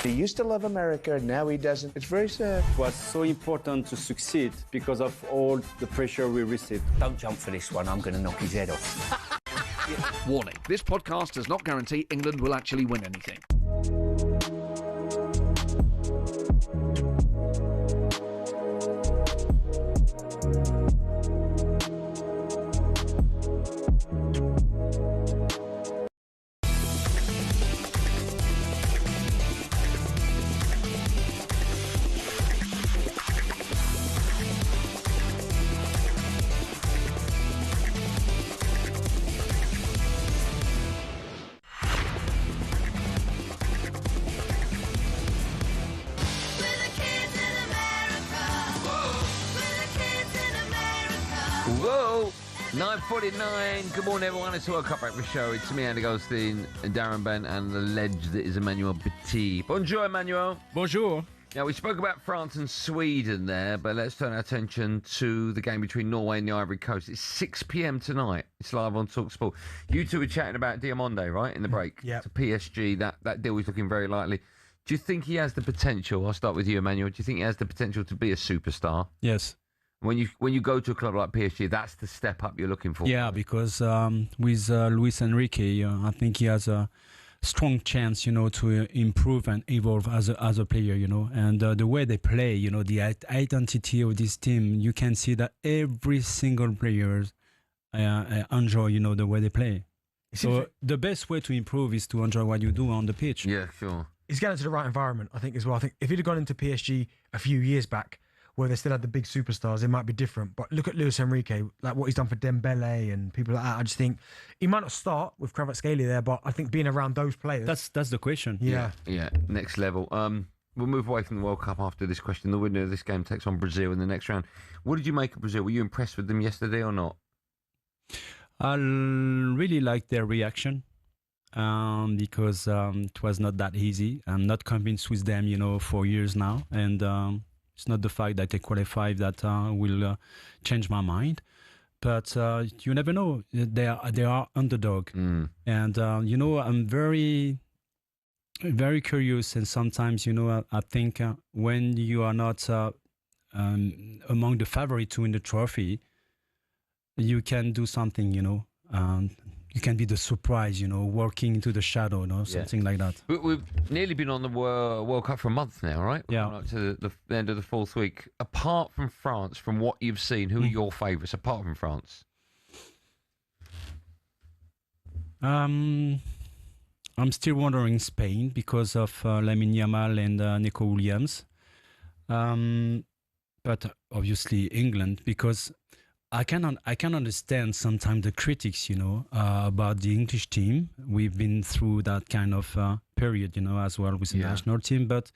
He used to love America, now he doesn't. It's very sad. It was so important to succeed because of all the pressure we received. Don't jump for this one, I'm going to knock his head off. Warning, this podcast does not guarantee England will actually win anything. Whoa! 9:49. Good morning, everyone. It's the World Cup Breakfast Show. It's me, Andy Goldstein Darren Bent, and the ledge that is Emmanuel Petit. Bonjour, Emmanuel. Bonjour. Now, we spoke about France and Sweden there, but let's turn our attention to the game between Norway and the Ivory Coast. It's 6 p.m. tonight. It's live on talkSPORT. You two were chatting about Diamonde, right, in the break? Yeah. To PSG, that deal is looking very likely. Do you think he has the potential? I'll start with you, Emmanuel. Do you think he has the potential to be a superstar? Yes. When you go to a club like PSG, that's the step up you're looking for. Yeah, because with Luis Enrique, I think he has a strong chance, to improve and evolve as a player, And the way they play, the identity of this team, you can see that every single player enjoy, the way they play. So the best way to improve is to enjoy what you do on the pitch. Yeah, sure. He's getting into the right environment, I think, as well. I think if he'd have gone into PSG a few years back, where they still had the big superstars, it might be different. But look at Luis Enrique, like what he's done for Dembele and people like that. I just think he might not start with Kvaratskhelia there, but I think being around those players... That's the question. Yeah. Yeah, next level. we'll move away from the World Cup after this question. The winner of this game takes on Brazil in the next round. What did you make of Brazil? Were you impressed with them yesterday or not? I really liked their reaction because it was not that easy. I'm not convinced with them, for years now. And it's not the fact that they qualified that will change my mind. But you never know. They are underdog. And, I'm very, very curious. And sometimes, I think when you are not among the favorite to win the trophy, you can do something, you can be the surprise, working into the shadow, something like that. We've nearly been on the World Cup for a month now, right? Yeah. Up to the end of the fourth week. Apart from France, from what you've seen, who are your favourites, apart from France? I'm still wondering Spain because of Lamine Yamal and Nico Williams. But obviously England, because I can understand sometimes the critics, about the English team. We've been through that kind of period, as well with the national team. But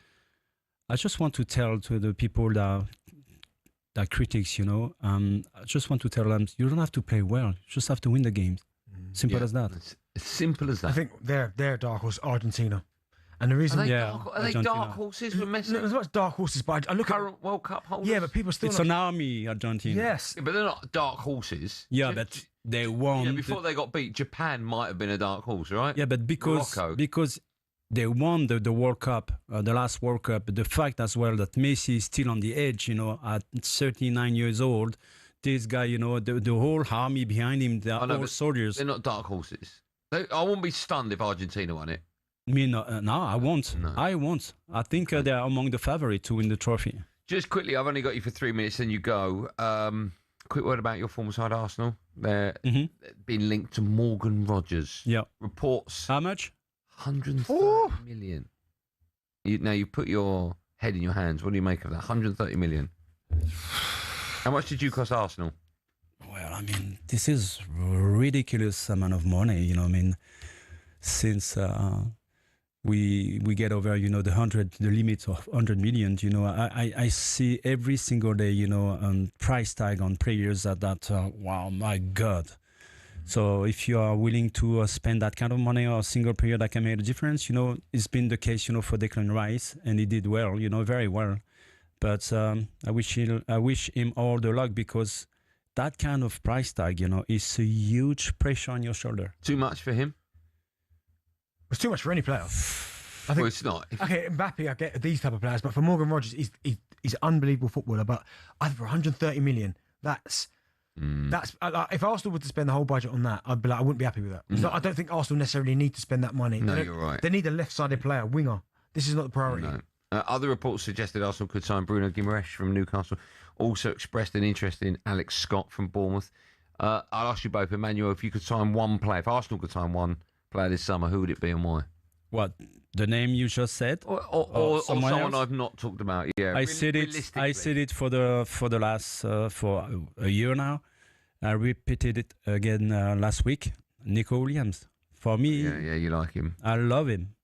I just want to tell to the people that critics, I just want to tell them, you don't have to play well. You just have to win the games. Simple as that. It's as simple as that. I think they're dark horse, Argentina. And the reason, are they dark horses with Messi? No, as much dark horses, but I look current at World Cup holders. Yeah, but people still. It's an army, Argentina. Yes, but they're not dark horses. Yeah, but they won. Before they got beat, Japan might have been a dark horse, right? Yeah, but because they won the World Cup, the last World Cup. The fact as well that Messi is still on the edge, at 39 years old. This guy, the whole army behind him, they're all soldiers. They're not dark horses. I wouldn't be stunned if Argentina won it. No, I won't. No. I won't. I think they are among the favourites to win the trophy. Just quickly, I've only got you for 3 minutes, then you go. Quick word about your former side, Arsenal. They're being linked to Morgan Rogers. Yeah. Reports. How much? 130 million. Now, you put your head in your hands. What do you make of that? 130 million. How much did you cost Arsenal? Well, I mean, this is a ridiculous amount of money, since we get over, the limit of 100 million, I see every single day, price tag on players that, wow, my God. So if you are willing to spend that kind of money on a single player that can make a difference, it's been the case, for Declan Rice, and he did well, very well. But I wish him all the luck, because that kind of price tag, is a huge pressure on your shoulder. Too much for him? It's too much for any player. I think, well, it's not. Okay, Mbappé, I get these type of players, but for Morgan Rogers, he's an unbelievable footballer. But I think for 130 million, that's if Arsenal were to spend the whole budget on that, I'd be like, I wouldn't be happy with that. I don't think Arsenal necessarily need to spend that money. No, you're right. They need a left-sided player, winger. This is not the priority. No. Other reports suggested Arsenal could sign Bruno Guimaraes from Newcastle. Also expressed an interest in Alex Scott from Bournemouth. I'll ask you both, Emmanuel, if you could sign one player, if Arsenal could sign one player this summer, who would it be and why? What, the name you just said, or someone I've not talked about? Yeah, I said it for the last for a year now. I repeated it again last week. Nico Williams. For me, yeah, you like him. I love him.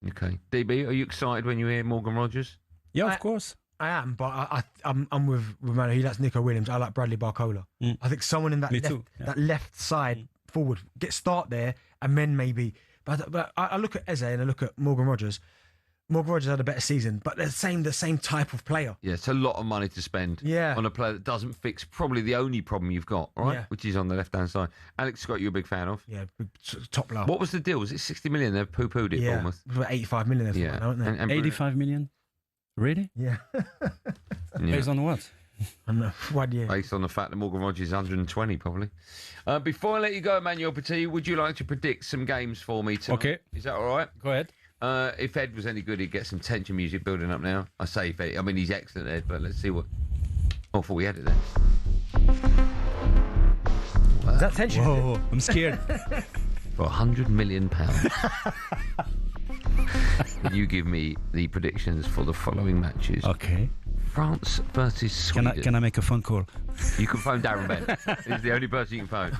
Okay, DB, are you excited when you hear Morgan Rogers? Yeah, of course. I am, but I'm with Manu. He likes Nico Williams. I like Bradley Barcola. I think someone in that that left side forward, start there, and then maybe. But I look at Eze and I look at Morgan Rogers. Morgan Rogers had a better season, but they're the same type of player. Yeah, it's a lot of money to spend on a player that doesn't fix probably the only problem you've got, right? Yeah. Which is on the left-hand side. Alex Scott, you're a big fan of. Yeah, top player. What was the deal? Was it 60 million? They've poo-pooed it, Bournemouth. About 85 million. Yeah, aren't they? And 85 million? Really? Yeah. Based on what? I know. 1 year. Based on the fact that Morgan Rogers is 120, probably. Before I let you go, Emmanuel Petit, would you like to predict some games for me tonight? Okay. Is that all right? Go ahead. If Ed was any good, he'd get some tension music building up now. I say if Ed, I mean, he's excellent, Ed, but let's see what... Oh, I thought we had it then. Is that tension? Whoa, I'm scared. For £100 million. You give me the predictions for the following matches. Okay. France versus Sweden. Can I make a phone call? You can phone Darren Bent. He's the only person you can phone.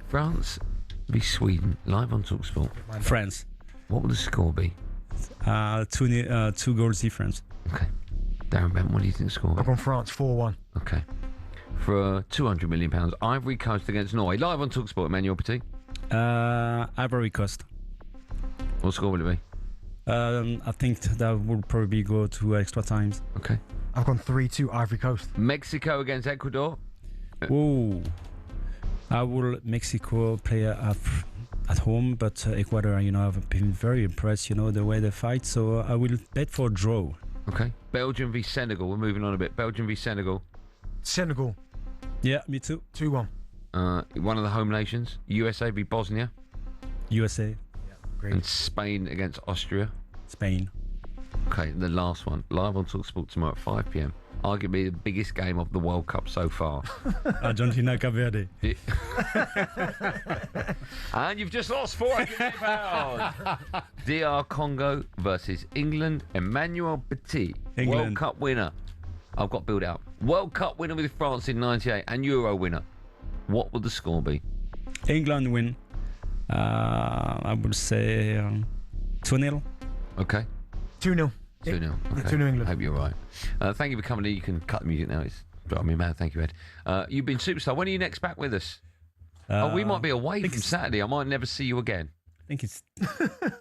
France v Sweden, live on talkSPORT. France. What will the score be? 2 goals difference. Okay. Darren Bent, what do you think the score? I've gone France 4-1. Okay. For £200 million, Ivory Coast against Norway. Live on talkSPORT, Emmanuel Petit. Ivory Coast. What score will it be? I think that will probably go to extra times. Okay. I've gone 3-2 Ivory Coast. Mexico against Ecuador. Oh, I will Mexico play at home, but Ecuador, I've been very impressed, the way they fight. So I will bet for a draw. Okay. Belgium v Senegal. We're moving on a bit. Belgium v Senegal. Senegal. Yeah, me too. 2-1. One of the home nations. USA v Bosnia. USA. Yeah, great. And Spain against Austria. Spain. Okay, the last one. Live on talkSPORT tomorrow at 5 p.m. Arguably the biggest game of the World Cup so far. Argentina, Cabo Verde. And you've just lost £400 million. DR Congo versus England. Emmanuel Petit, England. World Cup winner. I've got build out. World Cup winner with France in '98 and Euro winner. What would the score be? England win. I would say 2-0. Okay. 2-0. 2-0. Okay. 2-0 England. I hope you're right. Thank you for coming in. You can cut the music now. It's driving me mad. Thank you, Ed. You've been superstar. When are you next back with us? We might be away from Saturday. I might never see you again. I think it's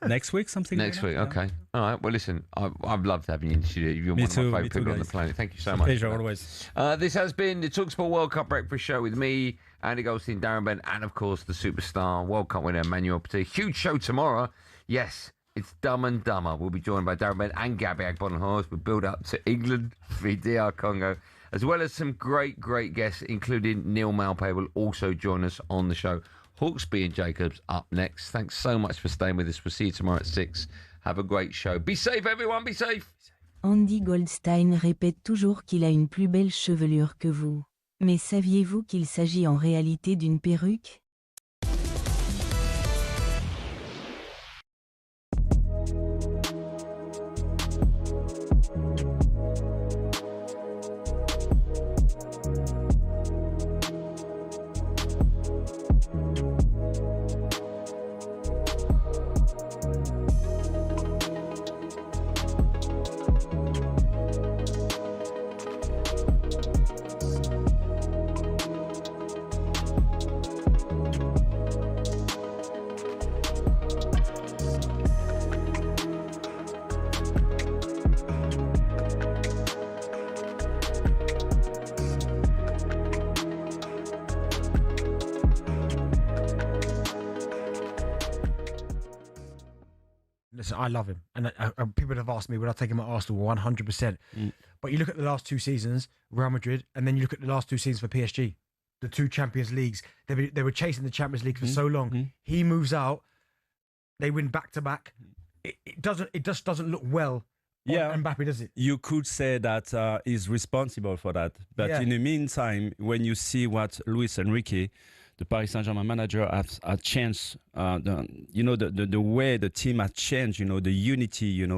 next week, something next like week, that, okay. All right, well, listen, I've loved having you in the studio. You're one of my favourite people on the planet. Thank you so much. Pleasure, always. This has been the talkSPORT World Cup Breakfast Show with me, Andy Goldstein, Darren Bent, and, of course, the superstar World Cup winner, Emmanuel Petit. Huge show tomorrow. Yes, it's Dumb and Dumber. We'll be joined by Darren Bent and Gabby Agbonhorst. We'll build up to England v DR Congo, as well as some great, great guests, including Neil Malpay will also join us on the show. Hawksby and Jacobs up next. Thanks so much for staying with us. We'll see you tomorrow at 6. Have a great show. Be safe, everyone. Be safe. Andy Goldstein répète toujours qu'il a une plus belle chevelure que vous. Mais saviez-vous qu'il s'agit en réalité d'une perruque? Listen, I love him. And people have asked me, would I take him at Arsenal? 100%. But you look at the last 2 seasons, Real Madrid, and then you look at the last 2 seasons for PSG, the 2 Champions Leagues. They were chasing the Champions League for so long. He moves out, they win back-to-back. It just doesn't look well on Mbappé, does it? You could say that he's responsible for that. But in the meantime, when you see what Luis Enrique, the Paris Saint-Germain manager, has changed, the way the team has changed, the unity,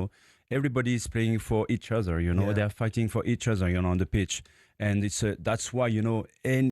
everybody is playing for each other, they're fighting for each other, on the pitch. And that's why,